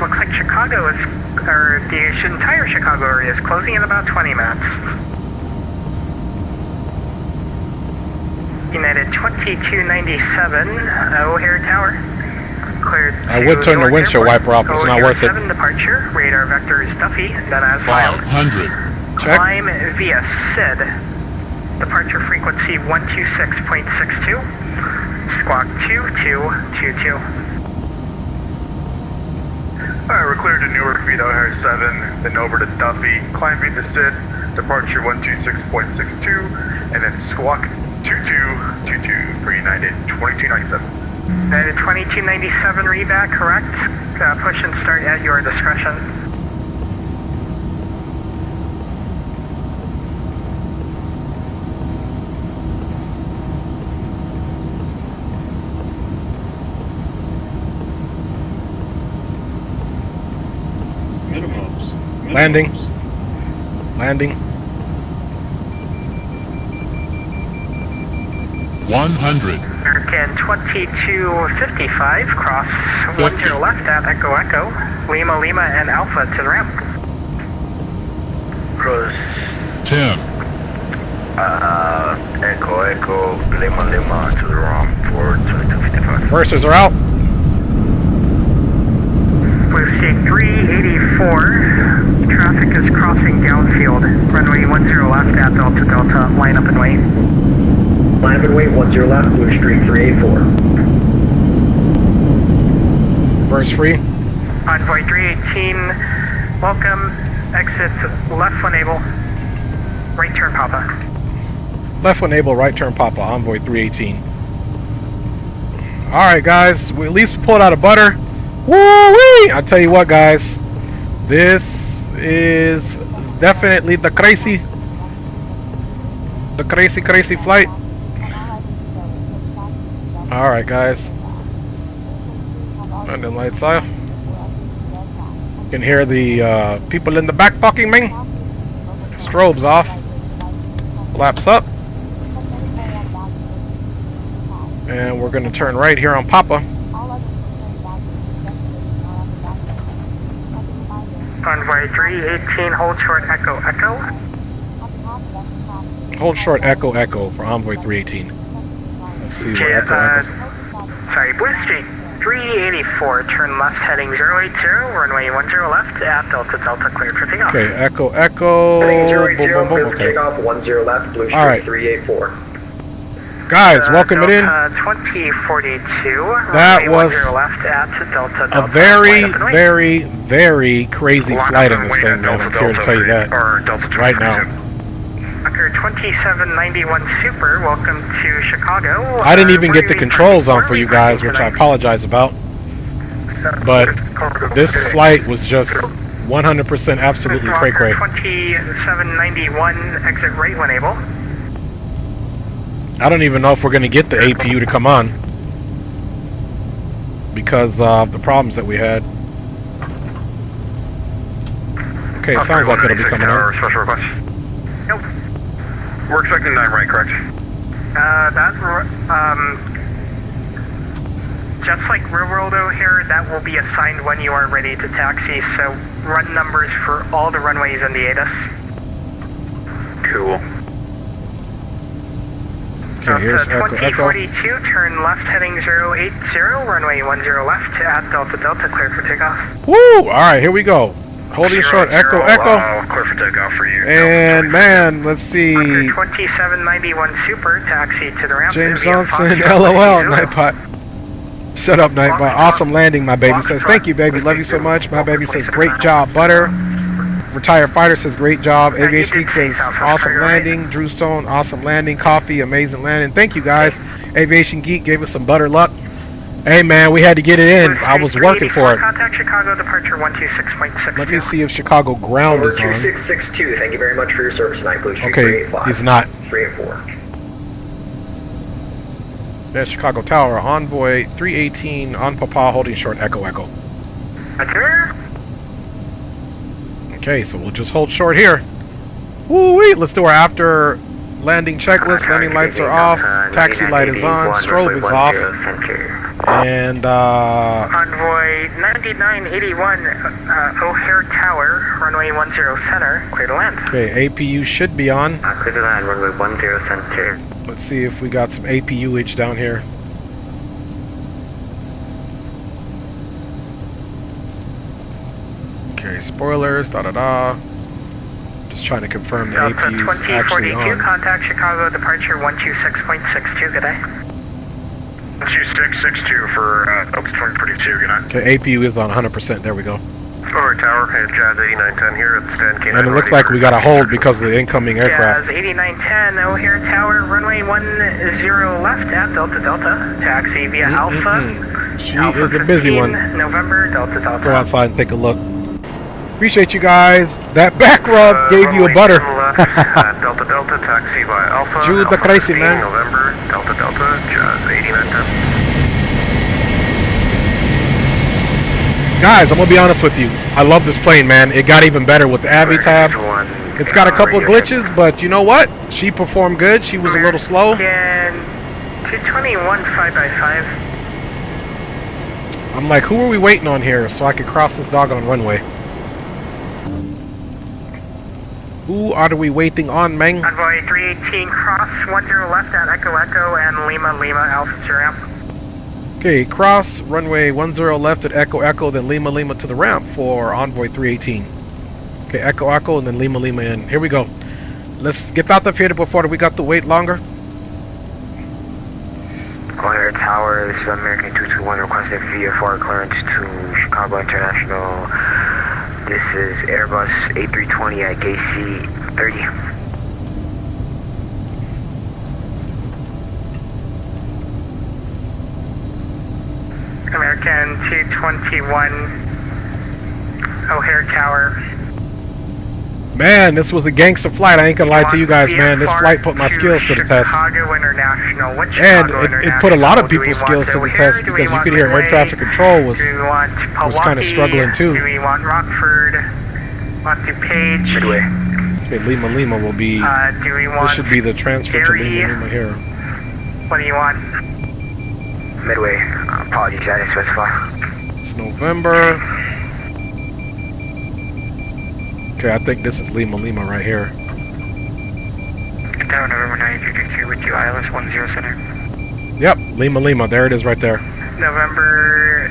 looks like Chicago is, or the entire Chicago area is closing in about 20 minutes. United 2297, O'Hare Tower. Cleared. I would turn the windshield wiper off, but it's not worth it. 7 departure, radar vector is Duffy, that has filed. 500. Check. Climb via SID. Departure frequency 126.62. Squawk 2222. Alright, we're cleared to Newark, feet O'Hare 7, then over to Duffy, climb via the SID, departure 126.62, and then squawk 2222 for United 2297. United 2297, read that correct. Push and start at your discretion. Landing. Landing. 100. American 2255, cross 10 left at Echo Echo, Lima Lima and Alpha to the ramp. Cross 10. Echo Echo, Lima Lima to the ramp for 2255. Reversers are out. Blue Street 384, traffic is crossing downfield, runway 10 left at Delta Delta, line up and wait. Line up and wait, 10 left, Blue Street 384. Reverse free. Envoy 318, welcome, exit left one able, right turn Papa. Left one able, right turn Papa, Envoy 318. Alright guys, we at least pulled out a butter. Woo-wee! I'll tell you what guys, this is definitely the crazy flight. Alright guys, and then lights off. You can hear the people in the back talking, man. Strobes off. Flaps up. And we're going to turn right here on Papa. Envoy 318, hold short Echo Echo. Hold short Echo Echo for Envoy 318. Let's see what Echo Echo's. Sorry, Blue Street 384, turn left heading 080, runway 10 left at Delta Delta, cleared for takeoff. Okay, Echo, Echo. Heading 080, Boom, boom, clear boom. for Okay. takeoff, 10 left, blue street All right. 384. Guys, welcome it in. 2042, That runway was 10 left at Delta Delta. a very, very, very crazy flight on this thing, man. I'm here to tell you that right now. Docker 2791 Super, welcome to Chicago. I didn't even get the controls on for you guys, which I apologize about. But this flight was just 100% absolutely cray-cray. 2791, exit right when able. I don't even know if we're going to get the APU to come on because of the problems that we had. Okay, it sounds like it'll be coming on. Special request. Nope. We're expecting 9 right, correct? Just like Real World O'Hare, that will be assigned when you are ready to taxi, so run numbers for all the runways in the ATIS. Cool. Okay, here's Echo, Echo. 2042, turn left heading 080, runway 10 left at Delta Delta, clear for takeoff. Woo! Alright, here we go. Holding short, Echo, Echo. Clear for takeoff for you. And man, let's see. 2791 Super, taxi to the ramp. James Johnson, LOL, Nightbot. Shut up, Nightbot. Awesome landing, my baby says. Thank you, baby. Love you so much. My baby says, great job, Butter. Retired Fighter says, great job. Aviation Geek says, awesome landing. Drew Stone, awesome landing. Coffee, amazing landing. Thank you, guys. Aviation Geek gave us some butter luck. Hey, man, we had to get it in. I was working for it. Contact Chicago, departure 126.62. Let me see if Chicago ground is on. 2662, thank you very much for your service tonight, Blue Street Okay, 385. he's not. 384. There's Chicago Tower, Envoy 318 on Papa, holding short, Echo, Echo. Okay, so we'll just hold short here. Woo-wee, let's do our after landing checklist. Landing lights are off, taxi light is on, strobe is off. And Envoy 9981 O'Hare Tower, runway 10 center, clear to land. okay, APU should be on. Clear to land, runway 10 center. Let's see if we got some APU-age down here. Okay, spoilers, da-da-da. Just trying to confirm the APU is actually on. Contact Chicago, departure 126.62, good day. 2662 for Delta 2042, good night. Okay, APU is on 100%, there we go. Over tower, and Jazz 8910 here at Stan K9. And it looks like we got a hold because of the incoming aircraft. Jazz 8910 O'Hare Tower, runway 10 left at Delta Delta, taxi via Alpha. She Alpha is a busy 15, one. November, Delta Delta. Go outside and take a look. Appreciate you guys. That back rub gave you a butter. Delta Delta, taxi via Alpha. Jude the crazy man. November, Delta Delta, Jazz 8910. Guys, I'm gonna be honest with you. I love this plane, man. It got even better with the Avi tab. It's got a couple of glitches, but you know what? She performed good. She was a little slow. 221 5x5. I'm like, who are we waiting on here so I could cross this doggone runway? Who are we waiting on, man? Envoy 318 cross 10 left at Echo Echo and Lima Lima Alpha to ramp. Okay, cross runway 10 left at Echo Echo, then Lima Lima to the ramp for Envoy 318. Okay, Echo Echo and then Lima Lima in. Here we go. Let's get out the theater before we got to wait longer. O'Hare Tower, this is American 221 requesting VFR clearance to Chicago International. This is Airbus A320 at KC 30. American 221 O'Hare Tower. Man, this was a gangster flight. I ain't gonna lie to you guys, man. This flight put my skills to the test. Chicago International. Which And Chicago it put a lot of people's skills to the test because you could hear air traffic control was kind of struggling too. Do we want Rockford? Want DuPage? Midway. Okay, Lima Lima will be. Do we want This should be the transfer to Lima Lima here. What do you want? Midway. Apologies, I didn't specify. It's November. Okay, I think this is Lima Lima right here. Tower November 9322 with you, ILS 10 center. Yep, Lima Lima. There it is right there. November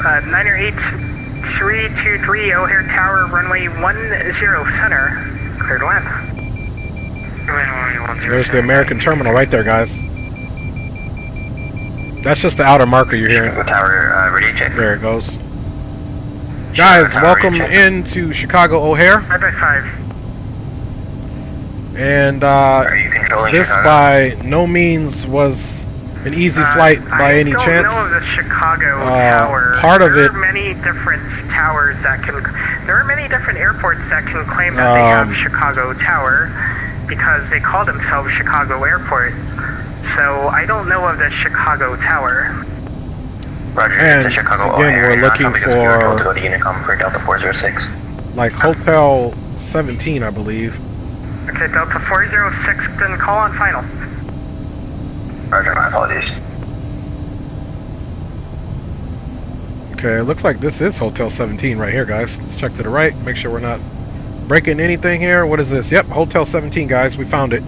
98323 O'Hare Tower, runway 10 center. Clear to land. There's the American terminal right there, guys. That's just the outer marker you're hearing. Tower, ready, check. There it goes. Guys, welcome into Chicago O'Hare. 5x5. And this Chicago? by no means was an easy flight by any chance. I don't know of the Chicago tower. Part of it. There are many different towers that can. There are many different airports that can claim that they have Chicago Tower because they call themselves Chicago Airport. So I don't know of the Chicago Tower. Roger, and Chicago again, we're looking for go to Unicom for Delta 406. like Hotel 17, I believe. Okay, Delta 406, then call on final. Roger, my apologies. Okay, it looks like this is Hotel 17 right here, guys. Let's check to the right, make sure we're not breaking anything here. What is this? Yep, Hotel 17, guys. We found it.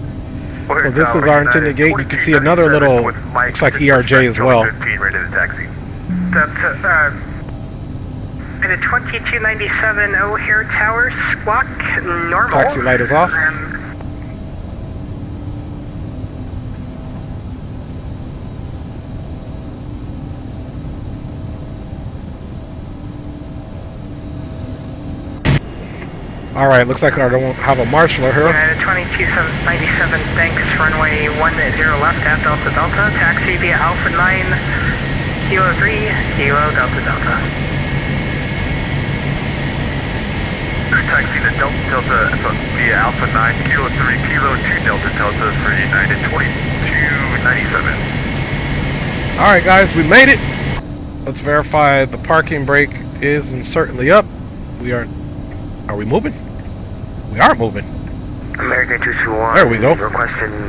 So this is our intended gate. You can see another little, looks like ERJ as well. Ready to taxi. Delta, the 2297 O'Hare Tower, squawk, normal. Taxi light is off. All right, looks like I don't have a marshaller here. United 2297, thanks, runway 10 left at Delta Delta, taxi via Alpha 9, Kilo 3, Kilo Delta Delta. Taxi to Delta Delta via Alpha 9, Kilo 3, Kilo 2 Delta Delta for United 2297. All right, guys, we made it. Let's verify the parking brake is certainly up. We are we moving? We are moving. American 221. There we go.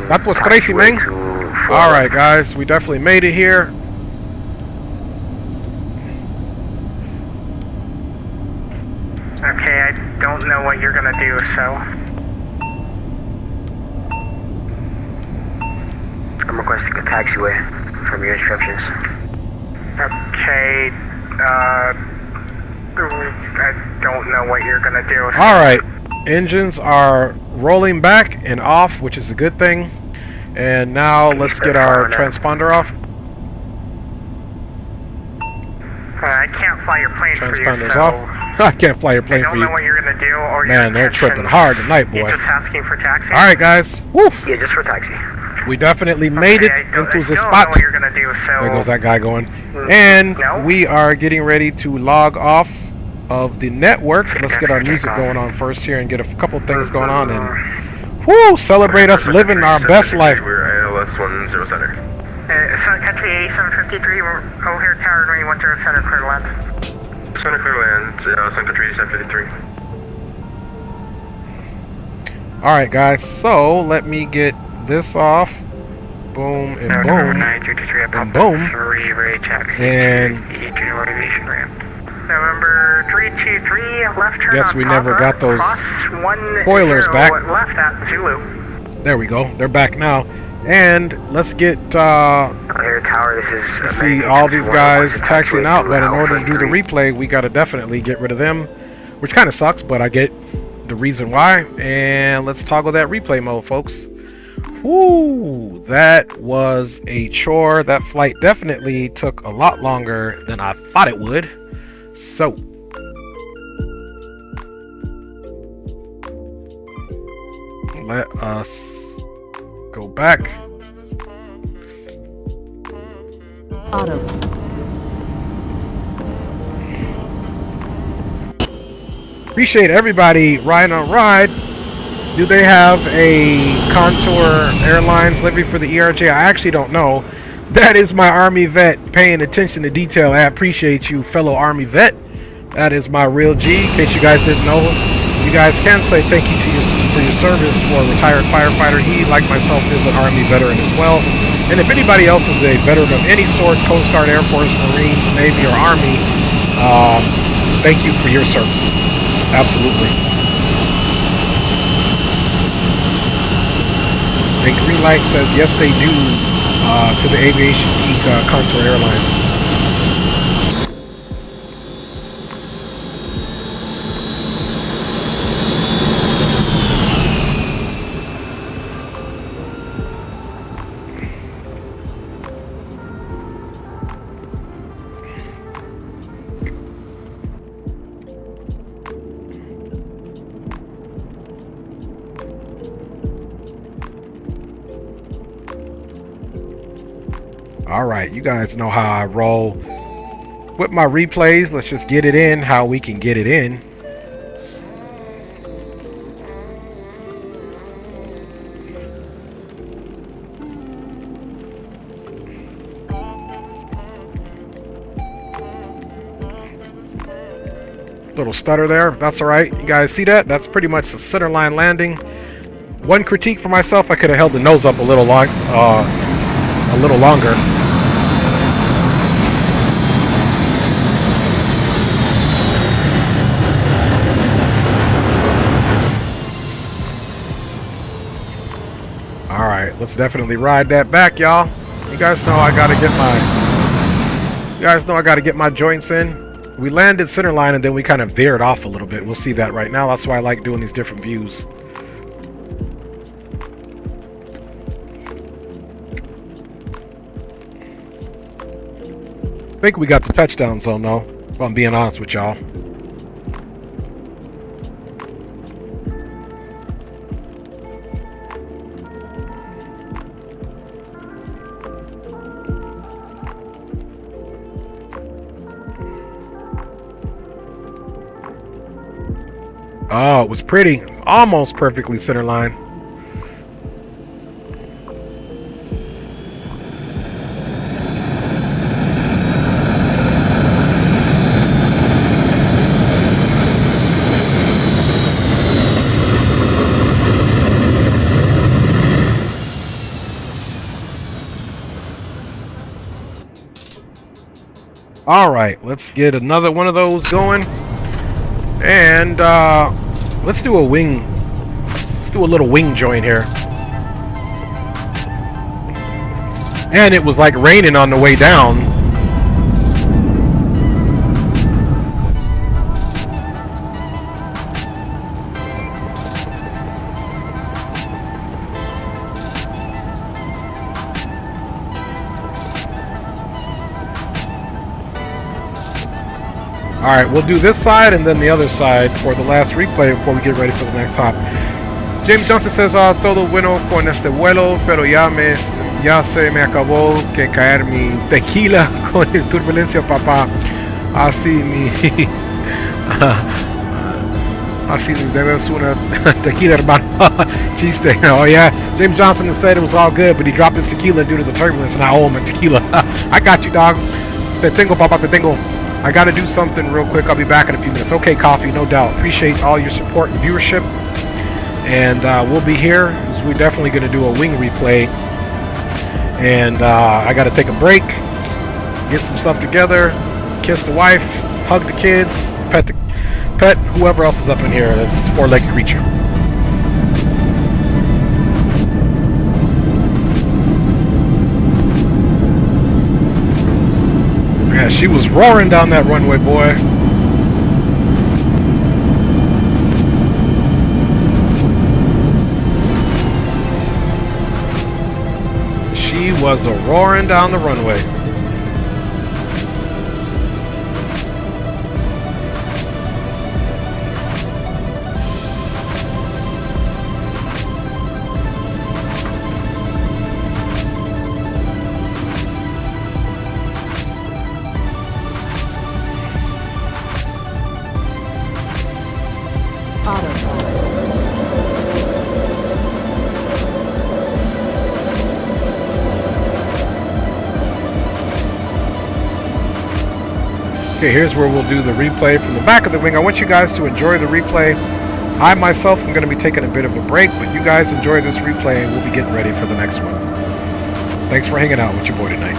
That was crazy, man. All right, guys, we definitely made it here. Okay, I don't know what you're gonna do, so. I'm requesting a taxiway from your instructions. Okay, I don't know what you're gonna do. So. All right, engines are rolling back and off, which is a good thing. And now let's get our transponder off. I can't fly your plane for you, Transponder's so off. I can't fly your plane for I don't you. know what you're gonna do or Man, they're tripping hard tonight, boy. You're just asking for taxi? All right, guys. Woof. Yeah, just for taxi. We definitely made it into the spot. I don't know what you're gonna do, so. There goes that guy going. And we are getting ready to log off of the network. Let's get our music going on first here and get a couple things going on and whoo, celebrate us living our best life. We're ALS 10 center. Sun Country A753, O'Hare Tower, runway 10 center, clear to land. Center clear land, Sun Country A753. Alright, guys, so let me get this off. Boom and boom. And boom. And November 323, left turn. guess we never got those spoilers back. Left at Zulu. There we go. They're back now. And let's get let's see all these guys taxiing out, but in order to do the replay, we gotta definitely get rid of them, which kind of sucks, but I get the reason why. And let's toggle that replay mode, folks. Whoo, that was a chore. That flight definitely took a lot longer than I thought it would. So let us go back. Auto. Appreciate everybody riding on Ride. Do they have a Contour Airlines livery for the ERJ? I actually don't know. That is my Army vet paying attention to detail. I appreciate you, fellow Army vet. That is my real G. In case you guys didn't know, you guys can say thank you to for your service for a retired firefighter. He, like myself, is an Army veteran as well. And if anybody else is a veteran of any sort, Coast Guard, Air Force, Marines, Navy, or Army, thank you for your services. Absolutely. And green light says yes, they do to the Aviation Geek Contour Airlines. All right, you guys know how I roll with my replays. Let's just get it in how we can get it in. Little stutter there. That's all right. You guys see that? That's pretty much the center line landing. One critique for myself: I could have held the nose up a little longer. All right, let's definitely ride that back, y'all. You guys know I gotta get my. You guys know I gotta get my joints in. We landed center line and then we kind of veered off a little bit. We'll see that right now. That's why I like doing these different views. I think we got the touchdown zone though, if I'm being honest with y'all. Oh, it was pretty. Almost perfectly center line. All right, let's get another one of those going. And let's do a wing. Let's do a little wing joint here. And it was like raining on the way down. Alright, we'll do this side and then the other side for the last replay before we get ready for the next hop. James Johnson says, todo bueno con este vuelo, pero ya se me acabó que caer mi tequila con el turbulencia, papá. Así debes una tequila, hermano. Chiste. Oh yeah, James Johnson said it was all good, but he dropped his tequila due to the turbulence and I owe him a tequila. I got you, dog. Te tengo, papá, te tengo. I gotta do something real quick. I'll be back in a few minutes. Okay, Coffee, no doubt. Appreciate all your support and viewership. And we'll be here. We're definitely gonna do a wing replay. And I gotta take a break, get some stuff together, kiss the wife, hug the kids, pet whoever else is up in here. That's four-legged creature. Yeah, she was roaring down that runway, boy. She was roaring down the runway. Okay, here's where we'll do the replay from the back of the wing. I want you guys to enjoy the replay. I myself am going to be taking a bit of a break, but you guys enjoy this replay and we'll be getting ready for the next one. Thanks for hanging out with your boy tonight.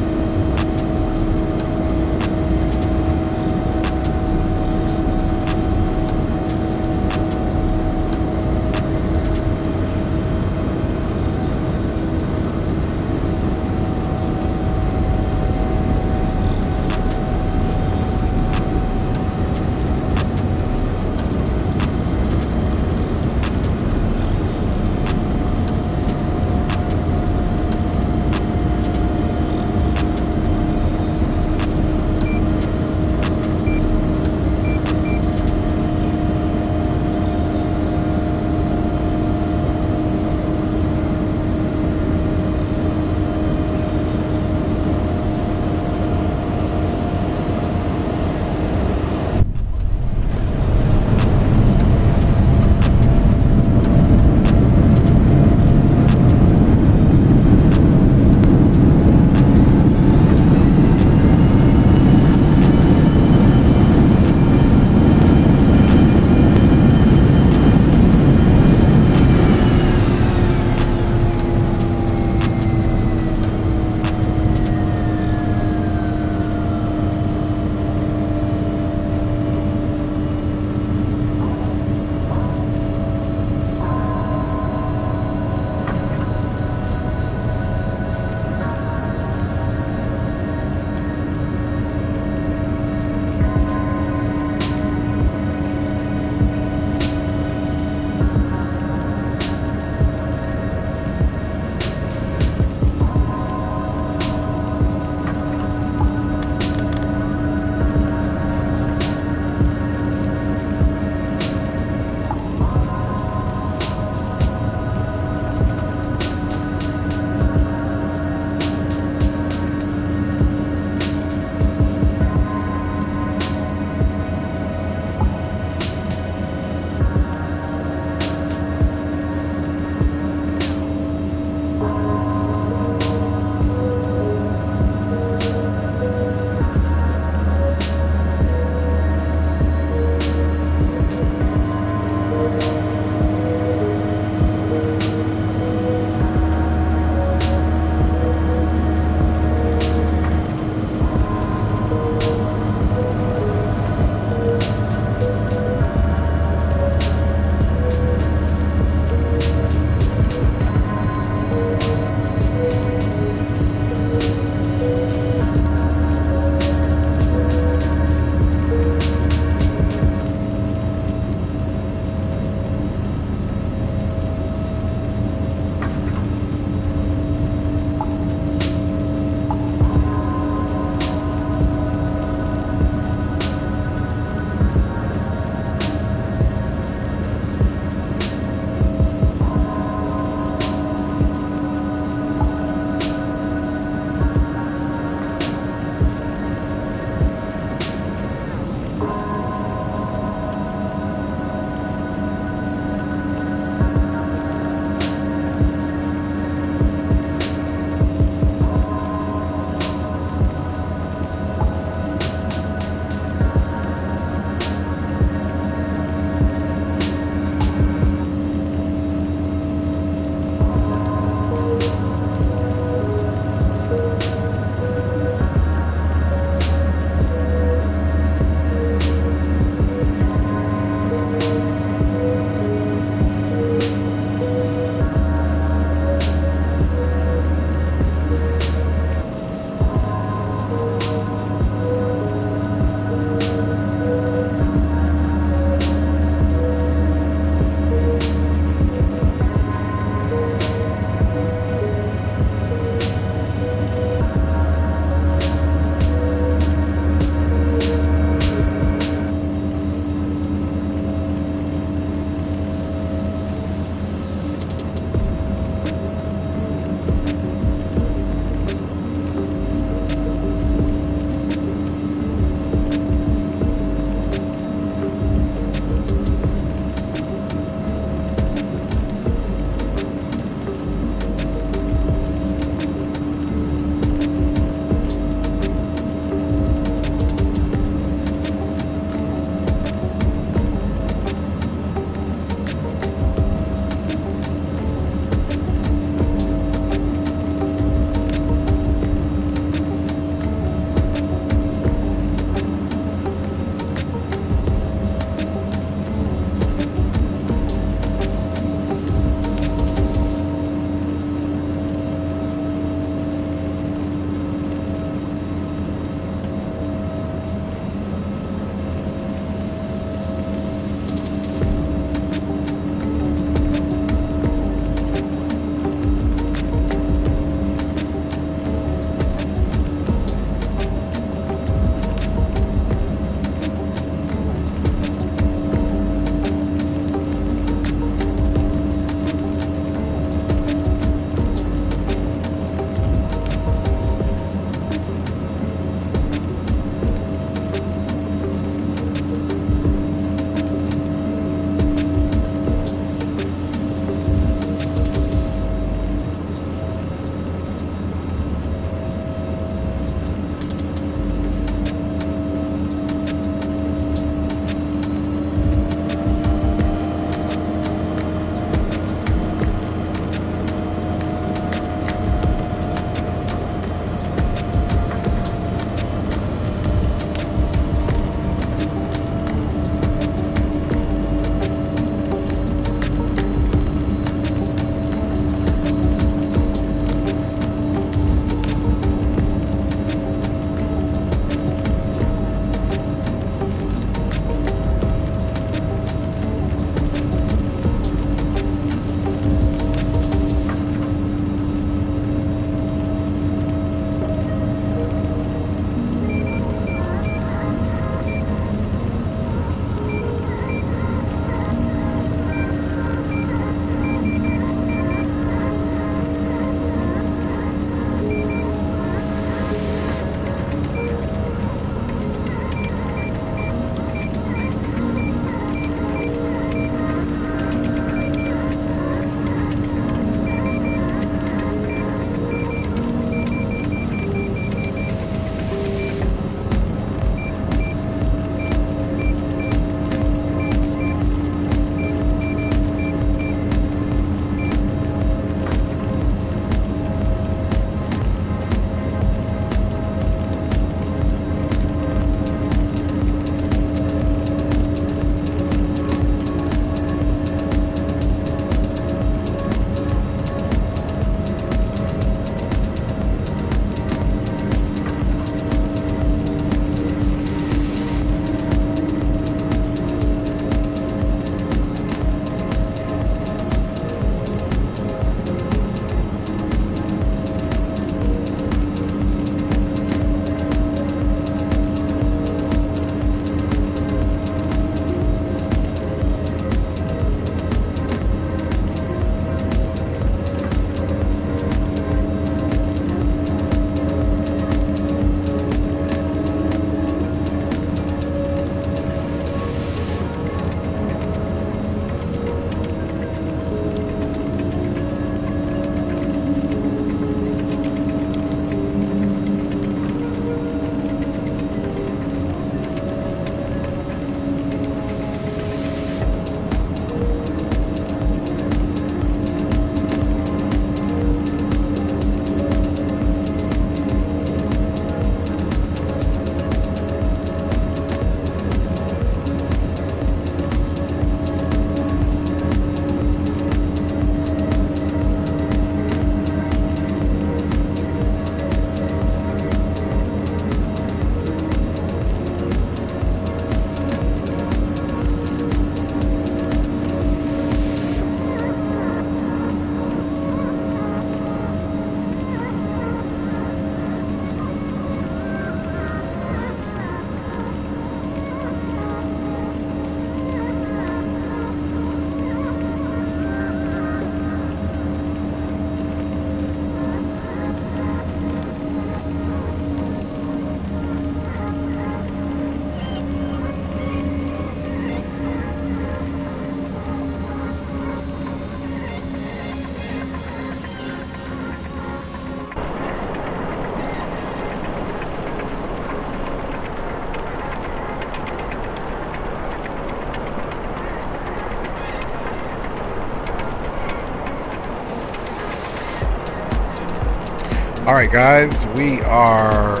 Alright guys, we are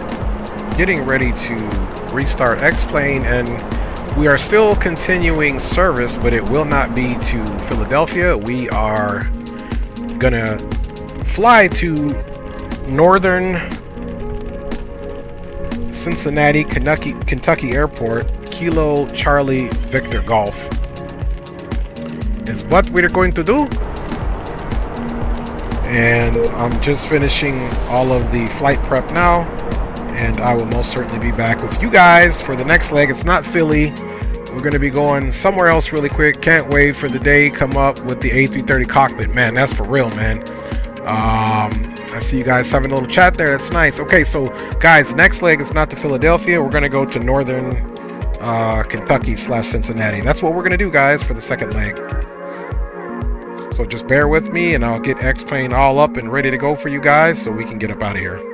getting ready to restart X-Plane, and we are still continuing service, but it will not be to Philadelphia. We are gonna fly to northern Cincinnati, Kentucky Airport. Kilo Charlie Victor Golf is what we're going to do. And I'm just finishing all of the flight prep now, and I will most certainly be back with you guys for the next leg. It's not Philly. We're going to be going somewhere else really quick. Can't wait for the day come up with the A330 cockpit. Man, that's for real, man. I see you guys having a little chat there. That's nice. Okay, so guys, next leg is not to Philadelphia. We're going to go to northern Kentucky / Cincinnati. That's what we're going to do, guys, for the second leg. So just bear with me, and I'll get X-Plane all up and ready to go for you guys so we can get up out of here.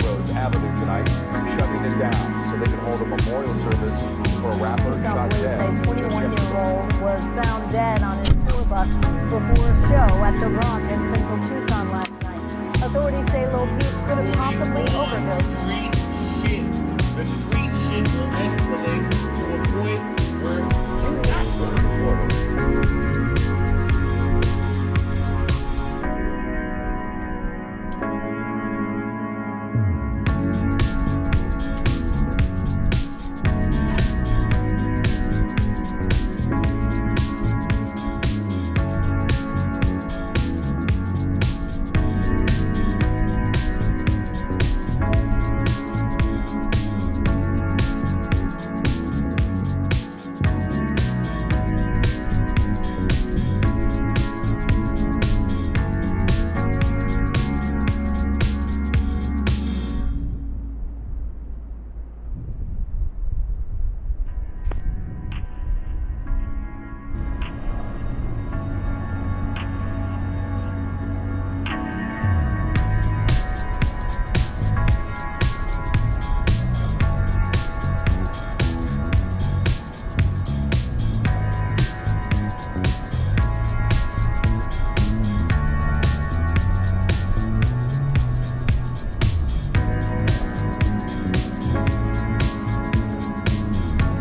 Chicago's Avenue tonight, shutting it down so they can hold a memorial service for a rapper shot dead. A 21-year-old was found dead on his tour bus before a show at The Rock in central Tucson last night. Authorities say Lil Pete could have possibly overdosed. The street shit will escalate to a point where you're not going to order.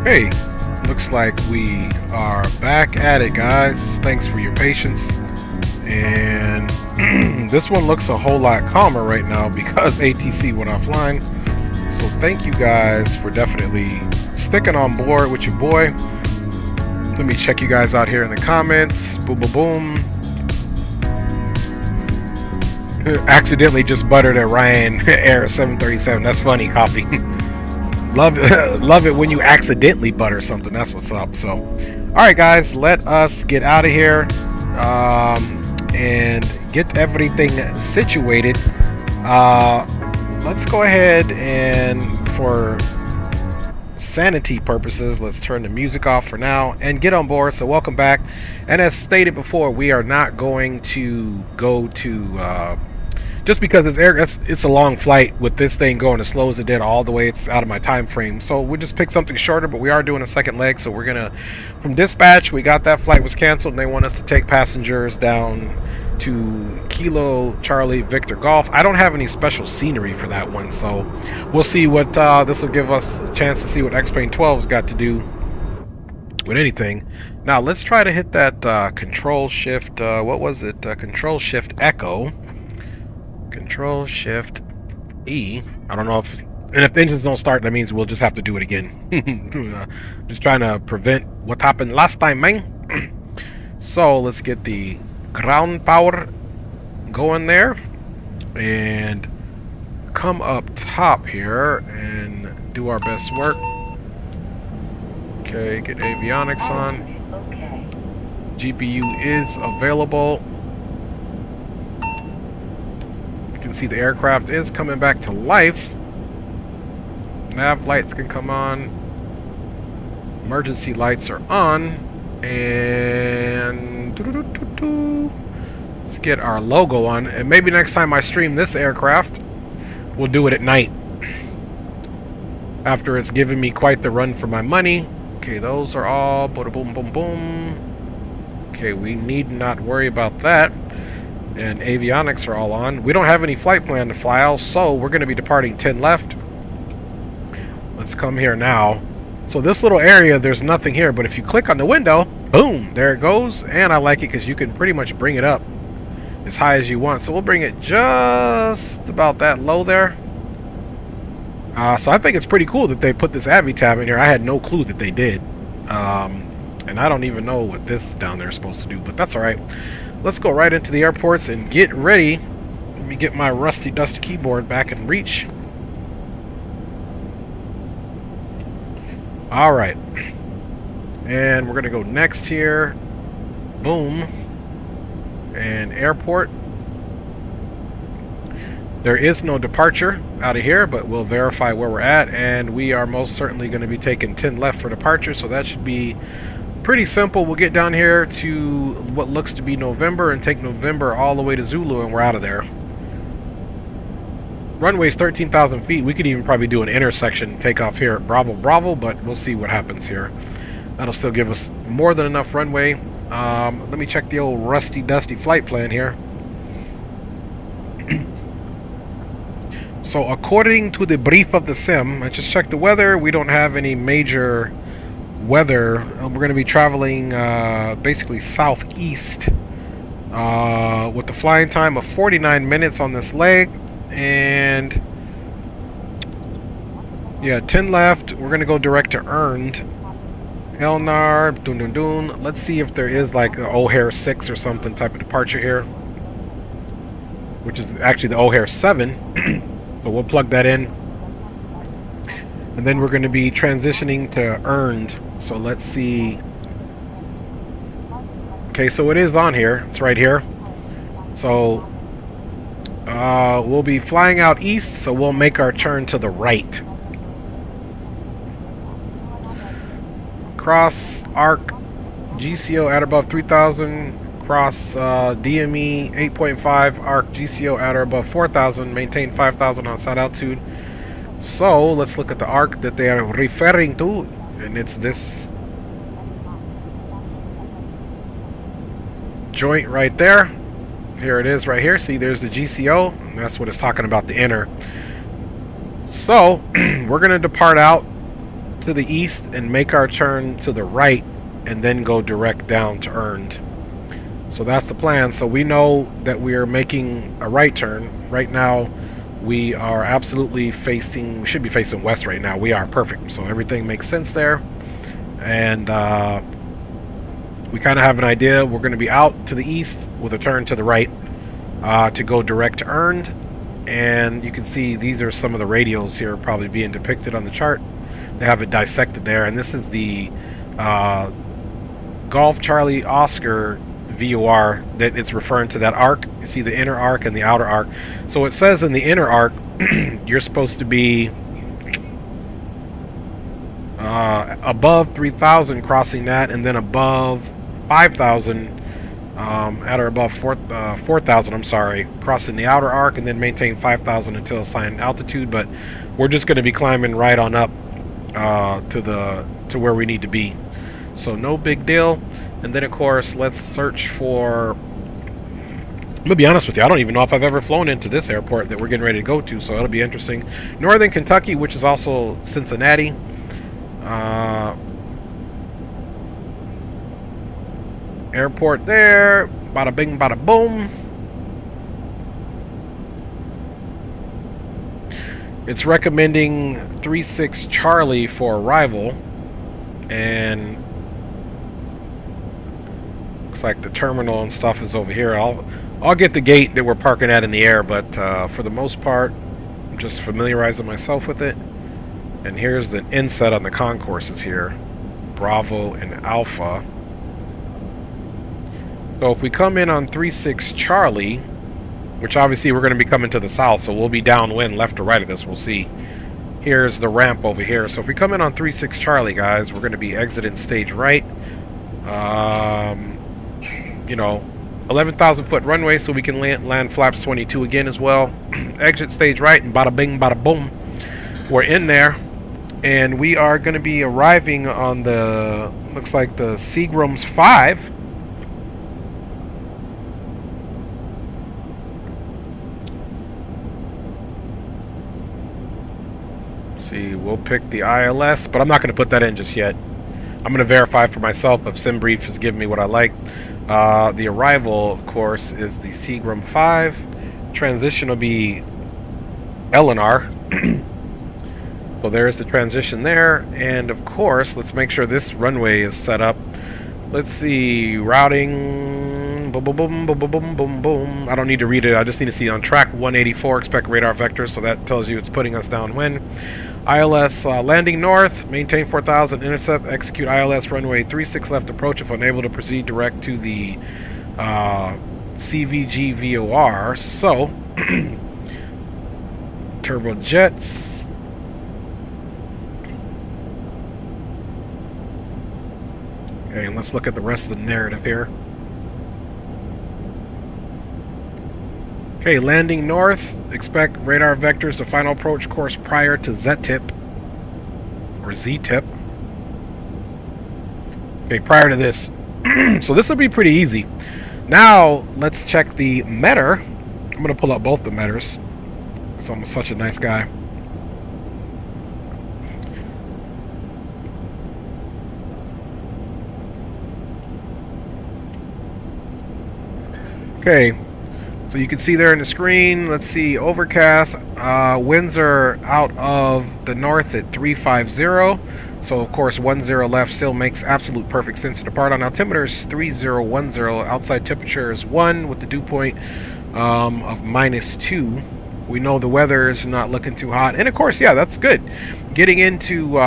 Hey, looks like we are back at it, guys. Thanks for your patience. And this one looks a whole lot calmer right now because ATC went offline. So thank you guys for definitely sticking on board with your boy. Let me check you guys out here in the comments. Boom, boom, boom. Accidentally just buttered a Ryan Air 737. That's funny, Coffee. Love it when you accidentally butter something. That's what's up. So, all right, guys, let us get out of here and get everything situated. Let's go ahead and, for sanity purposes, let's turn the music off for now and get on board. So, welcome back. And as stated before, we are not going to go to just because it's a long flight with this thing going as slow as it did all the way. It's out of my time frame, so we'll just pick something shorter. But we are doing a second leg, so we're gonna, from dispatch, we got that flight was canceled and they want us to take passengers down to Kilo Charlie Victor Golf. I don't have any special scenery for that one, so we'll see what this will give us a chance to see what X-Plane 12's got to do with anything. Now let's try to hit that control shift, what was it, control shift echo, control shift E. I don't know if, and if the engines don't start, that means we'll just have to do it again. Just trying to prevent what happened last time, man. So let's get the ground power going there and come up top here and do our best work. Okay, get avionics on. GPU is available. You can see the aircraft is coming back to life. Nav lights can come on. Emergency lights are on. And let's get our logo on. And maybe next time I stream this aircraft, we'll do it at night, after it's given me quite the run for my money. Okay, those are all boom, boom, boom, boom. Okay, we need not worry about that. And avionics are all on. We don't have any flight plan to fly out, so we're going to be departing 10 left. Let's come here now. So this little area, there's nothing here, but if you click on the window, boom, there it goes. And I like it because you can pretty much bring it up as high as you want. So we'll bring it just about that low there. So I think it's pretty cool that they put this Avi tab in here. I had no clue that they did. And I don't even know what this down there is supposed to do, but that's all right. Let's go right into the airports and get ready. Let me get my rusty dusty keyboard back in reach. All right. And we're going to go next here. Boom. And airport. There is no departure out of here, but we'll verify where we're at. And we are most certainly going to be taking 10 left for departure, so that should be pretty simple. We'll get down here to what looks to be November and take November all the way to Zulu, and we're out of there. Runway's 13,000 feet. We could even probably do an intersection takeoff here at Bravo Bravo, but we'll see what happens here. That'll still give us more than enough runway. Let me check the old rusty dusty flight plan here. So according to the brief of the sim, I just checked the weather. We don't have any major weather. We're going to be traveling basically southeast with the flying time of 49 minutes on this leg. And yeah, 10 left. We're going to go direct to Earned. Elnar, dun dun dun. Let's see if there is like an O'Hare 6 or something type of departure here, which is actually the O'Hare 7. But we'll plug that in. And then we're going to be transitioning to Earned. So let's see. Okay, so it is on here. It's right here. So we'll be flying out east, so we'll make our turn to the right. Cross arc GCO at above 3,000. Cross DME 8.5 arc GCO at or above 4,000. Maintain 5,000 on side altitude. So let's look at the arc that they are referring to, and it's this joint right there. Here it is right here. See, there's the GCO, and that's what it's talking about, the inner. So we're going to depart out to the east and make our turn to the right, and then go direct down to Earned. So that's the plan. So we know that we are making a right turn. Right now we are absolutely facing, we should be facing west right now. We are perfect. So everything makes sense there. And we kind of have an idea. We're going to be out to the east with a turn to the right to go direct to Earned. And you can see these are some of the radios here probably being depicted on the chart. They have it dissected there. And this is the Golf Charlie Oscar VOR that it's referring to, that arc. You see the inner arc and the outer arc. So it says in the inner arc you're supposed to be above 3,000 crossing that, and then above 5,000 at or above 4,000, I'm sorry, crossing the outer arc, and then maintain 5,000 until assigned altitude. But we're just going to be climbing right on up to where we need to be. So no big deal. And then, of course, let's search for... I'm going to be honest with you, I don't even know if I've ever flown into this airport that we're getting ready to go to, so it'll be interesting. Northern Kentucky, which is also Cincinnati. Airport there. Bada bing, bada boom. It's recommending 3-6 Charlie for arrival. And... like the terminal and stuff is over here. I'll get the gate that we're parking at in the air, but for the most part I'm just familiarizing myself with it. And here's the inset on the concourses here, Bravo and Alpha. So if we come in on 3-6 Charlie, which obviously we're going to be coming to the south, so we'll be downwind left or right of this, we'll see. Here's the ramp over here. So if we come in on 3-6 Charlie, guys, we're going to be exiting stage right. You know, 11,000 foot runway, so we can land flaps 22 again as well. Exit stage right, and bada bing, bada boom, we're in there. And we are going to be arriving on the, looks like the Seagrams 5. See, we'll pick the ILS, but I'm not going to put that in just yet. I'm going to verify for myself if SimBrief has given me what I like. The arrival, of course, is the Seagram 5. Transition will be LNR. So there's the transition there. And of course, let's make sure this runway is set up. Let's see, routing, boom, boom, boom, boom, boom, boom, boom, boom. I don't need to read it. I just need to see on track 184, expect radar vector. So that tells you it's putting us downwind. ILS landing north, maintain 4,000, intercept, execute ILS runway 36 left approach if unable to proceed direct to the CVG VOR. So, turbojets. Okay, and let's look at the rest of the narrative here. Okay, landing north. Expect radar vectors to final approach course prior to Z-tip. Or Z-tip. Okay, prior to this. So this will be pretty easy. Now, let's check the meter. I'm going to pull up both the meters. Because I'm such a nice guy. Okay, so you can see there in the screen, let's see, overcast, winds are out of the north at 350, so of course 10 left still makes absolute perfect sense to depart on. Altimeter is 3010, outside temperature is 1 with the dew point of -2. We know the weather is not looking too hot, and of course, yeah, that's good. Getting into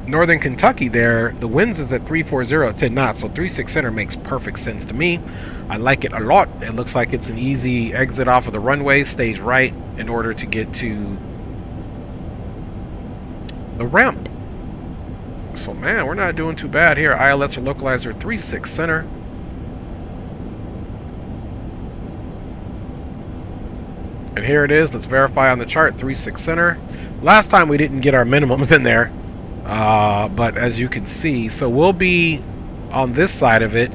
northern Kentucky there, the winds is at 340 at 10 knots, so 36 center makes perfect sense to me. I like it a lot. It looks like it's an easy exit off of the runway, stays right in order to get to the ramp. So man, we're not doing too bad here. ILS or localizer 36 center. And here it is. Let's verify on the chart, 36 center. Last time we didn't get our minimums in there. But as you can see, so we'll be on this side of it.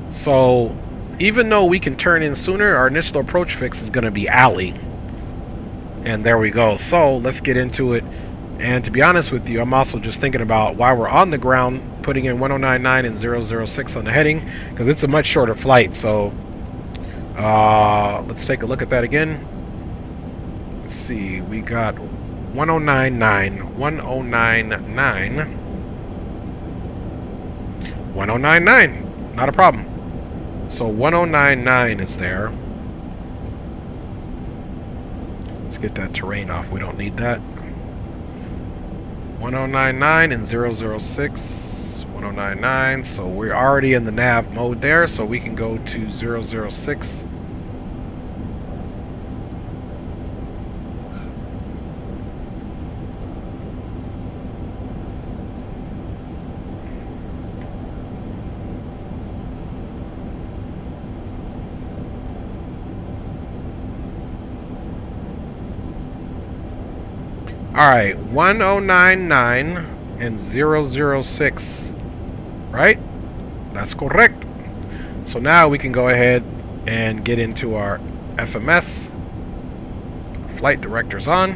So even though we can turn in sooner, our initial approach fix is going to be alley. And there we go. So let's get into it. And to be honest with you, I'm also just thinking about while we're on the ground, putting in 1099 and 006 on the heading, because it's a much shorter flight. So let's take a look at that again. Let's see, we got 1099, 1099, 1099, not a problem. So 1099 is there. Let's get that terrain off, we don't need that. 1099 and 006, 1099, so we're already in the nav mode there, so we can go to 006. Alright, 1099 and 006, right? That's correct. So now we can go ahead and get into our FMS. Flight director's on.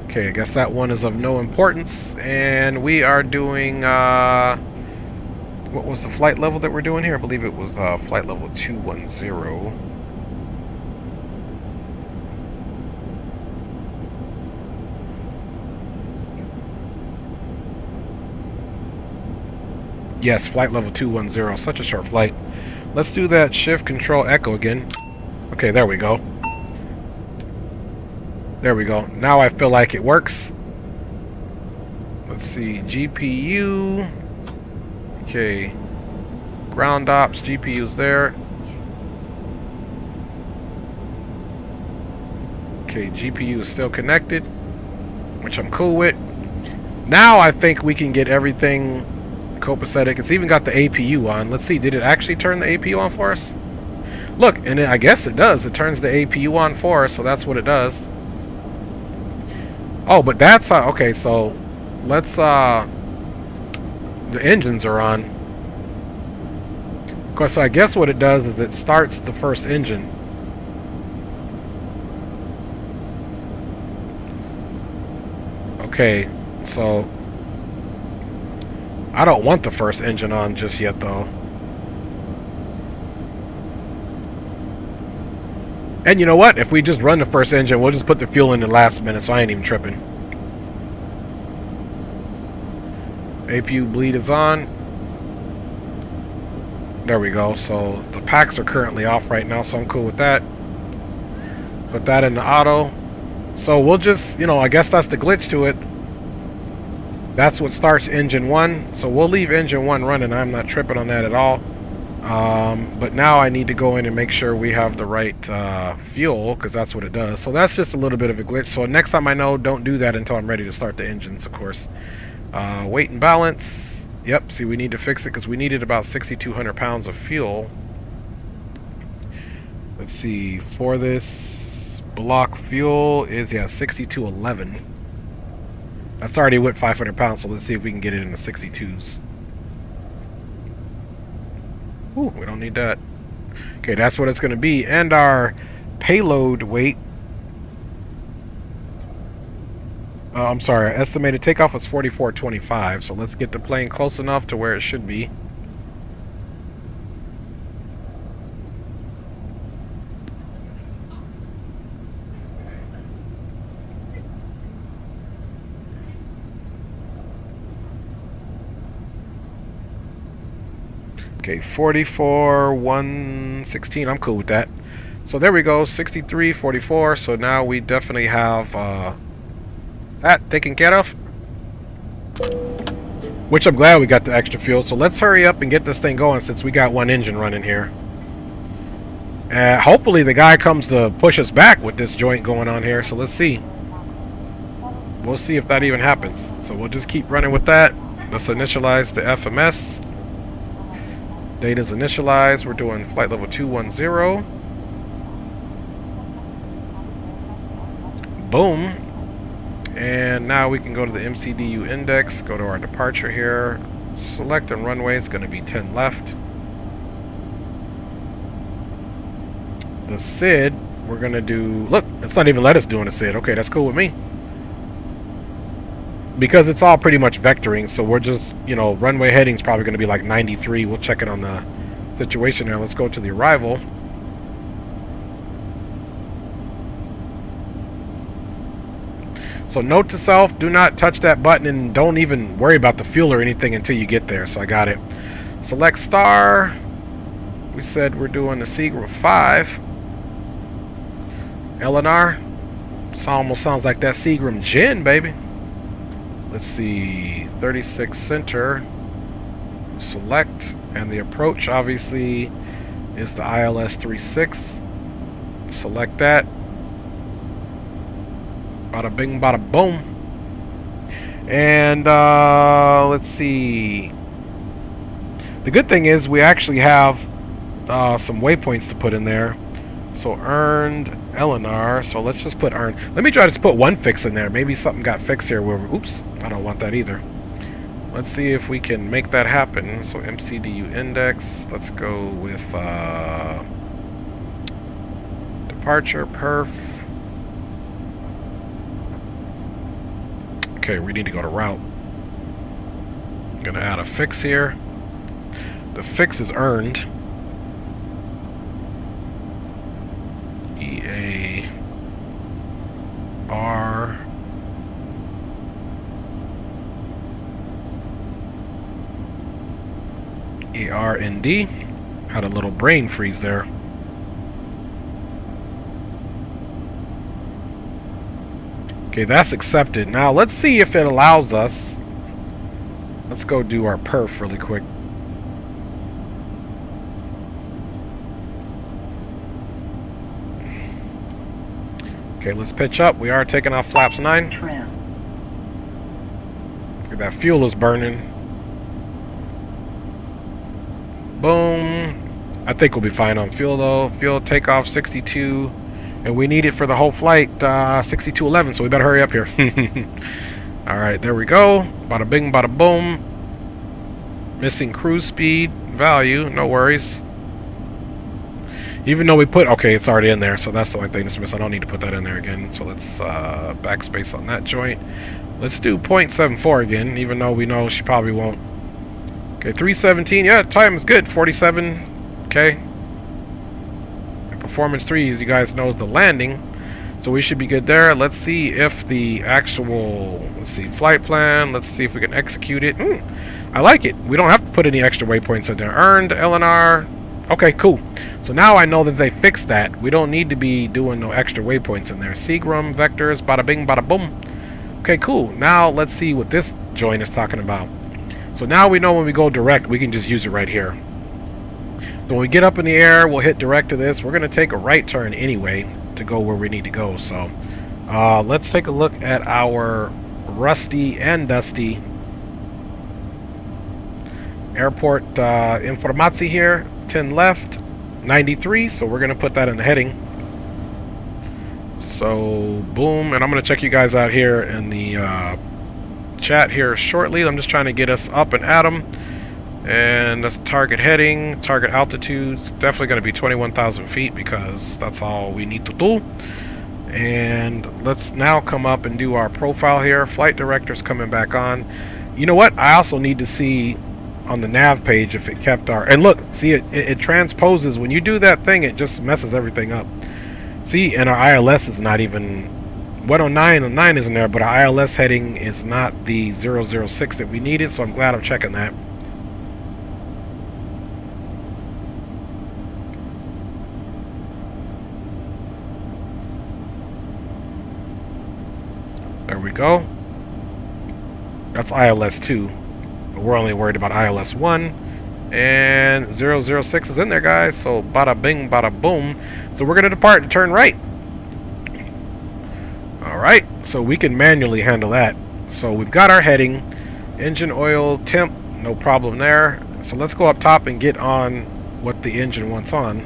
Okay, I guess that one is of no importance. And we are doing, what was the flight level that we're doing here? I believe it was flight level 210. Yes, flight level 210. Such a short flight. Let's do that shift control echo again. Okay, there we go. There we go. Now I feel like it works. Let's see. GPU. Okay. Ground ops. GPU's there. Okay, GPU is still connected, which I'm cool with. Now I think we can get everything copacetic. It's even got the APU on. Let's see, did it actually turn the APU on for us? Look, and I guess it does. It turns the APU on for us, so that's what it does. Oh, but that's how, okay, so let's, the engines are on. Of course, so I guess what it does is it starts the first engine. Okay, so I don't want the first engine on just yet, though. And you know what? If we just run the first engine, we'll just put the fuel in the last minute, so I ain't even tripping. APU bleed is on. There we go. So the packs are currently off right now, so I'm cool with that. Put that in the auto. So we'll just, you know, I guess that's the glitch to it. That's what starts engine 1. So we'll leave engine 1 running. I'm not tripping on that at all. But now I need to go in and make sure we have the right fuel, because that's what it does. So that's just a little bit of a glitch. So next time I know, don't do that until I'm ready to start the engines, of course. Weight and balance. Yep, see, we need to fix it because we needed about 6,200 pounds of fuel. Let's see, for this block fuel is, yeah, 6211. That's already with 500 pounds, so let's see if we can get it in the 62s. Ooh, we don't need that. Okay, that's what it's going to be. And our payload weight, I'm sorry, our estimated takeoff was 4425, so let's get the plane close enough to where it should be. Okay, 44,116. I'm cool with that. So there we go, 6344. So now we definitely have that taken care of. Which I'm glad we got the extra fuel. So let's hurry up and get this thing going since we got one engine running here. Hopefully the guy comes to push us back with this joint going on here. So let's see. We'll see if that even happens. So we'll just keep running with that. Let's initialize the FMS. Data's initialized. We're doing flight level 210. Boom. And now we can go to the MCDU index, go to our departure here, select on runway. It's going to be 10 left. The SID, we're going to do, look, it's not even let us do on the SID. Okay, that's cool with me. Because it's all pretty much vectoring, so we're just, you know, runway heading's probably going to be like 93. We'll check it on the situation there. Let's go to the arrival. So note to self, do not touch that button and don't even worry about the fuel or anything until you get there. So I got it. Select star. We said we're doing the Seagram 5. LNR. This almost sounds like that Seagram Gen, baby. Let's see, 36 center, select, and the approach obviously is the ILS 36. Select that. Bada bing, bada boom. And let's see. The good thing is we actually have some waypoints to put in there. So earned LNR. So let's just put earned. Let me try to put one fix in there. Maybe something got fixed here where oops, I don't want that either. Let's see if we can make that happen. So MCDU index. Let's go with departure perf. Okay, we need to go to route. I'm gonna add a fix here. The fix is earned. EAR ERND. Had a little brain freeze there. Okay, that's accepted. Now let's see if it allows us. Let's go do our perf really quick. Okay, let's pitch up. We are taking off flaps 9. Okay, that fuel is burning. Boom. I think we'll be fine on fuel though. Fuel takeoff 62. And we need it for the whole flight 6211, so we better hurry up here. Alright, there we go. Bada bing, bada boom. Missing cruise speed value, no worries. Even though we put, okay, it's already in there, so that's the only thing that's missing. I don't need to put that in there again. So let's backspace on that joint. Let's do 0.74 again, even though we know she probably won't. Okay, 317, yeah, time is good, 47, okay. And performance 3, as you guys know, is the landing. So we should be good there. Let's see if the actual, let's see, flight plan, let's see if we can execute it. I like it. We don't have to put any extra waypoints in there. Earned, LNR. Okay, cool. So now I know that they fixed that. We don't need to be doing no extra waypoints in there. Seagram, vectors, bada bing, bada boom. Okay, cool. Now let's see what this joint is talking about. So now we know when we go direct, we can just use it right here. So when we get up in the air, we'll hit direct to this. We're going to take a right turn anyway to go where we need to go. So let's take a look at our rusty and dusty Airport informazi here, 10 left, 93, so we're going to put that in the heading. So, boom, and I'm going to check you guys out here in the chat here shortly. I'm just trying to get us up and at them. And that's target heading, target altitude. It's definitely going to be 21,000 feet because that's all we need to do. And let's now come up and do our profile here. Flight director's coming back on. You know what? I also need to see on the nav page if it kept our... And look, see, it transposes. When you do that thing, it just messes everything up. See, and our ILS is not even... 109 isn't there, but our ILS heading is not the 006 that we needed, so I'm glad I'm checking that. There we go. That's ILS 2, but we're only worried about ILS 1. And 006 is in there, guys, so bada bing, bada boom. So we're going to depart and turn right. Alright, so we can manually handle that. So we've got our heading, engine oil, temp, no problem there. So let's go up top and get on what the engine wants on.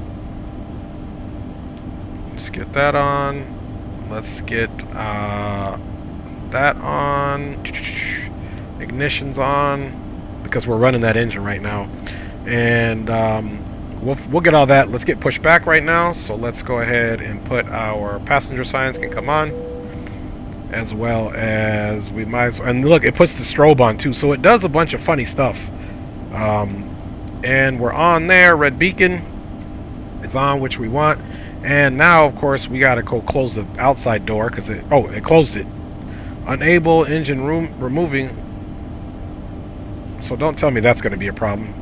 Let's get that on. Let's get that on. Ignition's on because we're running that engine right now. And we'll get all that. Let's get pushed back right now. So let's go ahead and put our passenger signs can come on. As well as we might as well, and look, it puts the strobe on too, so it does a bunch of funny stuff. And we're on there. Red beacon is on, which we want. And now, of course, we gotta go close the outside door because it closed it. Unable engine room removing. So don't tell me that's going to be a problem.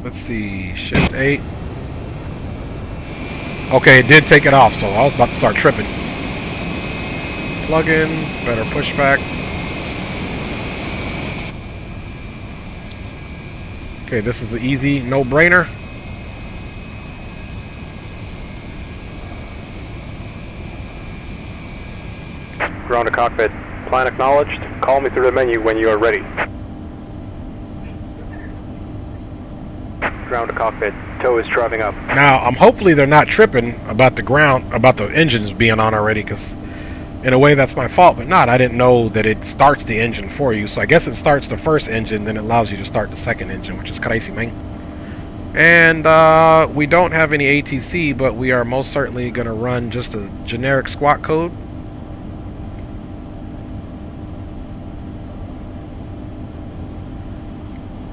Let's see, shift 8. Okay, it did take it off, so I was about to start tripping. Plugins, better pushback. Okay, this is the easy no-brainer. Ground to cockpit. Plan acknowledged. Call me through the menu when you are ready. Ground to cockpit. Tow is driving up. Now, hopefully they're not tripping about the ground, about the engines being on already, because in a way that's my fault, but not. I didn't know that it starts the engine for you, so I guess it starts the first engine, then it allows you to start the second engine, which is crazy, man. And we don't have any ATC, but we are most certainly going to run just a generic squawk code.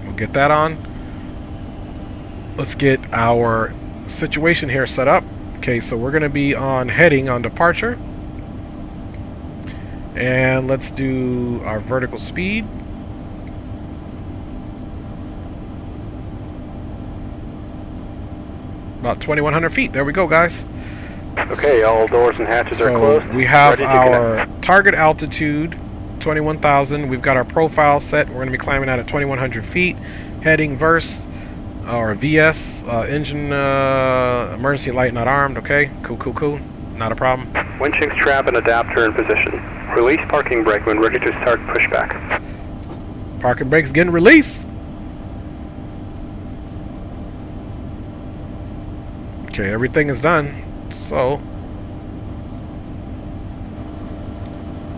We'll get that on. Let's get our situation here set up. Okay, so we're going to be on heading on departure. And let's do our vertical speed. About 2,100 feet. There we go, guys. Okay, all doors and hatches are closed. We have our target altitude, 21,000. We've got our profile set. We're going to be climbing out at 2,100 feet. Heading verse, or VS, engine emergency light not armed. Okay, cool. Not a problem. Winching strap and adapter in position. Release parking brake when ready to start pushback. Parking brake's getting released. Okay, everything is done. So,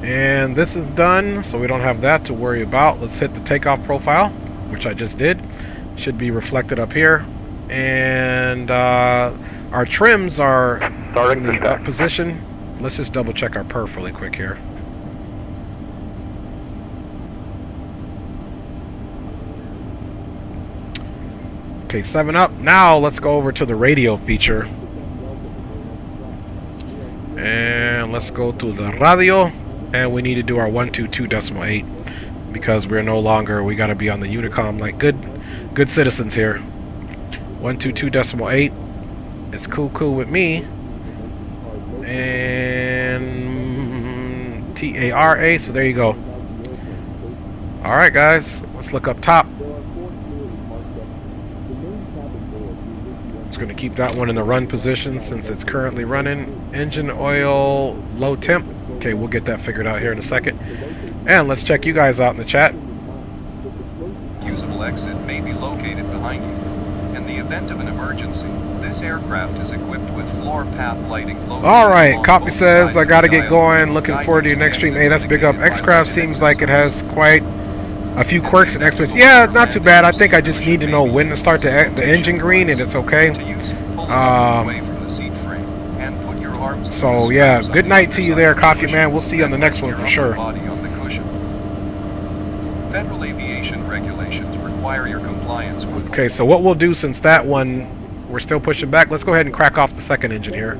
and this is done, so we don't have that to worry about. Let's hit the takeoff profile, which I just did. Should be reflected up here. And our trims are in the up position. Let's just double check our perf really quick here. Okay, 7 up. Now let's go over to the radio feature. And let's go to the radio. And we need to do our 122.8 because we're no longer, we got to be on the Unicom like good citizens here. 122.8. It's cool with me. And TARA, so there you go. Alright guys, let's look up top. Just gonna keep that one in the run position since it's currently running. Engine oil, low temp. Okay, we'll get that figured out here in a second. And let's check you guys out in the chat. Usable exit may be located behind you. In the event of an emergency, this aircraft is equipped with floor path lighting located. Alright, copy says I gotta get going. Looking forward to your next stream. Hey, that's big up. X-Craft seems like it has quite a few quirks and exploits. Yeah, not too bad. I think I just need to know when to start the engine green and it's okay. So yeah, good night to you there, Coffee Man. We'll see you on the next one for sure. Federal aviation regulations require your compliance with. Okay, so what we'll do, since that one we're still pushing back, let's go ahead and crack off the second engine here.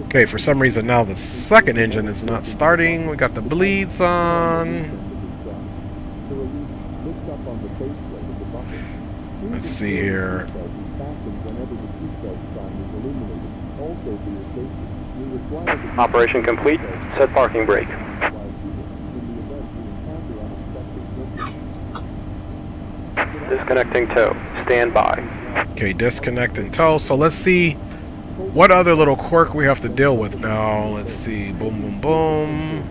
Okay, for some reason now the second engine is not starting. We got the bleeds on. Let's see here. Operation complete. Set parking brake. Disconnecting tow. Stand by. Okay, disconnect and tow. So let's see what other little quirk we have to deal with now. Let's see. Boom, boom, boom.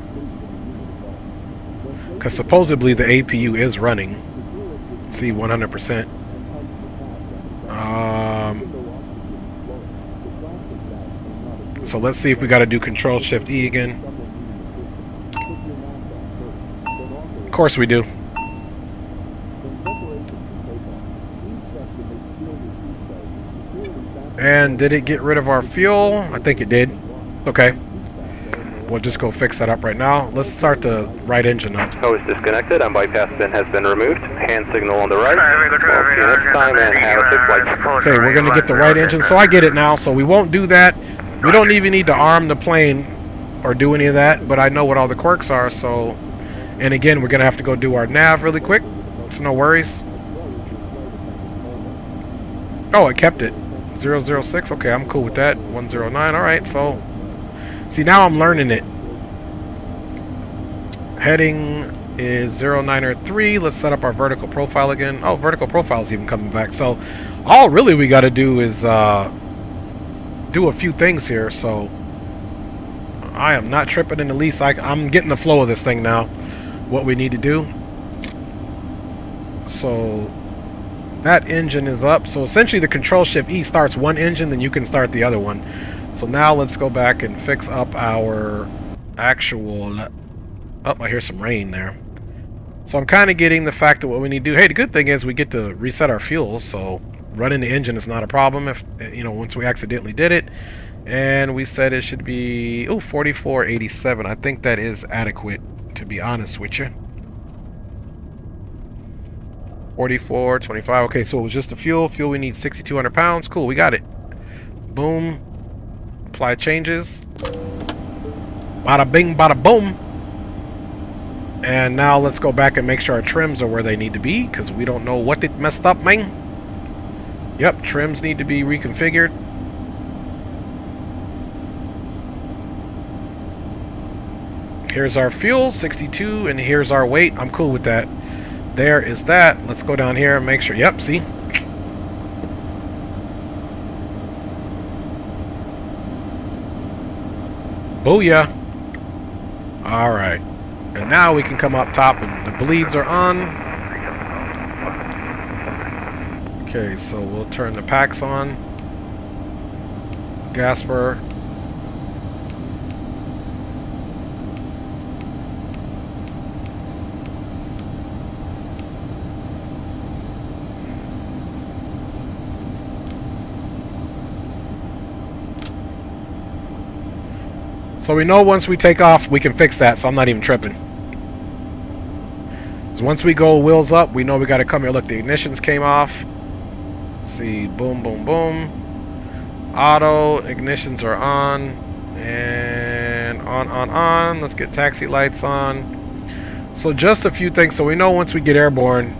Because supposedly the APU is running. See, 100%. So let's see if we got to do Control-Shift-E again. Of course we do. And did it get rid of our fuel? I think it did. Okay. We'll just go fix that up right now. Let's start the right engine up. Hose disconnected and bypass pin has been removed. Hand signal on the right. We'll see you next time and have a safe flight. Okay, we're going to get the right engine. So I get it now. So we won't do that. We don't even need to arm the plane or do any of that. But I know what all the quirks are. So, and again, we're going to have to go do our nav really quick. So no worries. Oh, it kept it. 006. Okay, I'm cool with that. 109. All right, so see, now I'm learning it. Heading is 093. Let's set up our vertical profile again. Oh, vertical profile is even coming back. So all really we got to do is do a few things here. So I am not tripping in the least. I'm getting the flow of this thing now. What we need to do. So that engine is up. So essentially the Control-Shift-E starts one engine, then you can start the other one. So now let's go back and fix up our actual... Oh, I hear some rain there. So I'm kind of getting the fact that what we need to do... Hey, the good thing is we get to reset our fuel, so running the engine is not a problem if, you know, once we accidentally did it. And we said it should be... Oh, 4487. I think that is adequate, to be honest with you. 4425. Okay, so it was just the fuel. Fuel, we need 6,200 pounds. Cool, we got it. Boom. Apply changes. Bada bing, bada boom. And now let's go back and make sure our trims are where they need to be, because we don't know what it messed up, man. Yep, trims need to be reconfigured. Here's our fuel, 62, and here's our weight. I'm cool with that. There is that. Let's go down here and make sure. Yep, see? Booyah. Alright. And now we can come up top and the bleeds are on. Okay, so we'll turn the packs on. Gasper. So we know once we take off, we can fix that, so I'm not even tripping. So once we go wheels up, we know we got to come here. Look, the ignitions came off. Let's see, boom, boom, boom. Auto, ignitions are on. And on. Let's get taxi lights on. So just a few things. So we know once we get airborne,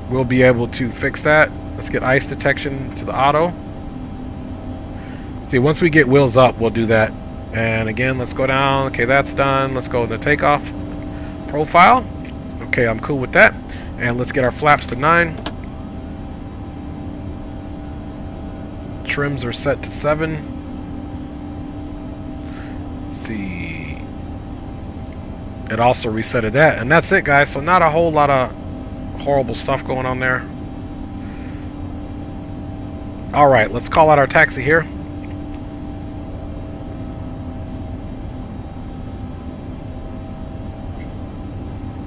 we'll be able to fix that. Let's get ice detection to the auto. See, once we get wheels up, we'll do that. And again, let's go down. Okay, that's done. Let's go to takeoff profile. Okay, I'm cool with that. And let's get our flaps to 9. trims are set to 7. Let's see. It also resetted that, and that's it, guys. So not a whole lot of horrible stuff going on there. All right, let's call out our taxi here.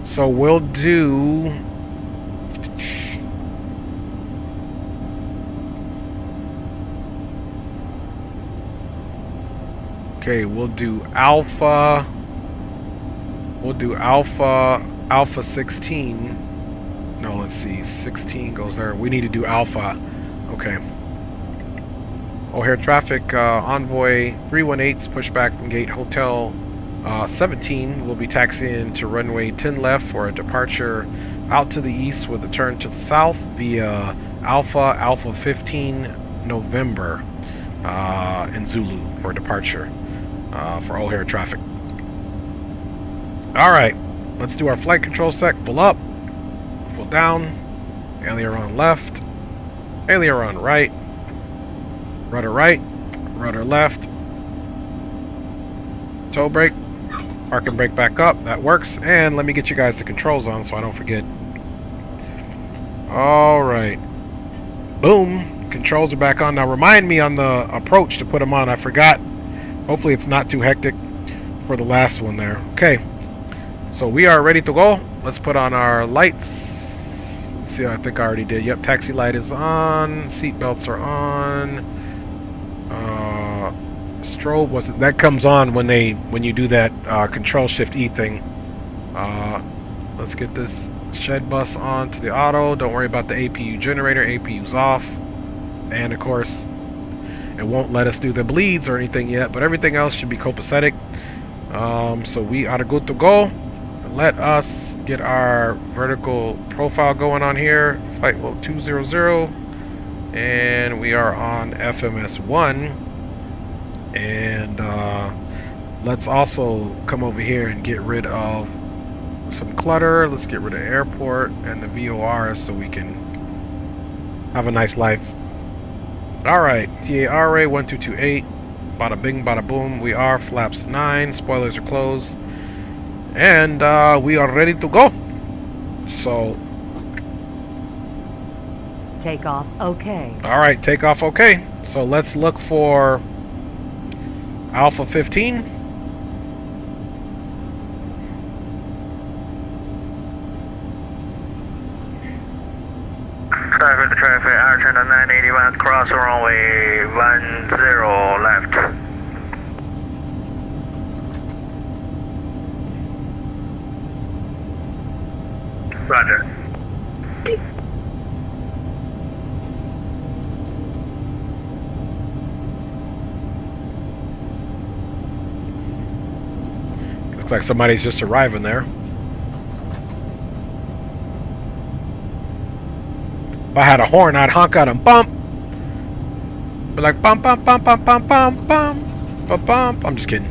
So we'll do... Okay, we'll do Alpha. We'll do Alpha 16. No, let's see. 16 goes there. We need to do Alpha. Okay. O'Hare traffic, Envoy 318's pushback from gate Hotel 17 will be taxiing to runway 10 left for a departure out to the east with a turn to the south via Alpha 15 November in Zulu for departure for O'Hare traffic. Alright, let's do our flight control sec. Full up, full down, aileron left, aileron right, rudder left, toe brake, park and brake back up. That works. And let me get you guys the controls on so I don't forget. Alright. Boom. Controls are back on. Now remind me on the approach to put them on. I forgot. Hopefully it's not too hectic for the last one there. Okay. So we are ready to go. Let's put on our lights. Let's see, I think I already did. Yep, taxi light is on. Seat belts are on. Strobe wasn't. That comes on when you do that Control Shift E thing. Let's get this shed bus on to the auto. Don't worry about the APU generator. APU's off. And of course, it won't let us do the bleeds or anything yet, but everything else should be copacetic. So we are good to go. Let us get our vertical profile going on here. Flight load 200, and we are on FMS 1. And let's also come over here and get rid of some clutter. Let's get rid of airport and the VORs so we can have a nice life. Alright, TARA 1228, bada bing bada boom. We are flaps 9, spoilers are closed, and we are ready to go. So takeoff okay. Alright, takeoff okay. So let's look for Alpha 15. Traffic, our turn on 980 miles, cross the runway 10 left. Roger. Looks like somebody's just arriving there. If I had a horn, I'd honk at him. Bump. Be like bump, bump, bump, bump, bump, bump, bump, bump, bump. I'm just kidding.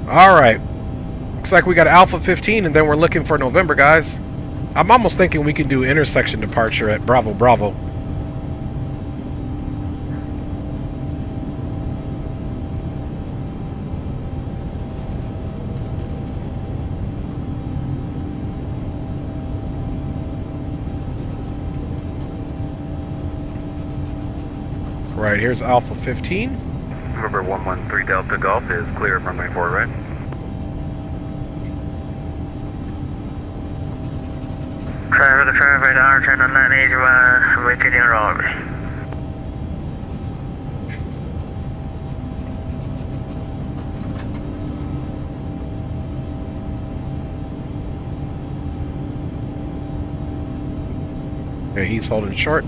Alright. Looks like we got Alpha 15 and then we're looking for November, guys. I'm almost thinking we can do intersection departure at Bravo Bravo. Right, here's Alpha 15. Number 113 Delta Golf is clear from runway 4 right. Traffic, our turn on 981, waiting road. Okay, he's holding short.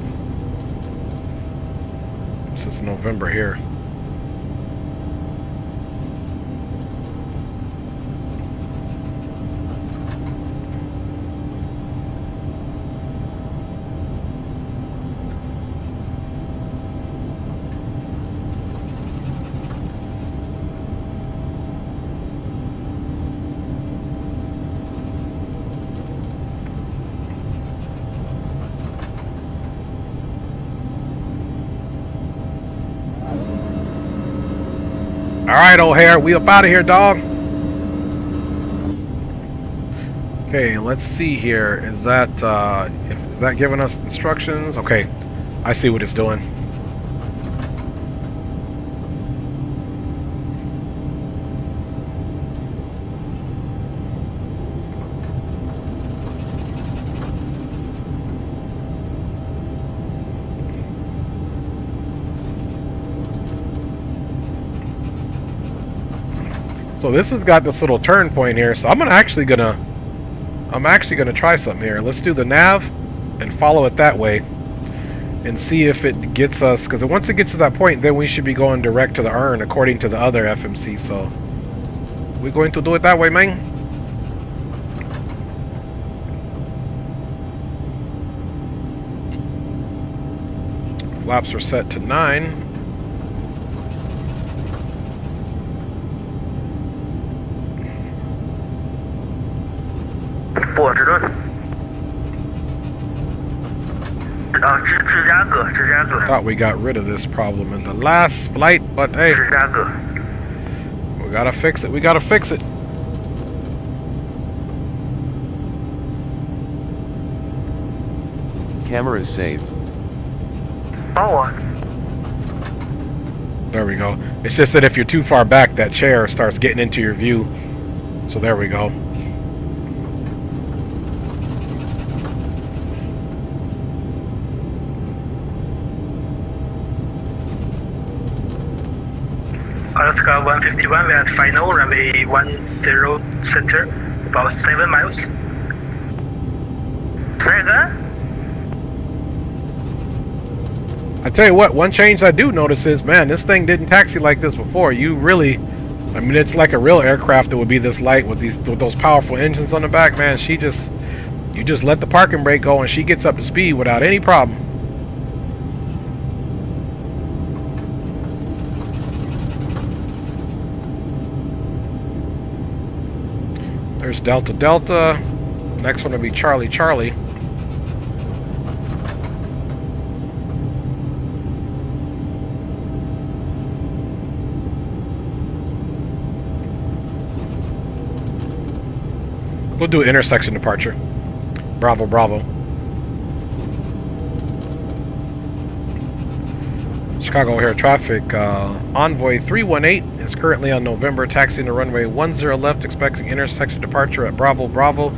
This is November here. Alright, O'Hare, we up out of here, dog. Okay, let's see here. Is that is that giving us instructions? Okay, I see what it's doing. So this has got this little turn point here, so I'm actually gonna try something here. Let's do the nav and follow it that way and see if it gets us, because once it gets to that point, then we should be going direct to the urn according to the other FMC. So we're going to do it that way, man. Flaps are set to 9. Thought we got rid of this problem in the last flight, but hey, we gotta fix it. We gotta fix it. Camera is saved. There we go. It's just that if you're too far back, that chair starts getting into your view. So there we go. Alaska 151, we are at final, runway 10 center, about 7 miles. I tell you what, one change I do notice is, man, this thing didn't taxi like this before. You really, I mean, it's like a real aircraft that would be this light with those powerful engines on the back, man. You just let the parking brake go and she gets up to speed without any problem. There's Delta Delta. Next one will be Charlie Charlie. We'll do intersection departure. Bravo, Bravo. Chicago O'Hare traffic. Envoy 318 is currently on November, taxiing the runway 10 left, expecting intersection departure at Bravo, Bravo.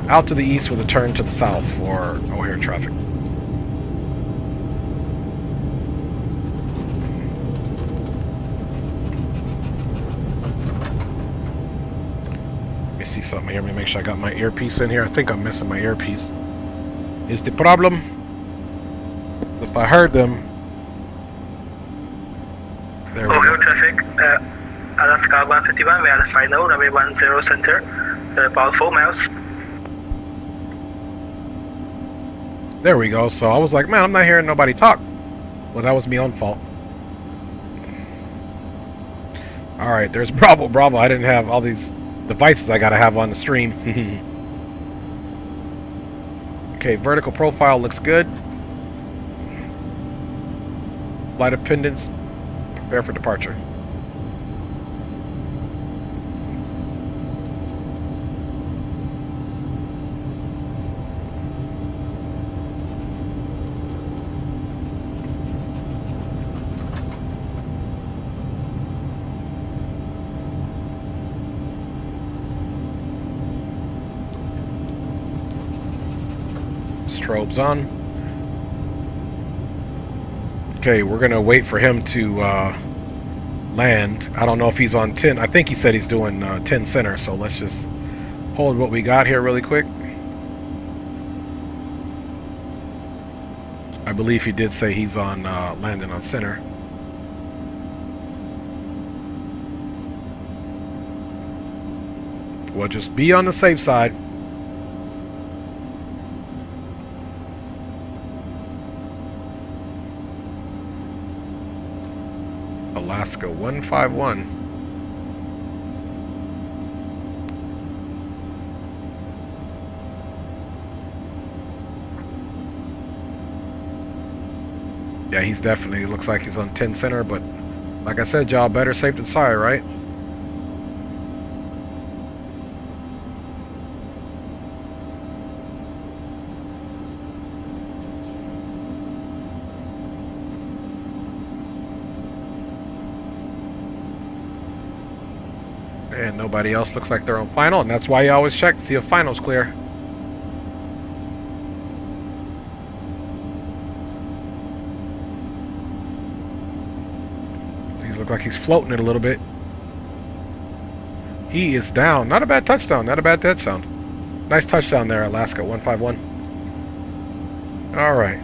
Out to the east with a turn to the south for O'Hare traffic. Let me see something here. Let me make sure I got my earpiece in here. I think I'm missing my earpiece. Is the problem? If I heard them. There we go. Traffic, Alaska 151, we are at final, runway 10 center, about 4 miles. There we go. So I was like, man, I'm not hearing nobody talk. Well, that was me on fault. Alright, there's Bravo, Bravo. I didn't have all these devices I gotta have on the stream. Okay, vertical profile looks good. Flight attendants, prepare for departure. Strobes on. Okay, we're gonna wait for him to land. I don't know if he's on 10. I think he said he's doing 10 center, so let's just hold what we got here really quick. I believe he did say he's on landing on center. We'll just be on the safe side. Alaska 151. Yeah, he's definitely, looks like he's on 10 center, but Like I said, y'all, better safe than sorry, right? And nobody else looks like they're on final, and that's why you always check to see if final's clear. He looks like he's floating it a little bit. He is down. Not a bad touchdown. Not a bad touchdown. Nice touchdown there, Alaska 151. All right.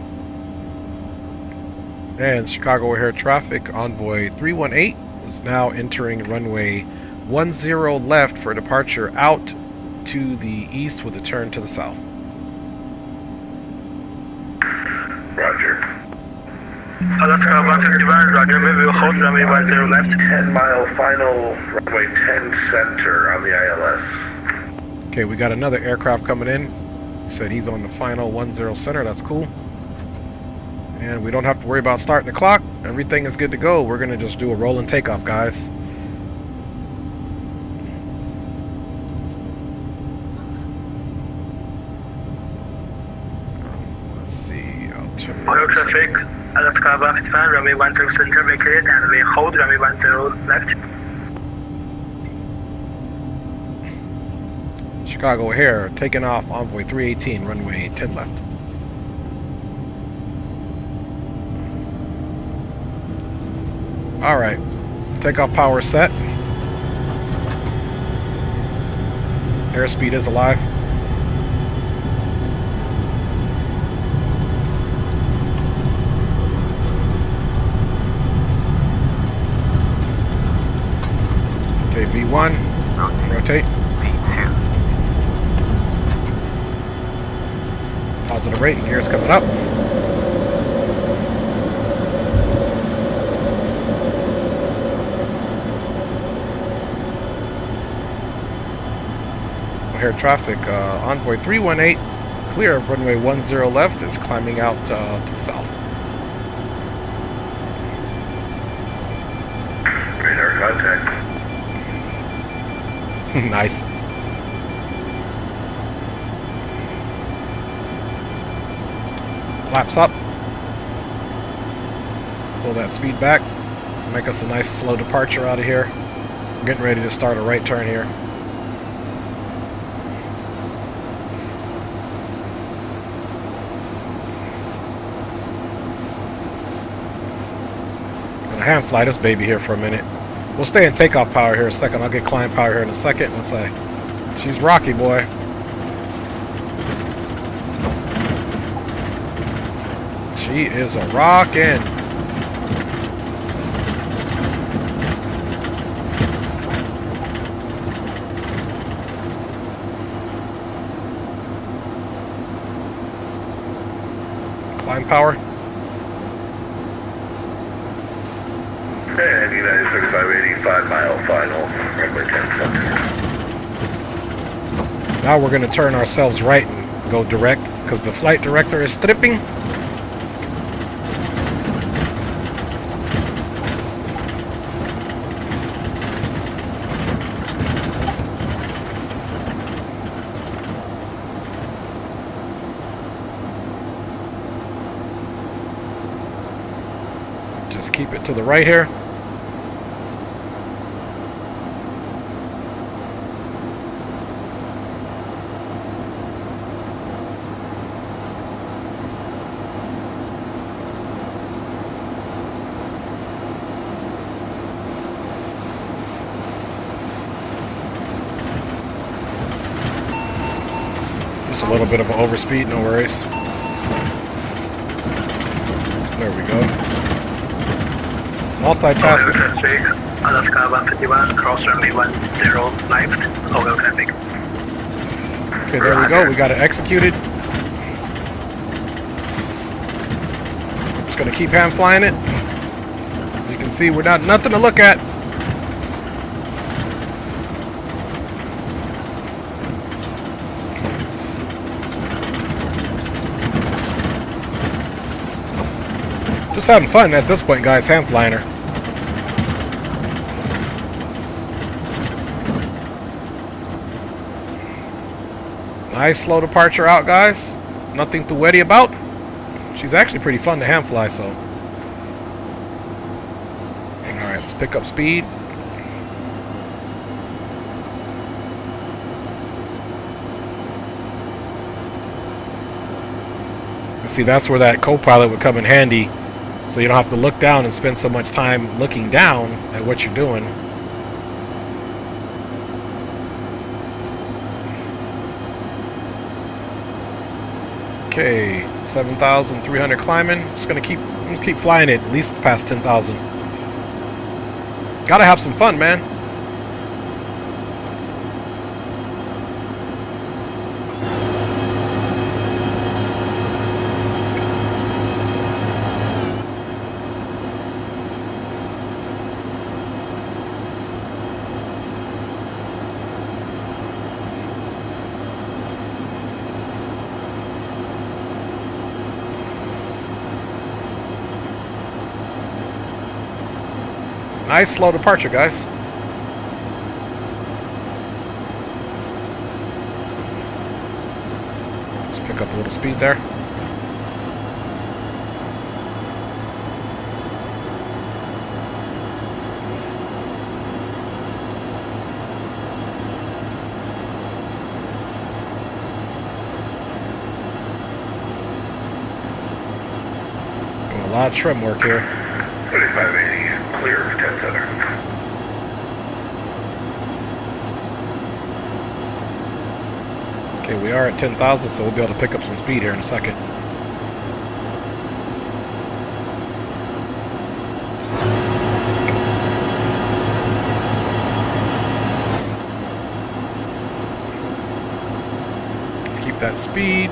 And Chicago O'Hare traffic envoy 318 is now entering runway 10 left for departure out to the east with a turn to the south. Roger. Alaska 151, Roger, we will hold runway 10 left. 10-mile final, runway 10 center on the ILS. Okay, we got another aircraft coming in. He said he's on the final 10 center, that's cool. And we don't have to worry about starting the clock. Everything is good to go. We're gonna just do a rolling takeoff, guys. Oil traffic, Alaska 151, runway 10 center vacated, and we hold runway 10 left. Chicago O'Hare taking off envoy 318, runway 10 left. All right, takeoff power set. Airspeed is alive. Okay, V1, rotate. V2. Positive rate, gears coming up. O'Hare traffic, envoy 318, clear of runway 10 left, is climbing out to the south. Radar contact. Nice. Flaps up. Pull that speed back. Make us a nice slow departure out of here. We're getting ready to start a right turn here. Gonna hand fly this baby here for a minute. We'll stay in takeoff power here a second. I'll get climb power here in a second. Once she's rocky, boy. She is a rockin'. Climb power. And United 3585 mile final, runway 10 center. Now we're going to turn ourselves right and go direct because the flight director is stripping. Just keep it to the right here. A little bit of an overspeed, no worries. There we go. Multitasking. Alaska 151, cross runway 10 left, over traffic. Okay, there we go. We got it executed. Just gonna keep hand flying it. As you can see, we're not nothing to look at. Just having fun at this point, guys. Hand flying her. Nice slow departure out, guys. Nothing too wetty about. She's actually pretty fun to hand fly, so. Alright, let's pick up speed. See, that's where that co-pilot would come in handy, so you don't have to look down and spend so much time looking down at what you're doing. Okay, 7,300 climbing. Just gonna keep flying it at least past 10,000. Gotta have some fun, man. Nice slow departure, guys. Let's pick up a little speed there. Doing a lot of trim work here. 3580. Clear for 10 Southern. Okay, we are at 10,000, so we'll be able to pick up some speed here in a second. Let's keep that speed.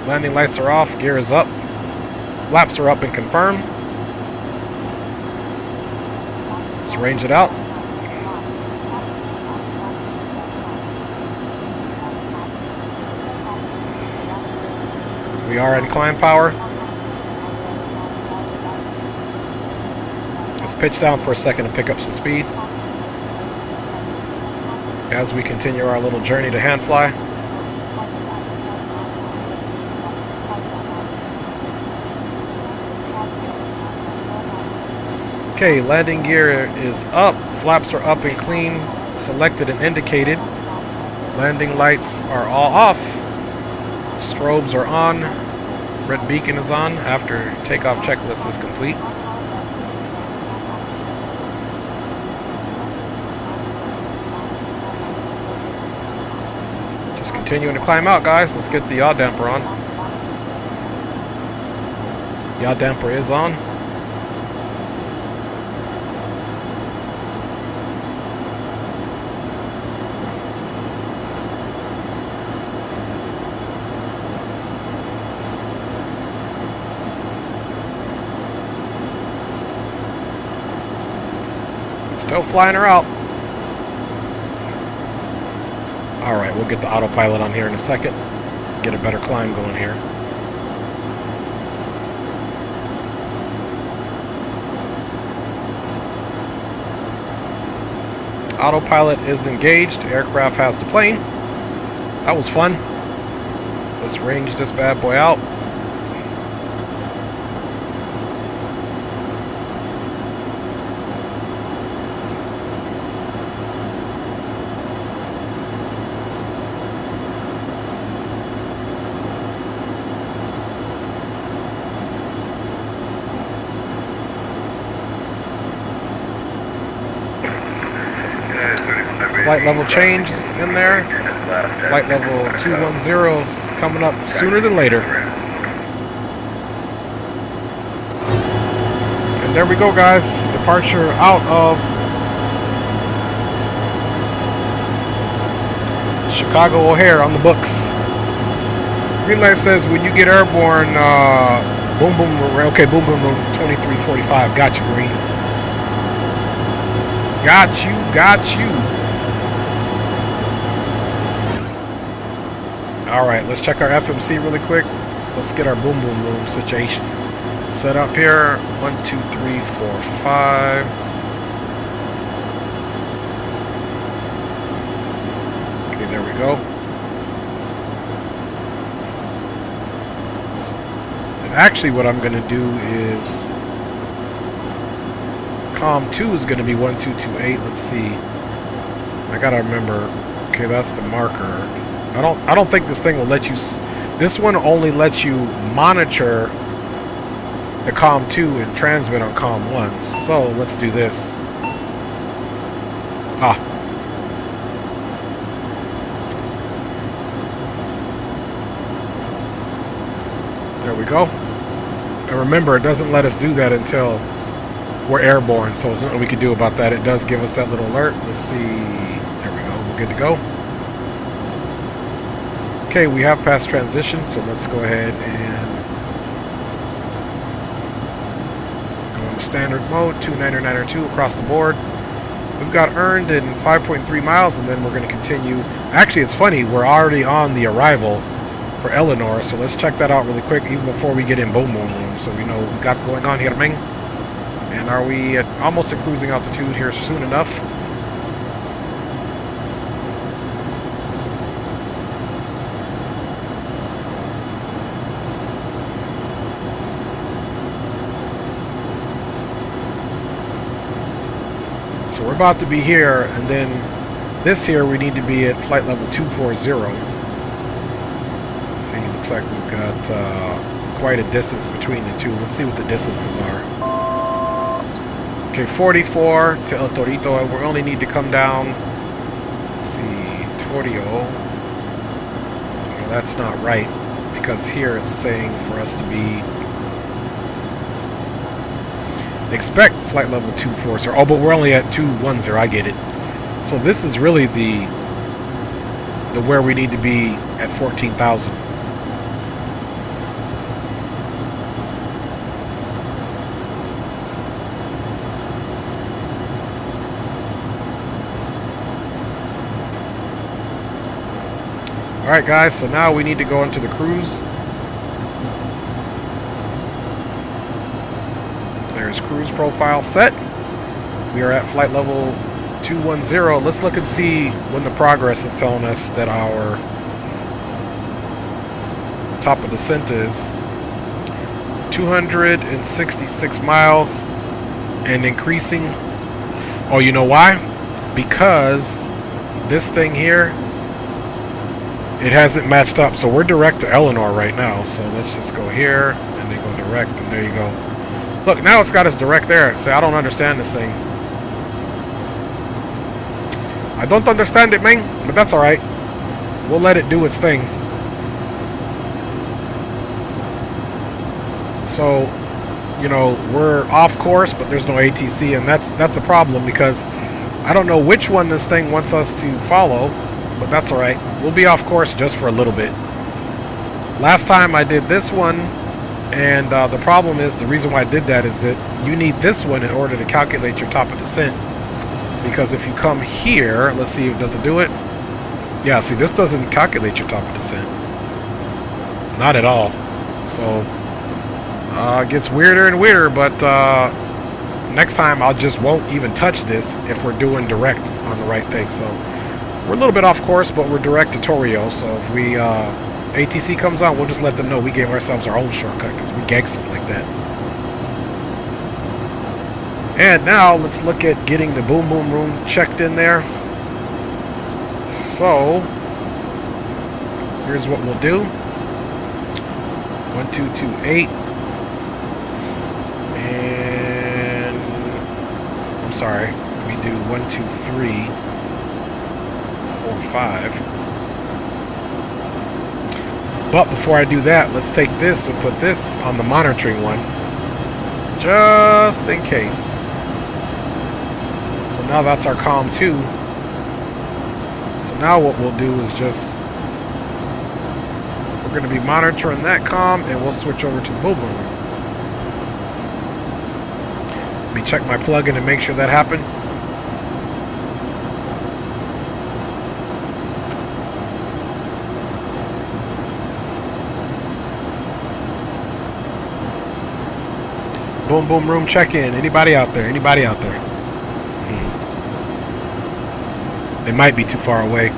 Landing lights are off, gear is up. Flaps are up and confirmed. Let's range it out. We are in climb power. Let's pitch down for a second to pick up some speed as we continue our little journey to hand fly. Okay, landing gear is up, flaps are up and clean, selected and indicated. Landing lights are all off. Strobes are on. Red beacon is on after takeoff checklist is complete. Just continuing to climb out, guys. Let's get the yaw damper on. Yaw damper is on. Still flying her out. Alright, we'll get the autopilot on here in a second. Get a better climb going here. Autopilot is engaged. Aircraft has the plane. That was fun. Let's range this bad boy out. Flight level change is in there. Flight level 210 is coming up sooner than later. And there we go, guys. Departure out of Chicago O'Hare on the books. Green light says when you get airborne, boom boom. Okay, boom boom 2345. Got you, Green. Got you. Alright, let's check our FMC really quick. Let's get our boom boom room situation set up here. 1, 2, 3, 4, 5. we go. And actually what I'm going to do is COM 2 is going to be 1228. Let's see. I got to remember. Okay, that's the marker. I don't think this thing will let you this one only lets you monitor the COM 2 and transmit on COM 1. So, let's do this. There we go. And remember, it doesn't let us do that until we're airborne, so there's nothing we can do about that. It does give us that little alert. Let's see. There we go. We're good to go. Okay, we have passed transition, so let's go ahead and go into standard mode, 29902 across the board. We've got earned in 5.3 miles, and then we're going to continue. Actually, it's funny, we're already on the arrival for Eleanor, so let's check that out really quick, even before we get in boom boom room, so we know what we got going on here, Ming. And are we almost at cruising altitude here soon enough? So we're about to be here, and then this here we need to be at flight level 240. Let's see, looks like we've got quite a distance between the two. Let's see what the distances are. Okay, 44 to El Torito. We only need to come down. Let's see, Torrio. No, that's not right, because here it's saying for us to be expect flight level 240. Oh, but we're only at 210. I get it. So this is really the where we need to be at 14,000. Alright guys, so now we need to go into the cruise. There's cruise profile set. We are at flight level 210. Let's look and see when the progress is telling us that our top of descent is 266 miles and increasing. Oh, you know why? Because this thing here, it hasn't matched up. So we're direct to Eleanor right now. So let's just go here and then go direct, and there you go. Look, now it's got us direct there. Say, I don't understand this thing. I don't understand it, man, but that's alright. We'll let it do its thing. So, you know, we're off course, but there's no ATC, and that's a problem, because I don't know which one this thing wants us to follow, but that's alright. We'll be off course just for a little bit. Last time I did this one, and the problem is, the reason why I did that is that you need this one in order to calculate your top of descent. Because if you come here, let's see, does it do it? Yeah, see, this doesn't calculate your top of descent. Not at all. So, it gets weirder and weirder, but next time I just won't even touch this if we're doing direct on the right thing. So, we're a little bit off course, but we're direct to Torrio. So, if we ATC comes on, we'll just let them know we gave ourselves our own shortcut, because we gangsters like that. And now let's look at getting the boom boom room checked in there. So here's what we'll do. 1228. And I'm sorry, we do 123 45. But before I do that, let's take this and put this on the monitoring one, just in case. So now that's our COM 2. So now what we'll do is just, we're going to be monitoring that COM, and we'll switch over to the boom boom. Let me check my plug-in and make sure that happened. Boom boom room check-in. Anybody out there? Anybody out there? They might be too far away.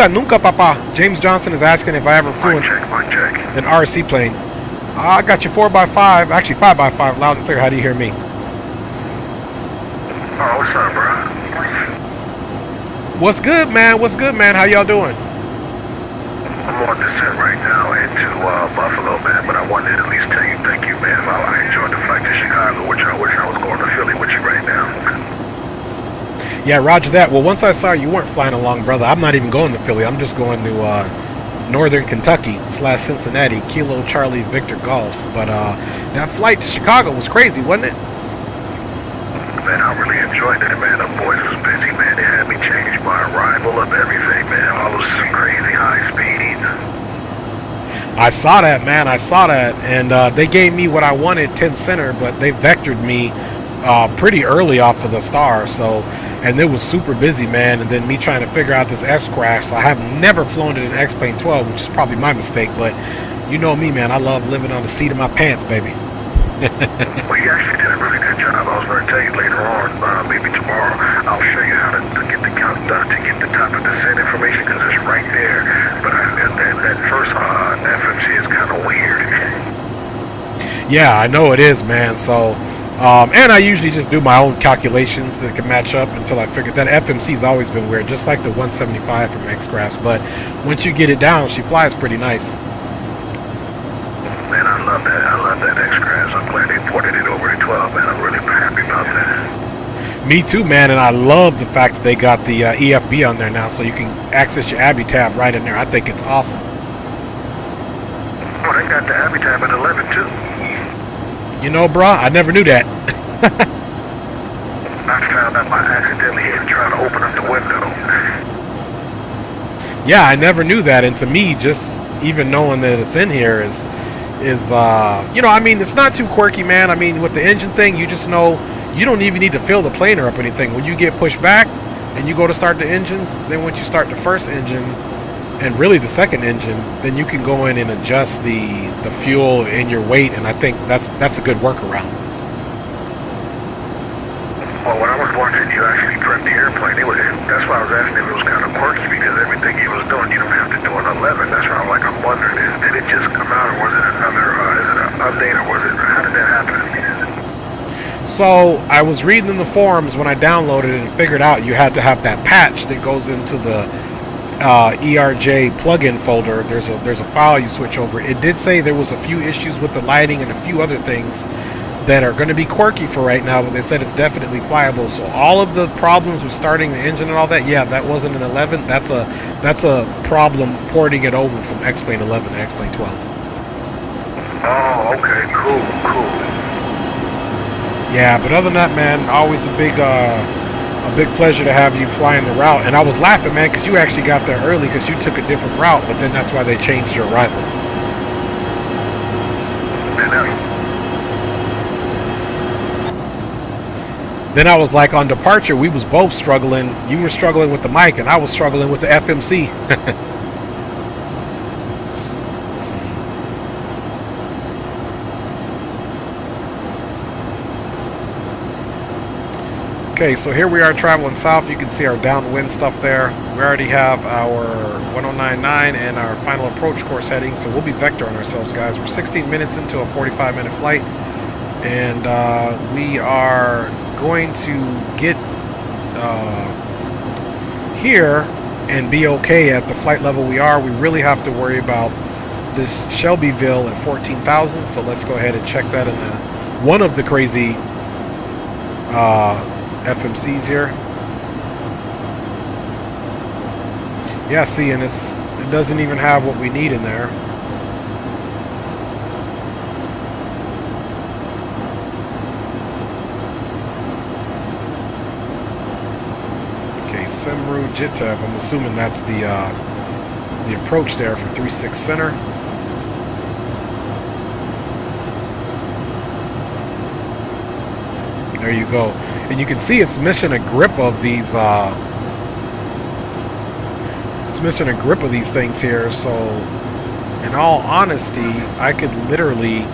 Nunca, papa. James Johnson is asking if I ever flew an RC plane. I got you 4x5, actually 5x5, loud and clear. How do you hear me? Oh, what's up, bro? What's good, man? What's good, man? How y'all doing? I'm on descent right now into Buffalo, man, but I wanted to at least tell you thank you, man. I enjoyed the flight to Chicago, which I wish I was going to Philly with you right now. Yeah, roger that. Well, once I saw you weren't flying along, brother, I'm not even going to Philly. I'm just going to Northern Kentucky / Cincinnati, Kilo Charlie Victor Golf. But that flight to Chicago was crazy, wasn't it? Man, I really enjoyed it, man. The boys was busy, man. They had me change my arrival of everything, man. All those crazy high speeds. I saw that, man. I saw that. And they gave me what I wanted, 10 center, but they vectored me pretty early off of the star. So, and it was super busy, man. And then me trying to figure out this X crash. So I have never flown in an X-Plane 12, which is probably my mistake. But you know me, man. I love living on the seat of my pants, baby. Well, you actually did a really good job. I was going to tell you later on, maybe tomorrow, I'll show you how to get the countdown to get the top of descent information because it's right there. But that first FMC is kind of weird. Yeah, I know it is, man. So, and I usually just do my own calculations that can match up until I figure that FMC has always been weird, just like the 175 from X-Crafts. But once you get it down, she flies pretty nice. Man, I love that. I love that X-Crafts. I'm glad they ported it over to 12, man. I'm really happy about that. Me too, man. And I love the fact that they got the EFB on there now, so you can access your Abby tab right in there. I think it's awesome. Oh, they got the Abby tab at 11 too. You know, bruh, I never knew that. I found out by accidentally trying to open up the window. Yeah, I never knew that. And to me, just even knowing that it's in here is you know, I mean, it's not too quirky, man. I mean, with the engine thing, you just know you don't even need to fill the planer up or anything. When you get pushed back and you go to start the engines, then once you start the first engine and really the second engine, then you can go in and adjust the fuel and your weight, and I think that's a good workaround. Well, when I was watching you actually prep the airplane, that's why I was asking if it was kind of quirky, because everything he was doing, you don't have to do an 11. That's why I'm wondering, did it just come out, or was it another, is it an update, or how did that happen? So I was reading in the forums when I downloaded it and figured out you had to have that patch that goes into the ERJ plugin folder. There's a file you switch over. It did say there was a few issues with the lighting and a few other things that are going to be quirky for right now, but they said it's definitely flyable. So all of the problems with starting the engine and all that, yeah, that wasn't an 11. That's a problem porting it over from X-Plane 11 to X-Plane 12. Oh, okay, cool. Yeah, but other than that, man, always a big pleasure to have you flying the route. And I was laughing, man, because you actually got there early because you took a different route, but then that's why they changed your arrival. Then I was like, on departure, we was both struggling. You were struggling with the mic, and I was struggling with the FMC. Okay, so here we are traveling south. You can see our downwind stuff there. We already have our 1099 and our final approach course heading, so we'll be vectoring ourselves, guys. We're 16 minutes into a 45-minute flight, and we are going to get here and be okay at the flight level we are. We really have to worry about this Shelbyville at 14,000, so let's go ahead and check that in one of the crazy FMCs here. Yeah, see, and it doesn't even have what we need in there. Okay, Semru Jitev, I'm assuming that's the approach there for 36 center. There you go. And you can see it's missing a grip of these things here. So in all honesty, I could literally,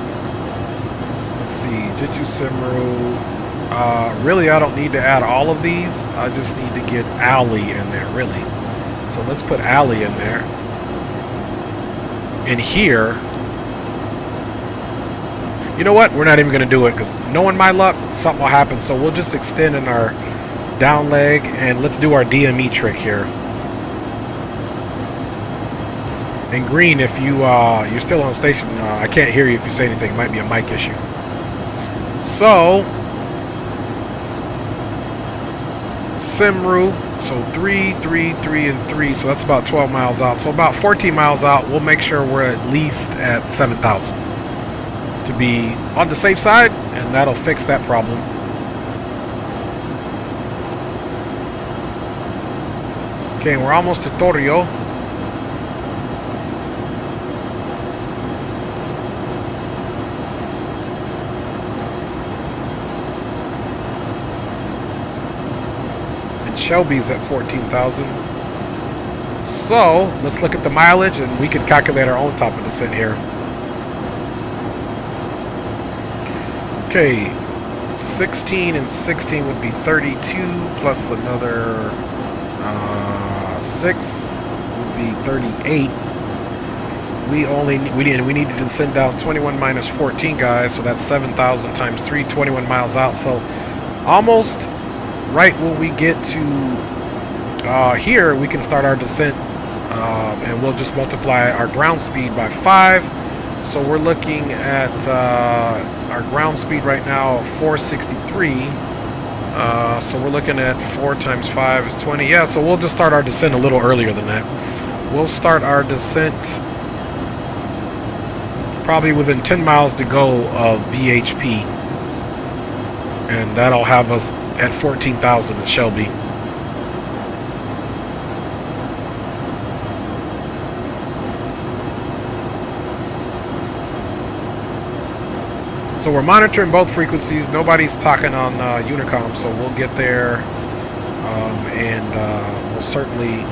let's see, Jitsu Simru, Really, I don't need to add all of these. I just need to get alley in there, really. So let's put alley in there. In here, you know what? We're not even going to do it because knowing my luck, something will happen. So we'll just extend in our down leg and let's do our DME trick here. And green, if you're still on station, I can't hear you if you say anything. It might be a mic issue. So Simru, so 3, 3, 3, and 3. So that's about 12 miles out. So about 14 miles out, we'll make sure we're at least at 7,000 to be on the safe side, and that'll fix that problem. Okay, we're almost to Torrio. And Shelby's at 14,000. So let's look at the mileage, and we can calculate our own top of descent here. Okay, 16 and 16 would be 32 plus another 6 would be 38. We need to descend down 21 minus 14, guys. So that's 7,000 times 3, 21 miles out. So almost right when we get to here, we can start our descent, and we'll just multiply our ground speed by 5. So we're looking at our ground speed right now of 463. So we're looking at 4 times 5 is 20. Yeah, so we'll just start our descent a little earlier than that. We'll start our descent probably within 10 miles to go of BHP. And that'll have us at 14,000 at Shelby. So we're monitoring both frequencies. Nobody's talking on Unicom, so we'll get there, and we'll certainly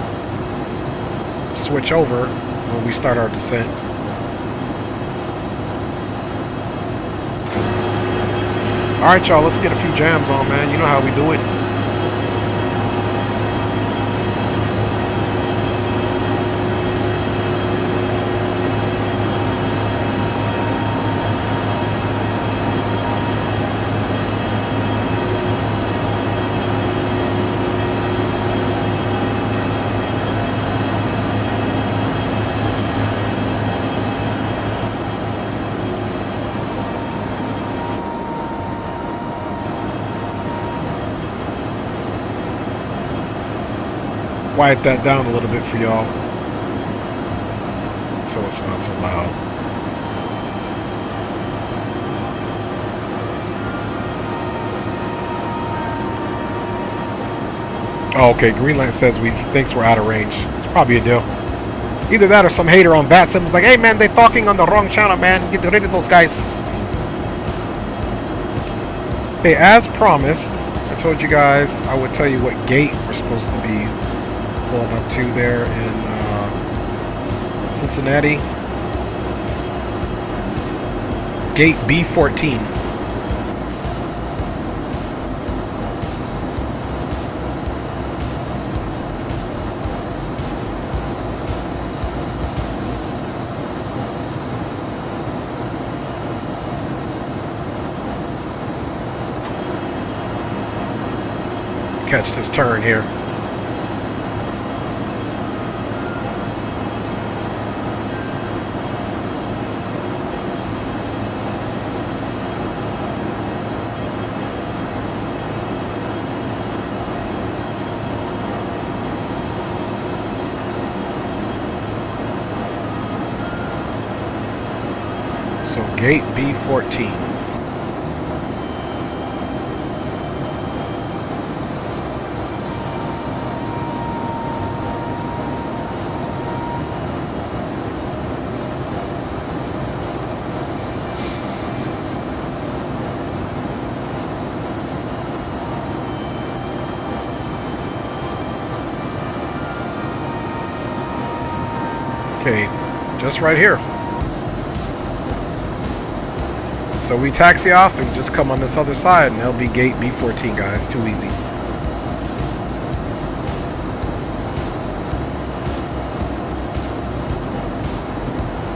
switch over when we start our descent. All right, y'all, let's get a few jams on, man. You know how we do it. Quiet that down a little bit for y'all so it's not so loud. Oh, okay, Greenland says we thinks we're out of range. It's probably a deal. Either that or some hater on VATSIM is like, hey man, they're talking on the wrong channel, man. Get rid of those guys. Okay, as promised, I told you guys I would tell you what gate we're supposed to be pulling up to there in Cincinnati. Gate B14. Catch this turn here. So gate B14. Okay, just right here. So we taxi off and just come on this other side, and they'll be gate B14, guys. Too easy.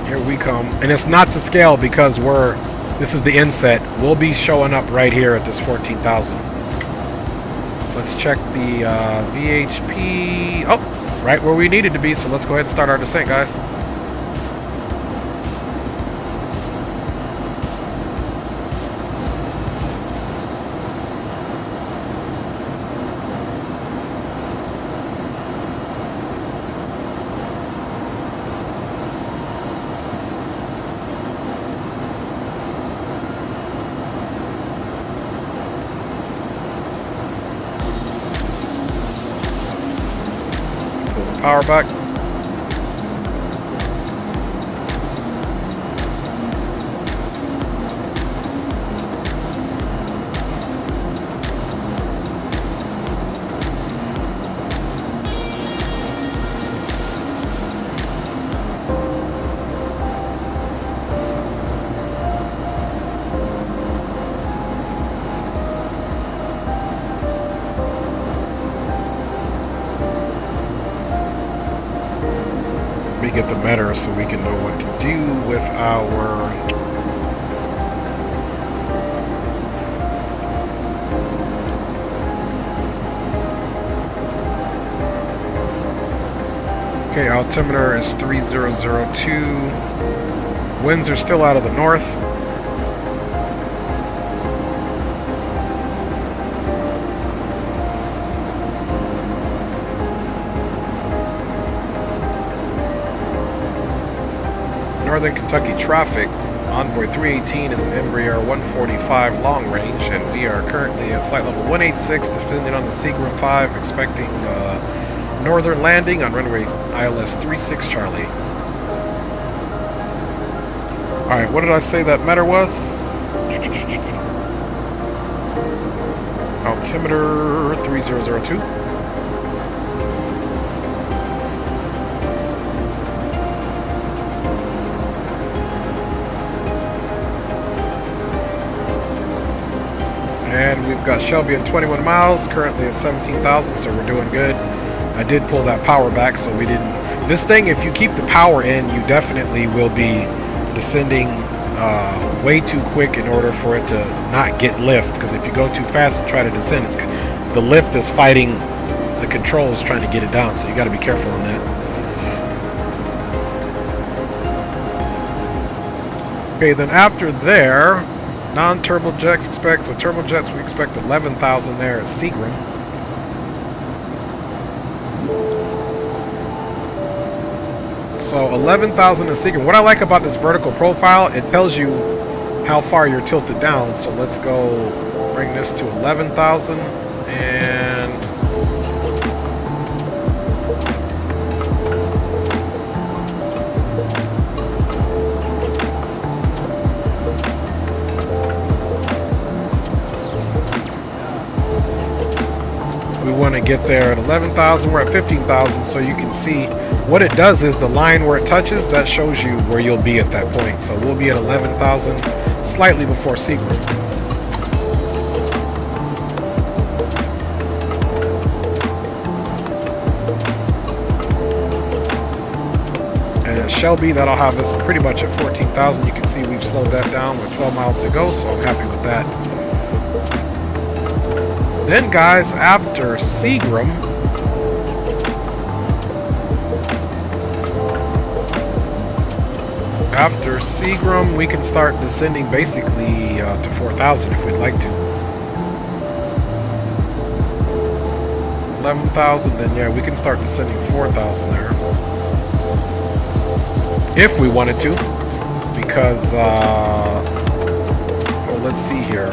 Here we come. And it's not to scale because this is the inset. We'll be showing up right here at this 14,000. Let's check the VHP. Oh, right where we needed to be. So let's go ahead and start our descent, guys. Power back. Get the better so we can know what to do with our okay, altimeter is 3002. Winds are still out of the north. Northern Kentucky traffic. Envoy 318 is an Embraer 145 long range, and we are currently at flight level 186, descending on the Seagram 5, expecting northern landing on runway ILS 36 Charlie. Alright, what did I say that matter was? Altimeter 3002. And we've got Shelby at 21 miles, currently at 17,000, so we're doing good. I did pull that power back, so we didn't... This thing, if you keep the power in, you definitely will be descending way too quick in order for it to not get lift, because if you go too fast and try to descend, the lift is fighting the controls trying to get it down, so you got to be careful on that. Okay, then after there... Non-turbojets expect, so turbojets we expect 11,000 there at Seagram. So 11,000 at Seagram. What I like about this vertical profile, it tells you how far you're tilted down. So let's go bring this to 11,000 and we want to get there at 11,000. We're at 15,000, so you can see what it does is the line where it touches, that shows you where you'll be at that point. So we'll be at 11,000 slightly before Seagram. And Shelby, that'll have us pretty much at 14,000. You can see we've slowed that down with 12 miles to go, so I'm happy with that. Then, guys, after Seagram, we can start descending basically to 4,000 if we'd like to. 11,000, then yeah, we can start descending 4,000 there. If we wanted to, because, well, let's see here.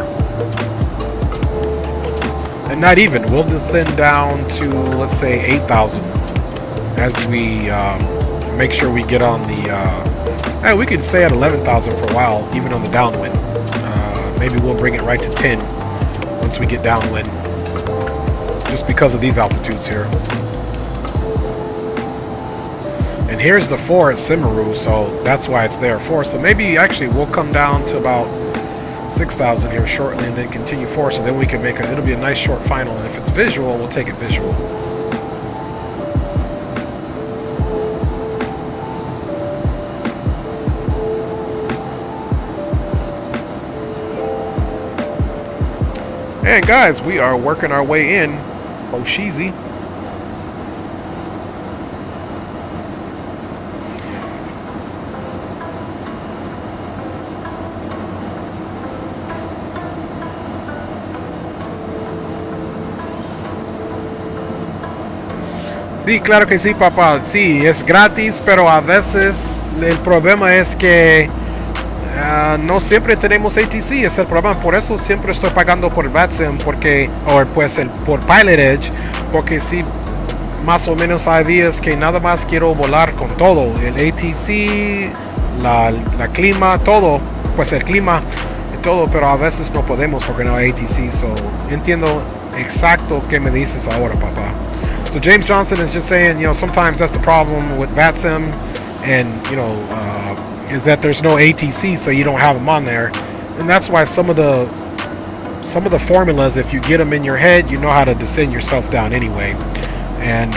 And not even, we'll descend down to, let's say, 8,000 as we make sure we get on the, we could stay at 11,000 for a while, even on the downwind. Maybe we'll bring it right to 10 once we get downwind, just because of these altitudes here. And here's the 4 at Simaru, so that's why it's there 4. So maybe actually we'll come down to about 6,000 here shortly, and then continue forward. So then we can make it. It'll be a nice short final, and if it's visual, we'll take it visual. And guys, we are working our way in. Oh, sheezy. Sí, claro que sí, papá. Sí, es gratis, pero a veces el problema es que no siempre tenemos ATC, es el problema. Por eso siempre estoy pagando por VATSIM, porque, o pues por Pilot Edge, porque sí, más o menos hay días que nada más quiero volar con todo. El ATC, la clima, todo, pues el clima, todo, pero a veces no podemos porque no hay ATC. So, entiendo exacto qué me dices ahora, papá. So James Johnson is just saying, you know, sometimes that's the problem with VATSIM, and you know, is that there's no ATC, so you don't have them on there, and that's why some of the formulas, if you get them in your head, you know how to descend yourself down anyway. And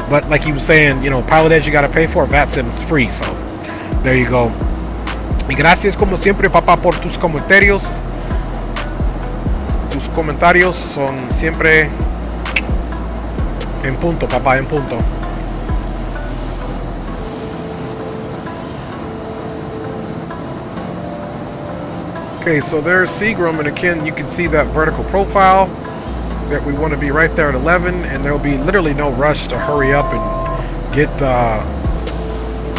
but like he was saying, you know, Pilot Edge you got to pay for, VATSIM is free, so there you go. Y gracias como siempre, papá, por tus comentarios. Tus comentarios son siempre en punto, papá, en punto. Okay, so there's Seagram, and again, you can see that vertical profile that we want to be right there at 11, and there'll be literally no rush to hurry up and get,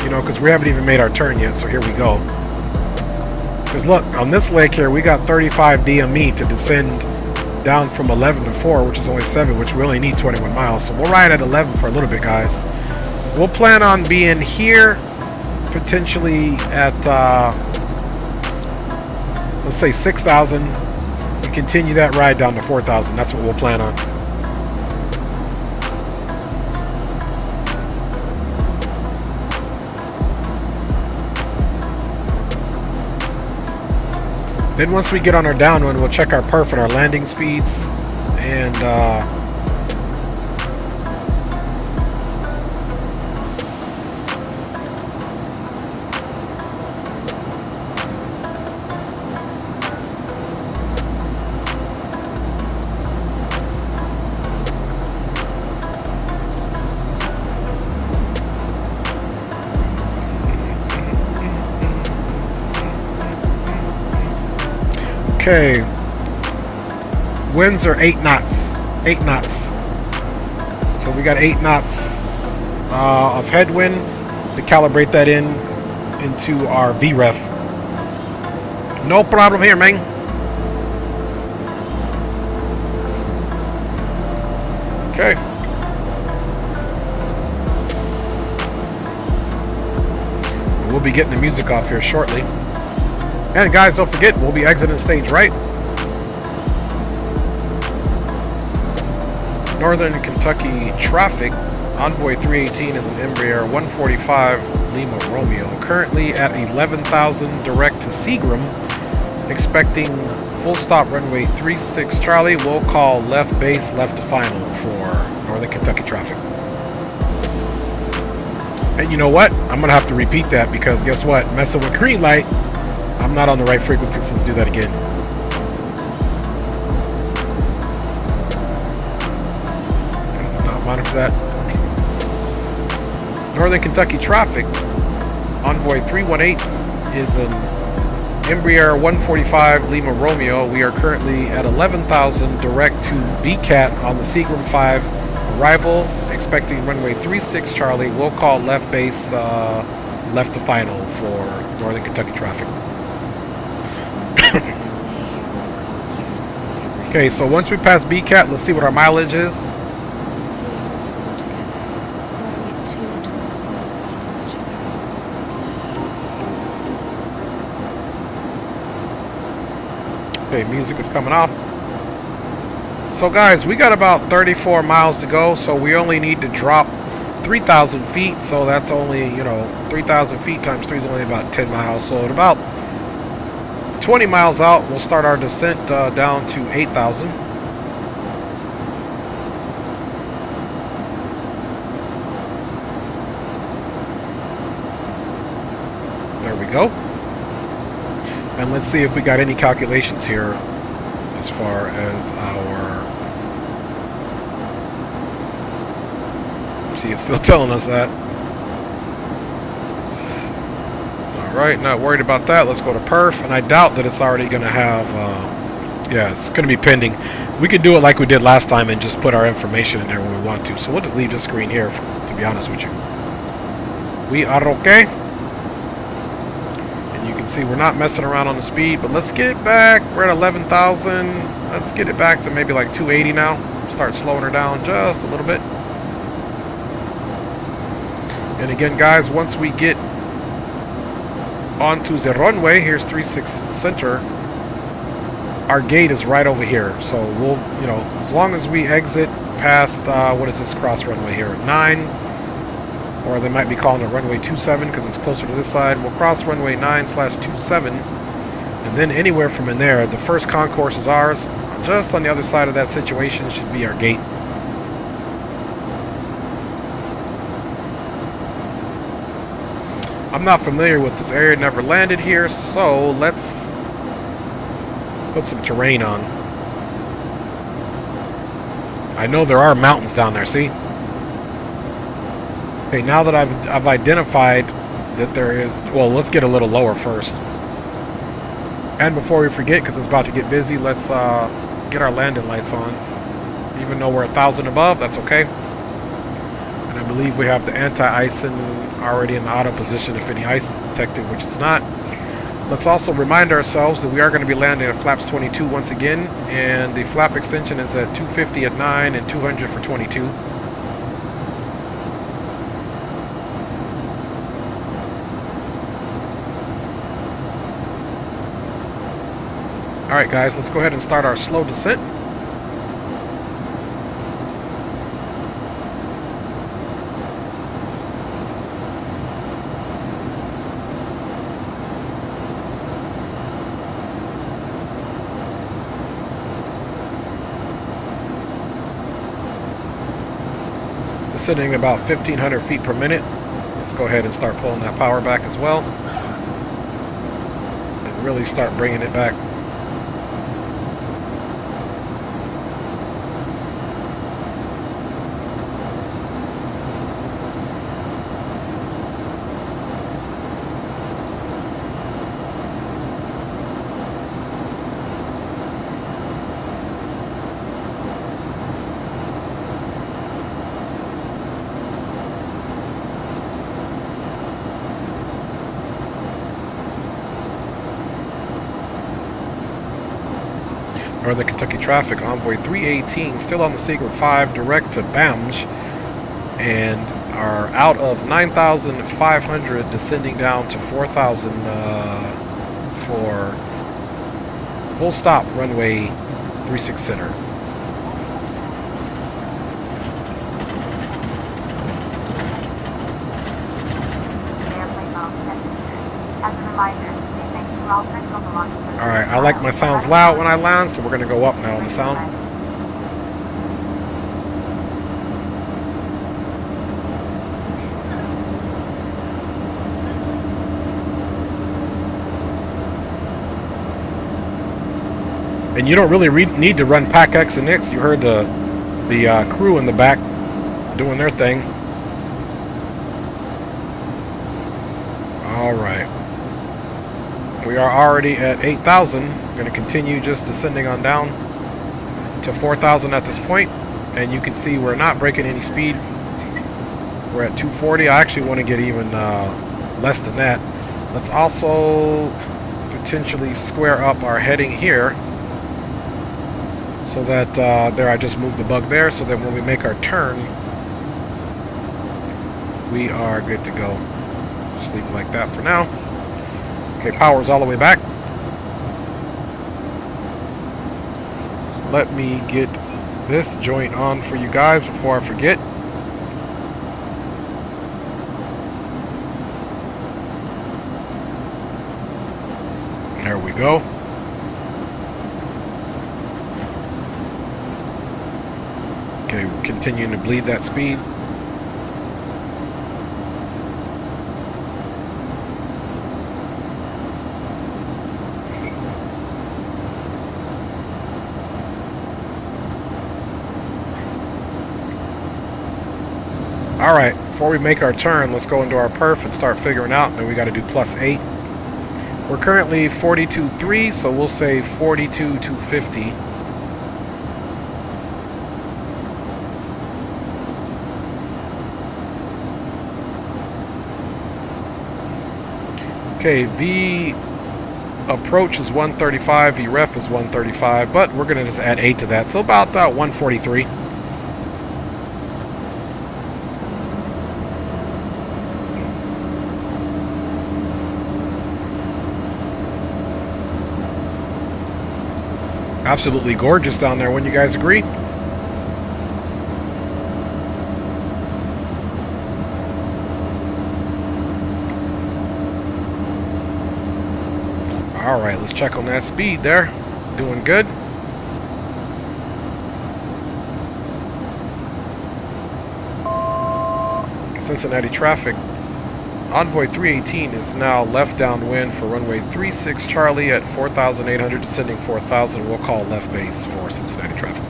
you know, because we haven't even made our turn yet, so here we go. Because look, on this lake here, we got 35 DME to descend down from 11 to 4, which is only 7, which we only need 21 miles. So we'll ride at 11 for a little bit, guys. We'll plan on being here potentially at, let's say 6,000, and continue that ride down to 4,000. That's what we'll plan on. Then once we get on our downwind, we'll check our perf and our landing speeds, and okay, winds are 8 knots. 8 knots. So we got 8 knots of headwind to calibrate that into our VREF. No problem here, man. Okay. We'll be getting the music off here shortly. And guys, don't forget, we'll be exiting stage right. Northern Kentucky traffic. Envoy 318 is an Embraer 145 Lima Romeo. Currently at 11,000 direct to Seagram. Expecting full stop runway 36 Charlie. We'll call left base, left to final for Northern Kentucky traffic. And you know what? I'm going to have to repeat that because guess what? Messing with green light, I'm not on the right frequency, so let's do that again. Not monitor that. Northern Kentucky traffic. Envoy 318 is an Embraer 145 Lima Romeo. We are currently at 11,000 direct to BCAT on the Seagram 5 arrival. Expecting runway 36 Charlie. We'll call left base, left to final for Northern Kentucky traffic. Okay, so once we pass BCAT, let's see what our mileage is. Okay, music is coming off. So guys, we got about 34 miles to go, so we only need to drop 3,000 feet, so that's only, you know, 3,000 feet times 3 is only about 10 miles, so at about 20 miles out, we'll start our descent down to 8,000. There we go. And let's see if we got any calculations here as far as our... See, it's still telling us that. Alright, not worried about that. Let's go to perf, and I doubt that it's already going to have... yeah, it's going to be pending. We could do it like we did last time and just put our information in there when we want to. So we'll just leave this screen here, to be honest with you. We are okay. And you can see we're not messing around on the speed, but let's get it back. We're at 11,000. Let's get it back to maybe like 280 now. Start slowing her down just a little bit. And again, guys, once we get onto the runway, here's 36 center, our gate is right over here. So we'll, you know, as long as we exit past, what is this cross runway here? 9, or they might be calling it runway 27 because it's closer to this side. We'll cross runway 9/27, and then anywhere from in there, the first concourse is ours. Just on the other side of that situation should be our gate. I'm not familiar with this area, never landed here, so let's put some terrain on. I know there are mountains down there, see? Okay, now that I've identified that there is... Well, let's get a little lower first. And before we forget, because it's about to get busy, let's get our landing lights on. Even though we're 1,000 above, that's okay. And I believe we have the anti-icing already in the auto position if any ice is detected, which is not. Let's also remind ourselves that we are going to be landing at flaps 22 once again, and the flap extension is at 250 at 9 and 200 for 22. Alright guys, let's go ahead and start our slow descent. Sitting about 1,500 feet per minute. Let's go ahead and start pulling that power back as well, and really start bringing it back. Northern Kentucky traffic, Envoy 318, still on the Seagull 5, direct to Bamj, and are out of 9,500, descending down to 4,000 for full stop runway 36 center. Alright, I like my sounds loud when I land, so we're going to go up now on the sound. And you don't really need to run Pack X and X. You heard the crew in the back doing their thing. Alright. We are already at 8,000. We're going to continue just descending on down to 4,000 at this point. And you can see we're not breaking any speed. We're at 240. I actually want to get even less than that. Let's also potentially square up our heading here. So that, there I just moved the bug there, so that when we make our turn, we are good to go. Just leave it like that for now. Okay, power's all the way back. Let me get this joint on for you guys before I forget. There we go. Okay, we're continuing to bleed that speed. Alright, before we make our turn, let's go into our perf and start figuring out. Then we got to do +8. We're currently 42.3, so we'll say 42.250. Okay, V approach is 135, V ref is 135, but we're going to just add 8 to that, so about 143. Absolutely gorgeous down there, wouldn't you guys agree? Alright, let's check on that speed there. Doing good. Cincinnati traffic. Envoy 318 is now left downwind for runway 36 Charlie at 4,800, descending 4,000. We'll call left base for Cincinnati traffic.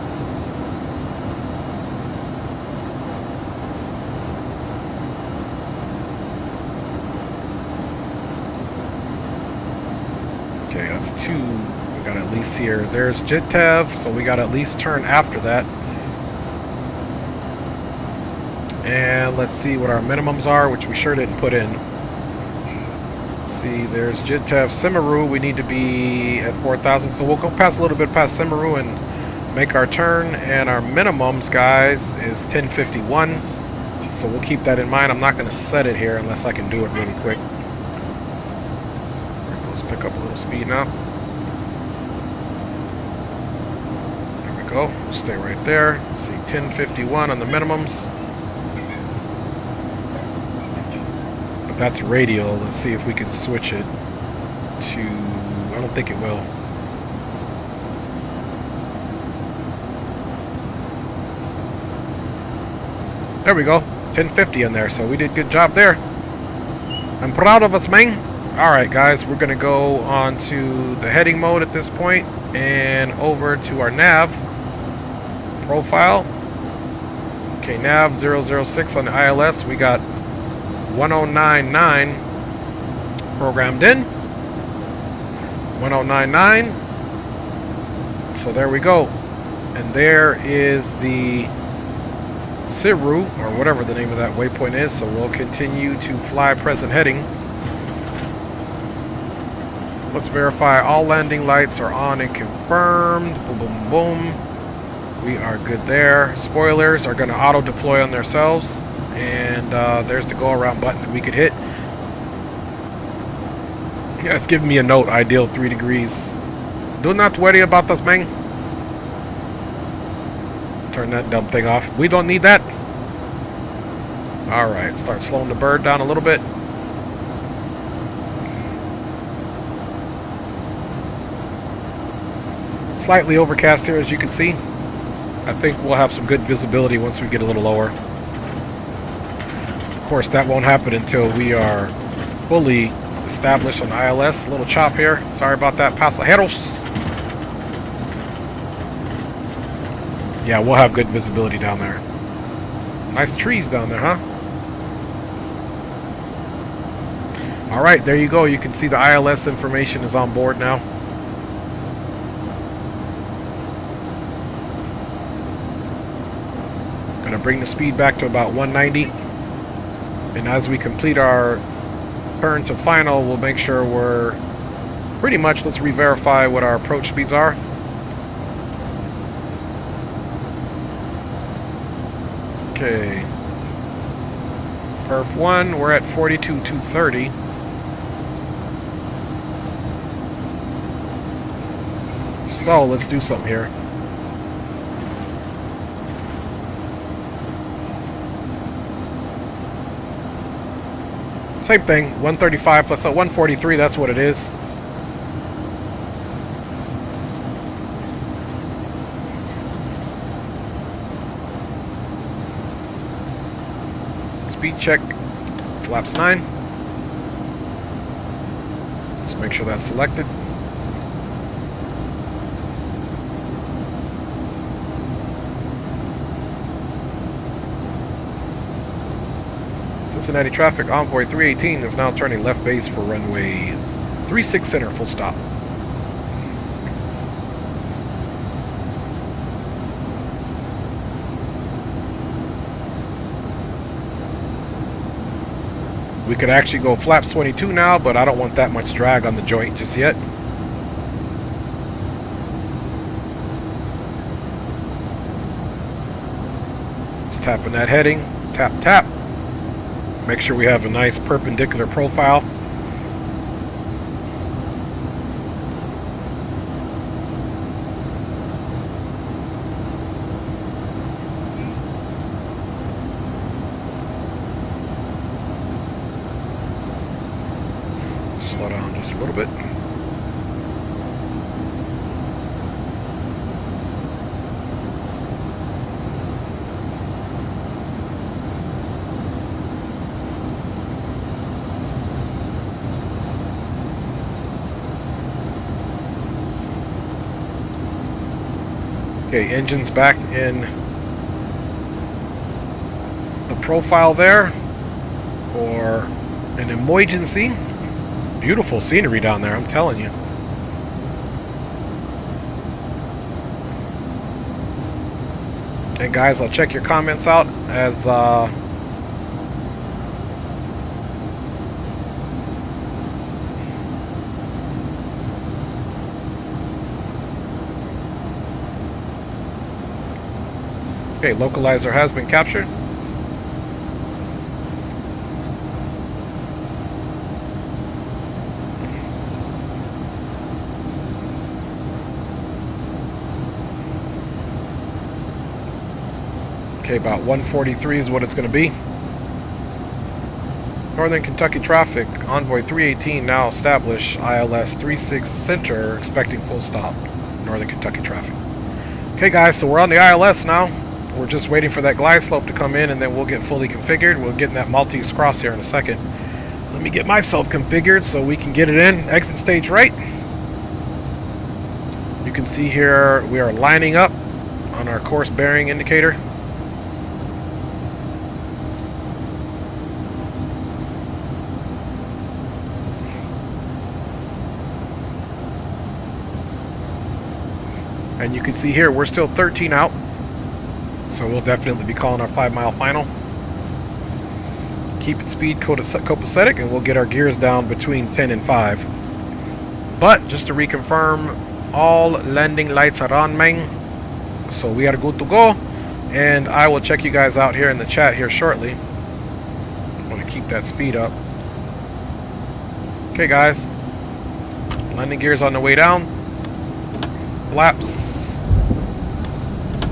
Okay, that's 2. We got at least here. There's JITTEV, so we got at least turn after that. And let's see what our minimums are, which we sure didn't put in. Let's see, there's JITTEV Simaru. We need to be at 4,000, so we'll go past a little bit past Simaru and make our turn. And our minimums, guys, is 1051. So we'll keep that in mind. I'm not going to set it here unless I can do it really quick. Let's pick up a little speed now. There we go. We'll stay right there. Let's see, 1051 on the minimums. That's radial. Let's see if we can switch it to... I don't think it will. There we go. 1050 in there, so we did a good job there. I'm proud of us, man. Alright, guys, we're going to go on to the heading mode at this point and over to our nav profile. Okay, nav 006 on the ILS. We got 1099 programmed in. 1099. So there we go. And there is the Siru, or whatever the name of that waypoint is. So we'll continue to fly present heading. Let's verify all landing lights are on and confirmed. Boom, boom, boom. We are good there. Spoilers are going to auto deploy on themselves. And there's the go around button that we could hit. Yeah, it's giving me a note. Ideal 3 degrees. Do not worry about us, man. Turn that dumb thing off. We don't need that. Alright, start slowing the bird down a little bit. Slightly overcast here, as you can see. I think we'll have some good visibility once we get a little lower. Of course, that won't happen until we are fully established on the ILS. A little chop here. Sorry about that, pasajeros. Yeah, we'll have good visibility down there. Nice trees down there, huh? Alright, there you go. You can see the ILS information is on board now. Gonna bring the speed back to about 190. And as we complete our turn to final, we'll make sure we're pretty much, let's re-verify what our approach speeds are. Okay. Perf 1, we're at 42,230. So let's do something here. Same thing, 135 plus 143, that's what it is. Speed check. Flaps 9. Let's make sure that's selected. Cincinnati traffic, Envoy 318 is now turning left base for runway 36 center, full stop. We could actually go flaps 22 now, but I don't want that much drag on the joint just yet. Just tapping that heading, tap, tap. Make sure we have a nice perpendicular profile. Slow down just a little bit. Okay, engine's back in the profile there for an emergency. Beautiful scenery down there, I'm telling you. And guys, I'll check your comments out as okay, localizer has been captured. Okay, about 143 is what it's going to be. Northern Kentucky traffic, Envoy 318 now established, ILS 36 center, expecting full stop. Northern Kentucky traffic. Okay guys, so we're on the ILS now. We're just waiting for that glide slope to come in and then we'll get fully configured. We'll get in that Maltese crosshair in a second. Let me get myself configured so we can get it in. Exit stage right. You can see here we are lining up on our course bearing indicator. And you can see here we're still 13 out. So we'll definitely be calling our 5-mile final. Keep it speed copacetic and we'll get our gears down between 10 and 5. But just to reconfirm, all landing lights are on, man. So we are good to go. And I will check you guys out here in the chat here shortly. I'm going to keep that speed up. Okay guys. Landing gears on the way down. Flaps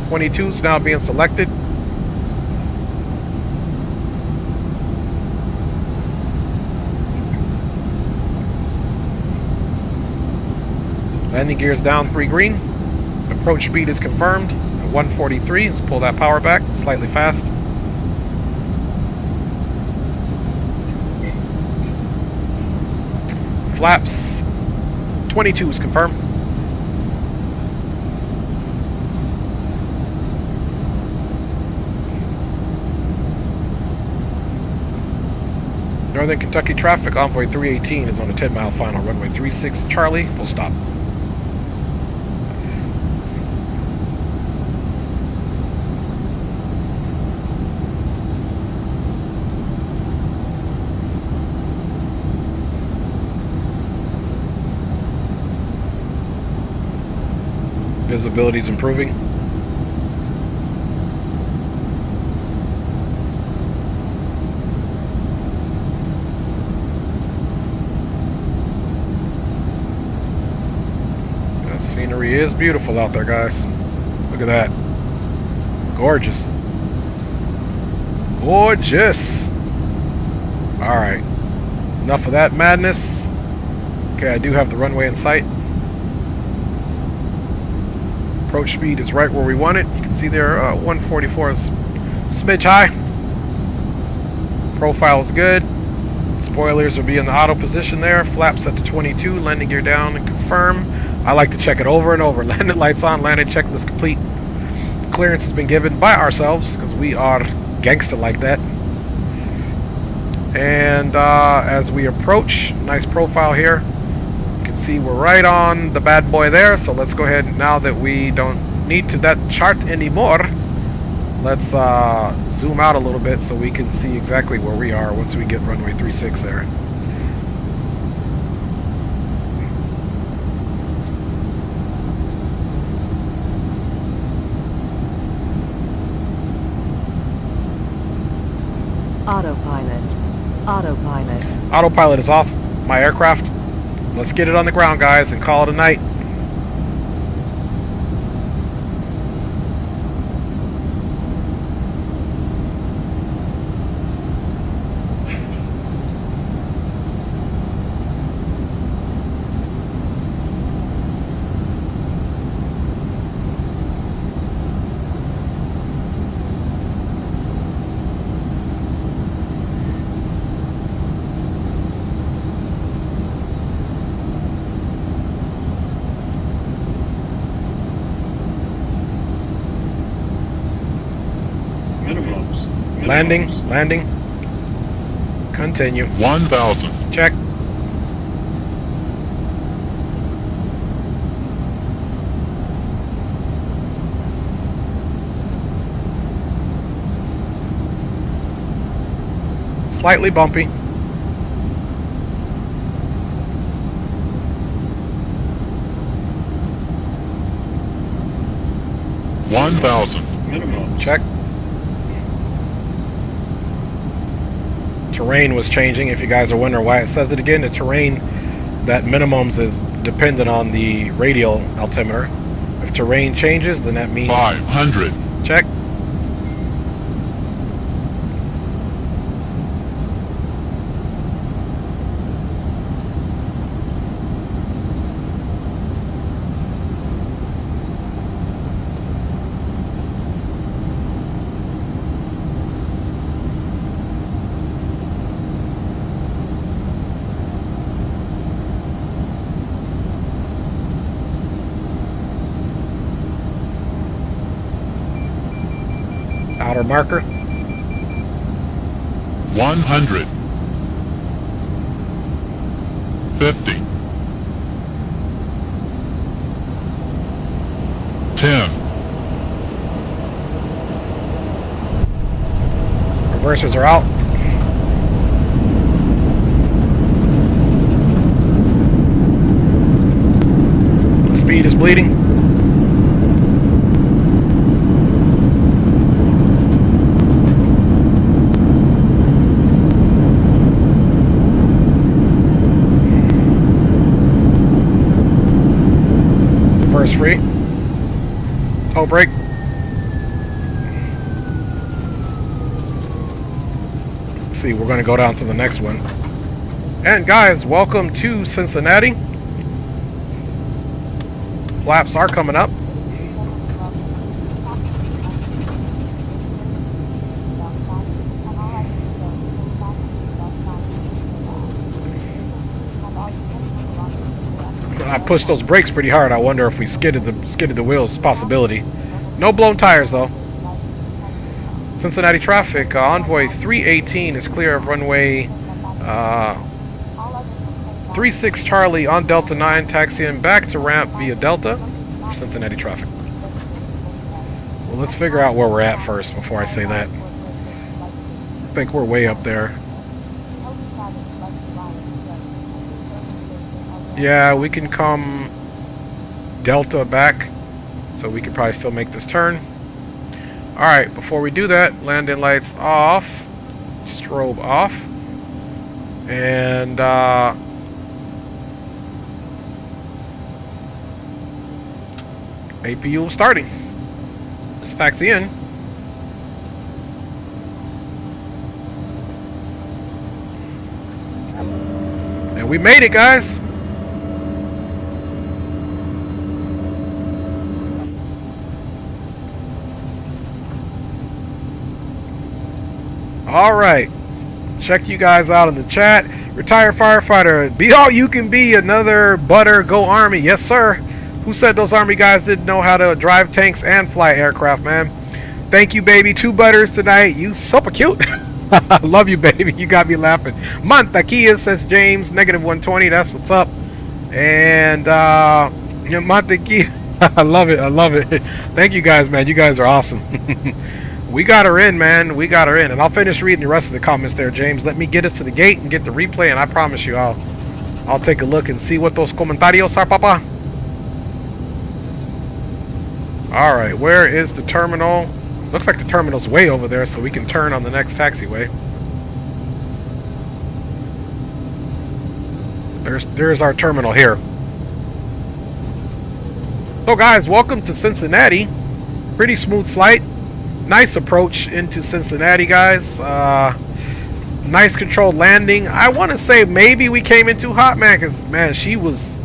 22 is now being selected. Landing gears down 3 green. Approach speed is confirmed at 143. Let's pull that power back slightly fast. Flaps 22 is confirmed. Northern Kentucky traffic, Envoy 318 is on a 10-mile final, runway 36 Charlie, full stop. Visibility is improving. Scenery is beautiful out there, guys. Look at that. Gorgeous. Gorgeous. Alright. Enough of that madness. Okay, I do have the runway in sight. Approach speed is right where we want it. You can see there 144 is smidge high. Profile is good. Spoilers will be in the auto position there. Flaps set to 22. Landing gear down and confirm. I like to check it over and over. Landing lights on. Landing checklist complete. Clearance has been given by ourselves because we are gangsta like that. And as we approach, nice profile here. You can see we're right on the bad boy there. So let's go ahead now that we don't need to that chart anymore. Let's zoom out a little bit so we can see exactly where we are once we get runway 36 there. Autopilot. Autopilot. Autopilot is off my aircraft. Let's get it on the ground, guys, and call it a night. Landing, landing. Continue. 1,000. Check. Slightly bumpy. $1,000. Check. Terrain was changing. If you guys are wondering why it says it again, the terrain that minimums is dependent on the radial altimeter. If terrain changes, then that means 500. Check. Outer marker. 100. 50. 10. Reversers are out. Speed is bleeding. Free. Toe brake. See, we're going to go down to the next one. And guys, welcome to Cincinnati. Flaps are coming up. I pushed those brakes pretty hard. I wonder if we skidded the wheels. Possibility. No blown tires though. Cincinnati traffic. Envoy 318 is clear of runway 36 Charlie on Delta 9, taxiing back to ramp via Delta. Cincinnati traffic. Well, let's figure out where we're at first before I say that. I think we're way up there. Yeah, we can come Delta back, so we can probably still make this turn. Alright, before we do that, landing lights off, strobe off, and APU starting. Let's taxi in. And we made it, guys. All right, Check you guys out in the chat. Retired firefighter, be all you can be. Another butter, go Army. Yes, sir. Who said those Army guys didn't know how to drive tanks and fly aircraft, man? Thank you, baby. 2 butters tonight. You super cute. I love you, baby. You got me laughing. Montaquilla, says James. -120. That's what's up. And Montaquilla. I love it. I love it. Thank you guys, man. You guys are awesome. We got her in, man. We got her in. And I'll finish reading the rest of the comments there, James. Let me get us to the gate and get the replay, and I promise you I'll take a look and see what those comentarios are, papa. All right, where is the terminal? Looks like the terminal's way over there, so we can turn on the next taxiway. There's our terminal here. So guys, welcome to Cincinnati. Pretty smooth flight. Nice approach into Cincinnati, guys. Nice controlled landing. I want to say maybe we came in too hot, man, because man, she was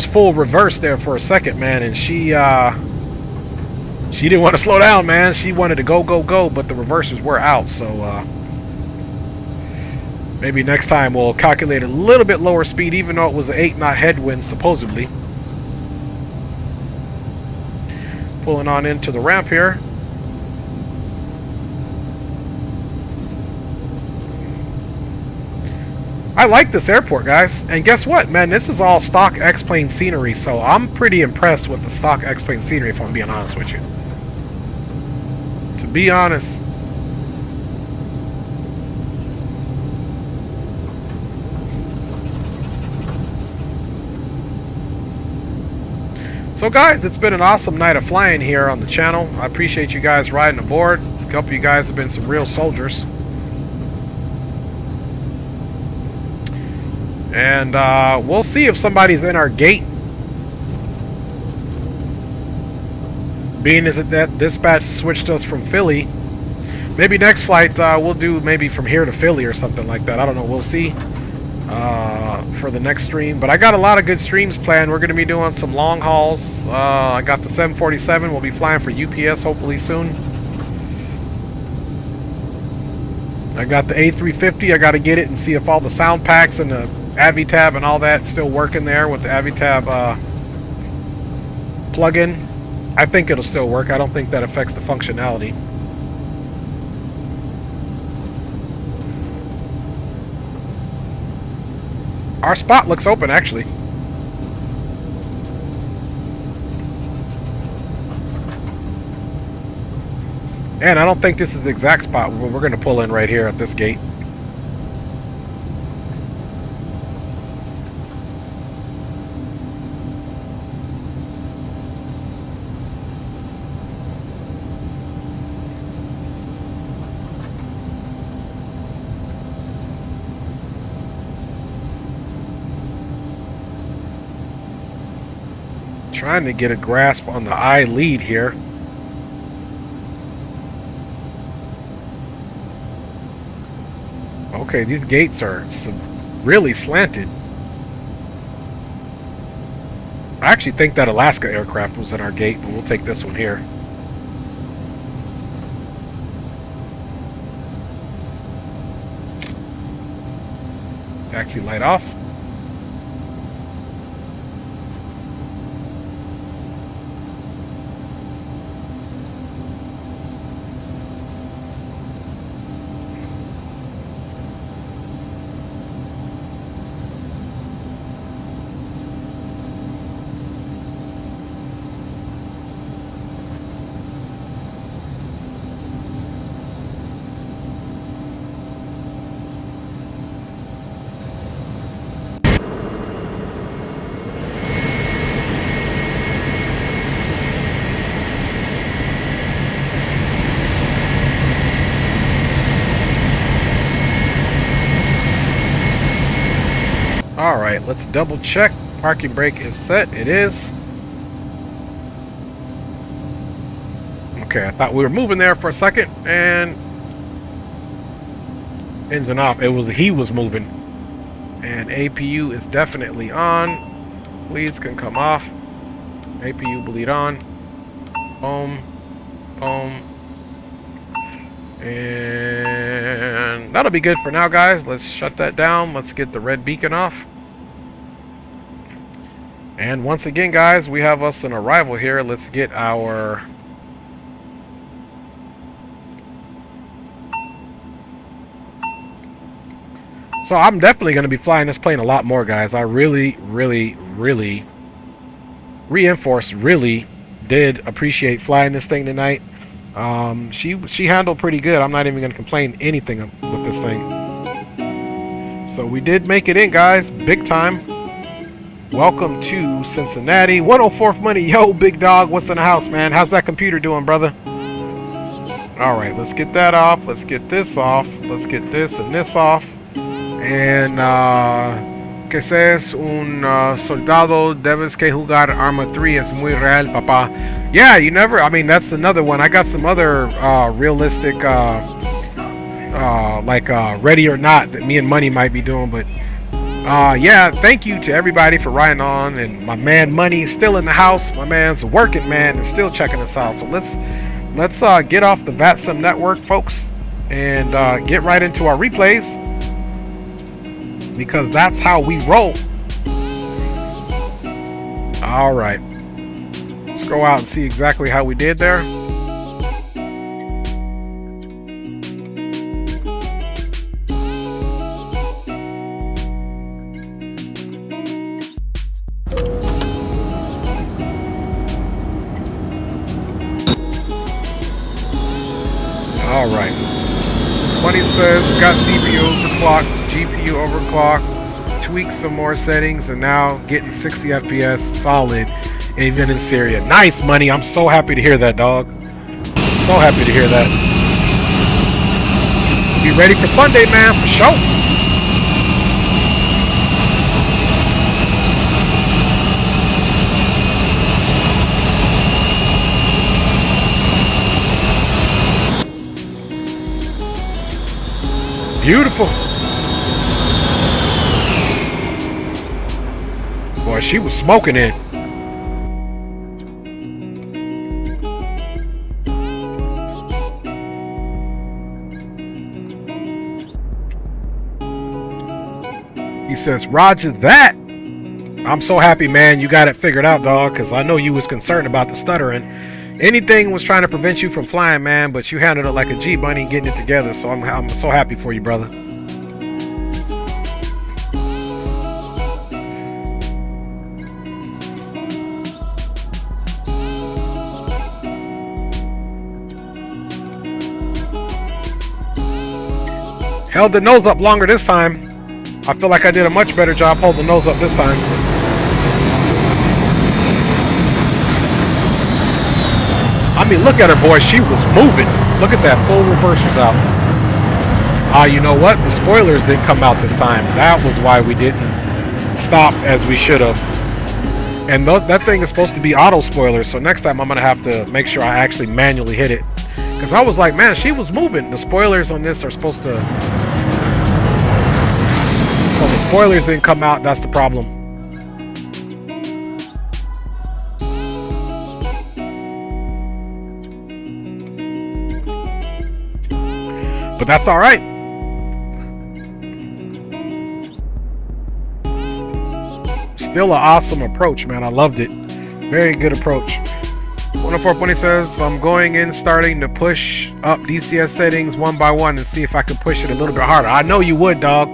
full reverse there for a second, man, and she didn't want to slow down, man. She wanted to go, but the reversers were out, so maybe next time we'll calculate a little bit lower speed, even though it was an 8-knot headwind, supposedly. Pulling on into the ramp here. I like this airport, guys. And guess what, man? This is all stock X-Plane scenery, so I'm pretty impressed with the stock X-Plane scenery, if I'm being honest with you. To be honest. So guys, it's been an awesome night of flying here on the channel. I appreciate you guys riding aboard. A couple of you guys have been some real soldiers. And we'll see if somebody's in our gate. Being as that dispatch switched us from Philly. Maybe next flight we'll do maybe from here to Philly or something like that. I don't know. We'll see for the next stream. But I got a lot of good streams planned. We're going to be doing some long hauls. I got the 747. We'll be flying for UPS hopefully soon. I got the A350. I got to get it and see if all the sound packs and the AviTab and all that still working there with the AviTab plugin. I think it'll still work. I don't think that affects the functionality. Our spot looks open, actually. And I don't think this is the exact spot. We're going to pull in right here at this gate. Trying to get a grasp on the eye lead here. Okay, these gates are really slanted. I actually think that Alaska aircraft was in our gate, but we'll take this one here. Taxi light off. Alright, let's double check. Parking brake is set. It is. Okay, I thought we were moving there for a second, and engine off. He was moving. And APU is definitely on. Bleeds can come off. APU bleed on. Boom. Boom. And that'll be good for now, guys. Let's shut that down. Let's get the red beacon off. And once again, guys, we have us an arrival here. Let's get our... So I'm definitely going to be flying this plane a lot more, guys. I really did appreciate flying this thing tonight. She handled pretty good. I'm not even going to complain anything with this thing. So we did make it in, guys. Big time. Welcome to Cincinnati. 104th money. Yo, big dog. What's in the house, man? How's that computer doing, brother? All right, let's get that off. Let's get this off. Let's get this and this off. And que seas un soldado, debes que jugar Arma 3 es muy real, papá. Yeah, you never, I mean, that's another one. I got some other realistic, like Ready or Not that me and Money might be doing. But yeah, thank you to everybody for riding on. And my man Money is still in the house. My man's a working man and still checking us out. So let's get off the VATSIM network, folks, and get right into our replays, because that's how we roll. All right, let's go out and see exactly how we did there. All right, 20 says got CPU overclocked, GPU overclock, tweak some more settings, and now getting 60 FPS solid even in Syria. Nice, Money. I'm so happy to hear that, dog. So happy to hear that. Be ready for Sunday, man, for sure. Beautiful. Boy, she was smoking it. He says, Roger that. I'm so happy, man, you got it figured out, dog, because I know you was concerned about the stuttering. Anything was trying to prevent you from flying, man, but you handled it like a G-bunny getting it together, so I'm so happy for you, brother. Held the nose up longer this time. I feel like I did a much better job holding the nose up this time. I mean, look at her, boy. She was moving. Look at that. Full reversers out. You know what? The spoilers didn't come out this time. That was why we didn't stop as we should have. And that thing is supposed to be auto spoilers. So next time I'm going to have to make sure I actually manually hit it. Because I was like, man, she was moving. The spoilers on this are supposed to... So the spoilers didn't come out. That's the problem. But that's all right. Still an awesome approach, man. I loved it. Very good approach. 104.20 says, I'm going in, starting to push up DCS settings one by one and see if I can push it a little bit harder. I know you would, dog.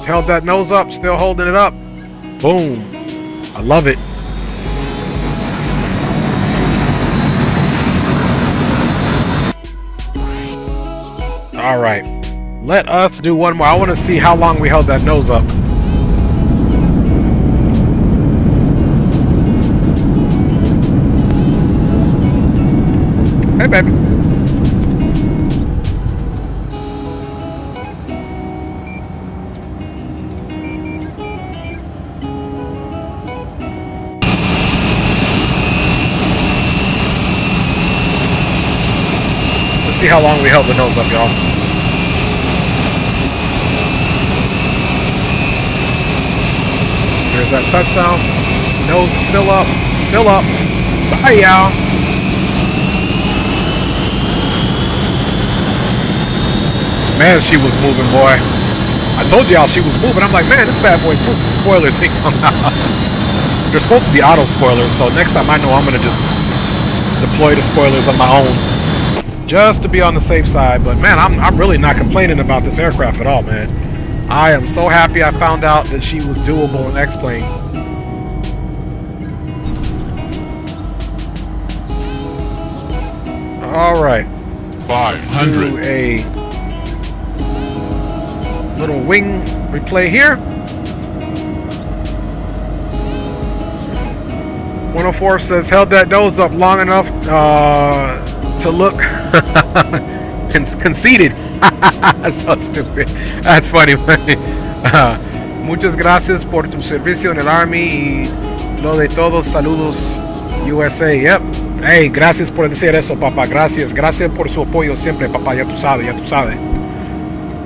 Held that nose up, still holding it up. Boom. I love it. All right, let us do one more. I want to see how long we held that nose up. Hey, baby. Let's see how long we held the nose up, y'all. There's that touchdown. Nose is still up. Still up. Bye, y'all. Man, she was moving, boy. I told y'all she was moving. I'm like, man, this bad boy's moving. The spoilers ain't coming out. They're supposed to be auto spoilers, so next time I know I'm gonna just deploy the spoilers on my own, just to be on the safe side. But man, I'm really not complaining about this aircraft at all, man. I am so happy I found out that she was doable in X-Plane. All right, 500. Let's do a little wing replay here. 104 says held that nose up long enough to look conceited. So stupid. That's funny. Muchas gracias por tu servicio en el Army y lo de todos. Saludos USA. Yep. Hey, gracias por decir eso, papá. Gracias. Gracias por su apoyo siempre, papá. Ya tú sabes, ya tú sabes.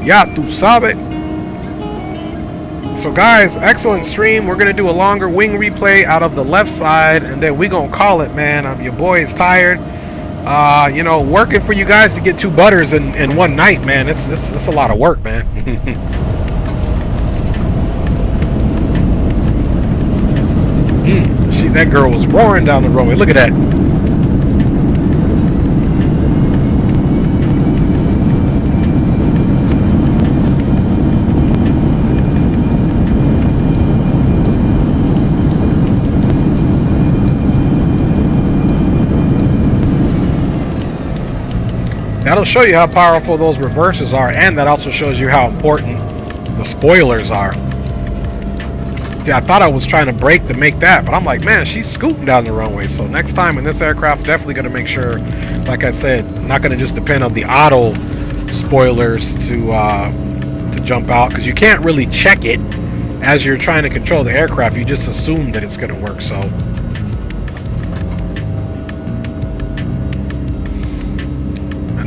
Ya tú sabes. So guys, excellent stream. We're gonna do a longer wing replay out of the left side, and then we gonna call it, man. Your boy is tired. You know, working for you guys to get 2 butters in one night, man. It's a lot of work, man. That girl was roaring down the runway. Look at that. That'll show you how powerful those reverses are, and that also shows you how important the spoilers are. See, I thought I was trying to brake to make that, but I'm like, man, she's scooting down the runway. So next time in this aircraft, definitely going to make sure, like I said, not going to just depend on the auto spoilers to jump out, because you can't really check it as you're trying to control the aircraft. You just assume that it's going to work. So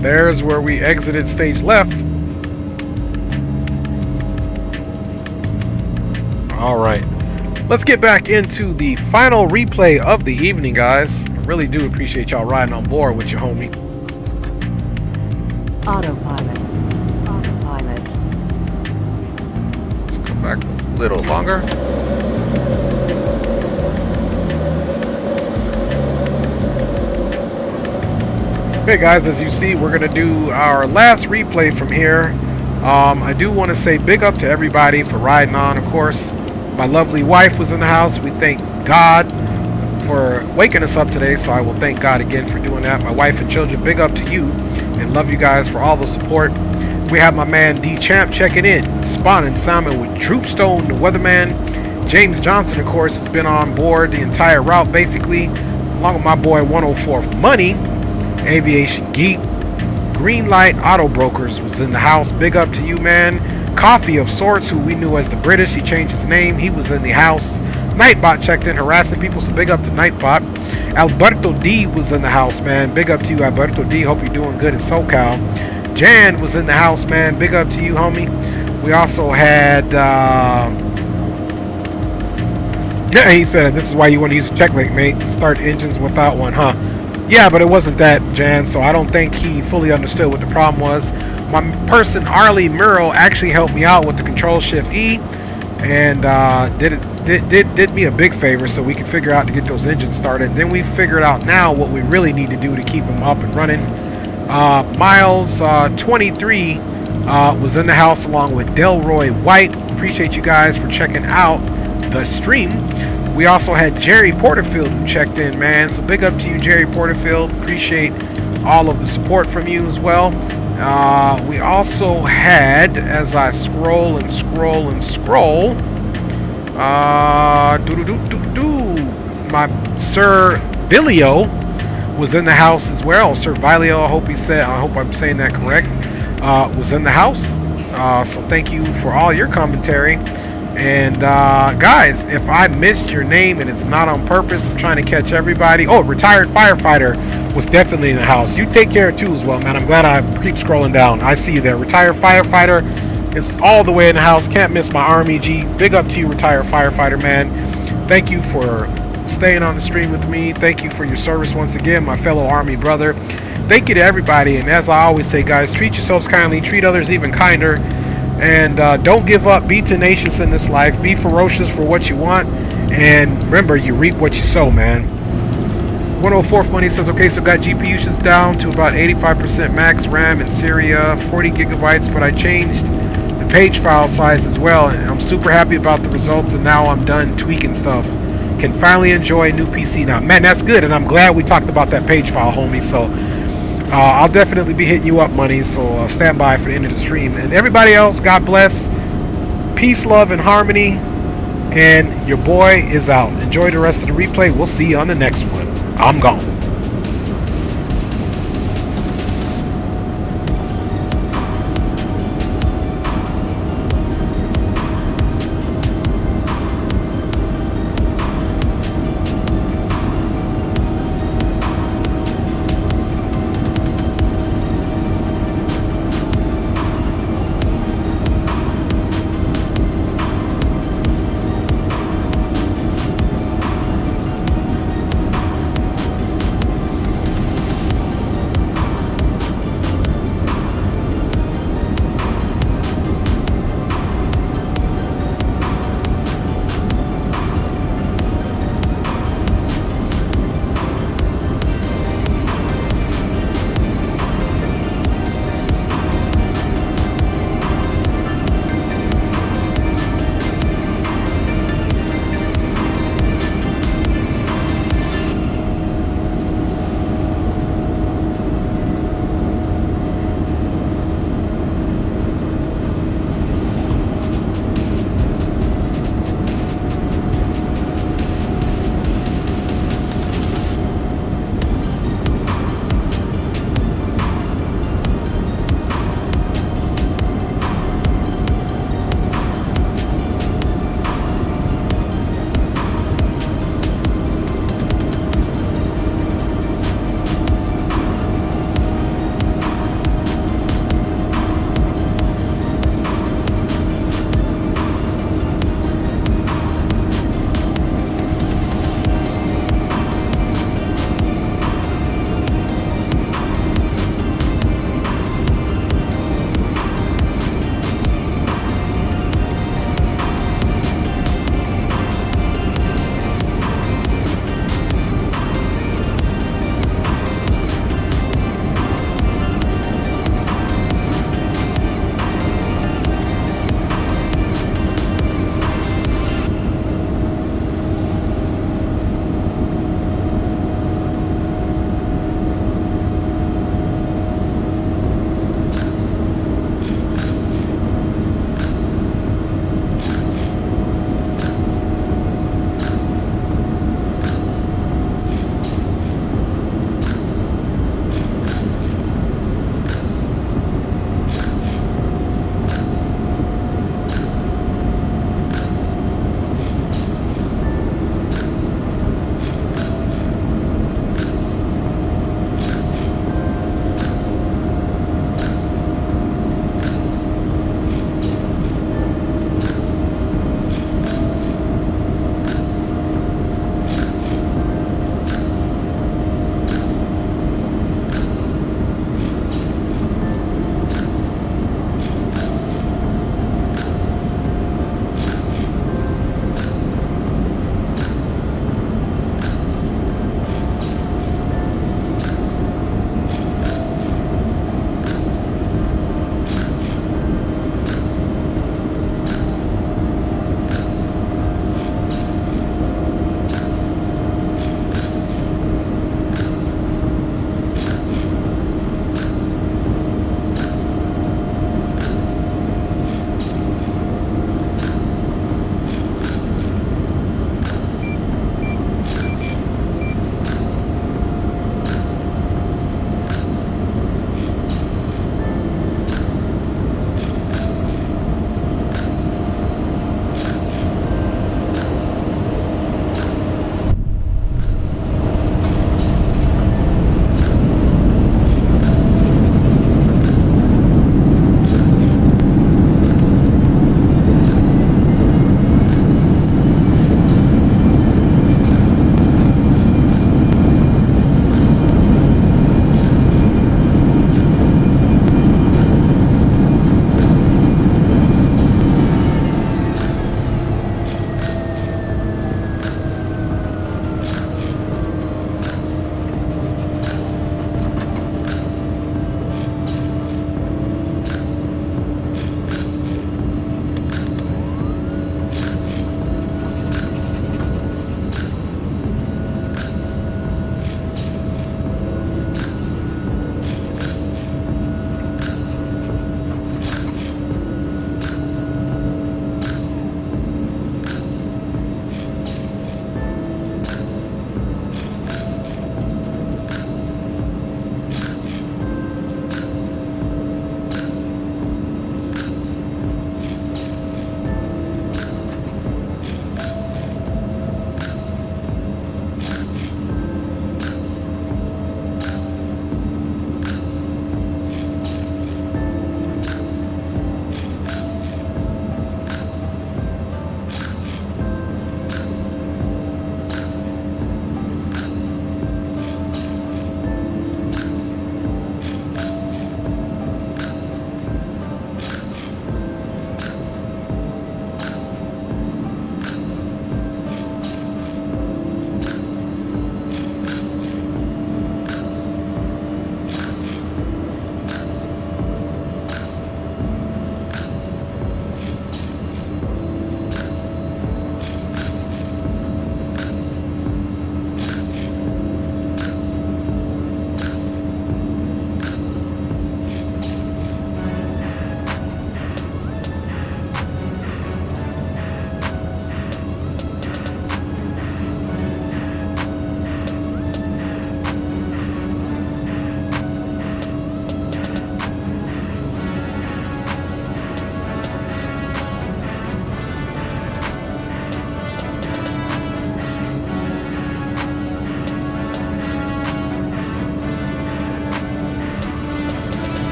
there's where we exited stage left. All right, let's get back into the final replay of the evening, guys. I really do appreciate y'all riding on board with your homie. Autopilot. Autopilot. Let's come back a little longer. Okay guys, as you see, we're gonna do our last replay from here. I do want to say big up to everybody for riding on. Of course, my lovely wife was in the house. We thank God for waking us up today, so I will thank God again for doing that. My wife and children, big up to you, and love you guys for all the support. We have my man D Champ checking in, spawning Salmon with Droopstone, the weatherman. James Johnson, of course, has been on board the entire route, basically, along with my boy 104 Money. Aviation Geek. Greenlight Auto Brokers was in the house. Big up to you, man. Coffee of Sorts, who we knew as the British, he changed his name, he was in the house. Nightbot checked in, harassing people, so big up to Nightbot. Alberto D was in the house, man. Big up to you, Alberto D. Hope you're doing good in SoCal. Jan was in the house, man. Big up to you, homie. We also had yeah, he said this is why you want to use a check link, mate, to start engines without one, huh? Yeah, but it wasn't that, Jan, so I don't think he fully understood what the problem was. My person, Arlie Murrow, actually helped me out with the Control Shift E, and did me a big favor so we could figure out to get those engines started. Then we figured out now what we really need to do to keep them up and running. Miles 23 was in the house along with Delroy White. Appreciate you guys for checking out the stream. We also had Jerry Porterfield who checked in, man. So big up to you, Jerry Porterfield. Appreciate all of the support from you as well. We also had, as I scroll and scroll and scroll, my Sir Vilio was in the house as well. Sir Vilio, I hope I'm saying that correct, was in the house. So thank you for all your commentary. And guys, if I missed your name and it's not on purpose, I'm trying to catch everybody. Oh, retired firefighter was definitely in the house. You take care too as well, man. I'm glad I keep scrolling down. I see you there. Retired firefighter is all the way in the house. Can't miss my Army G. Big up to you, retired firefighter, man. Thank you for staying on the stream with me. Thank you for your service once again, my fellow Army brother. thank you to everybody. And as I always say, guys, treat yourselves kindly, treat others even kinder, and don't give up. Be tenacious in this life. Be ferocious for what you want, and remember, you reap what you sow, man. 104th Money says, okay, so got GPU usage down to about 85% max RAM in Syria, 40 gigabytes, but I changed the page file size as well, and I'm super happy about the results, and now I'm done tweaking stuff. Can finally enjoy a new PC now. Man, that's good, and I'm glad we talked about that page file, homie. So I'll definitely be hitting you up, Money, so stand by for the end of the stream. And everybody else, God bless, peace, love, and harmony, and your boy is out. Enjoy the rest of the replay. We'll see you on the next one. I'm gone.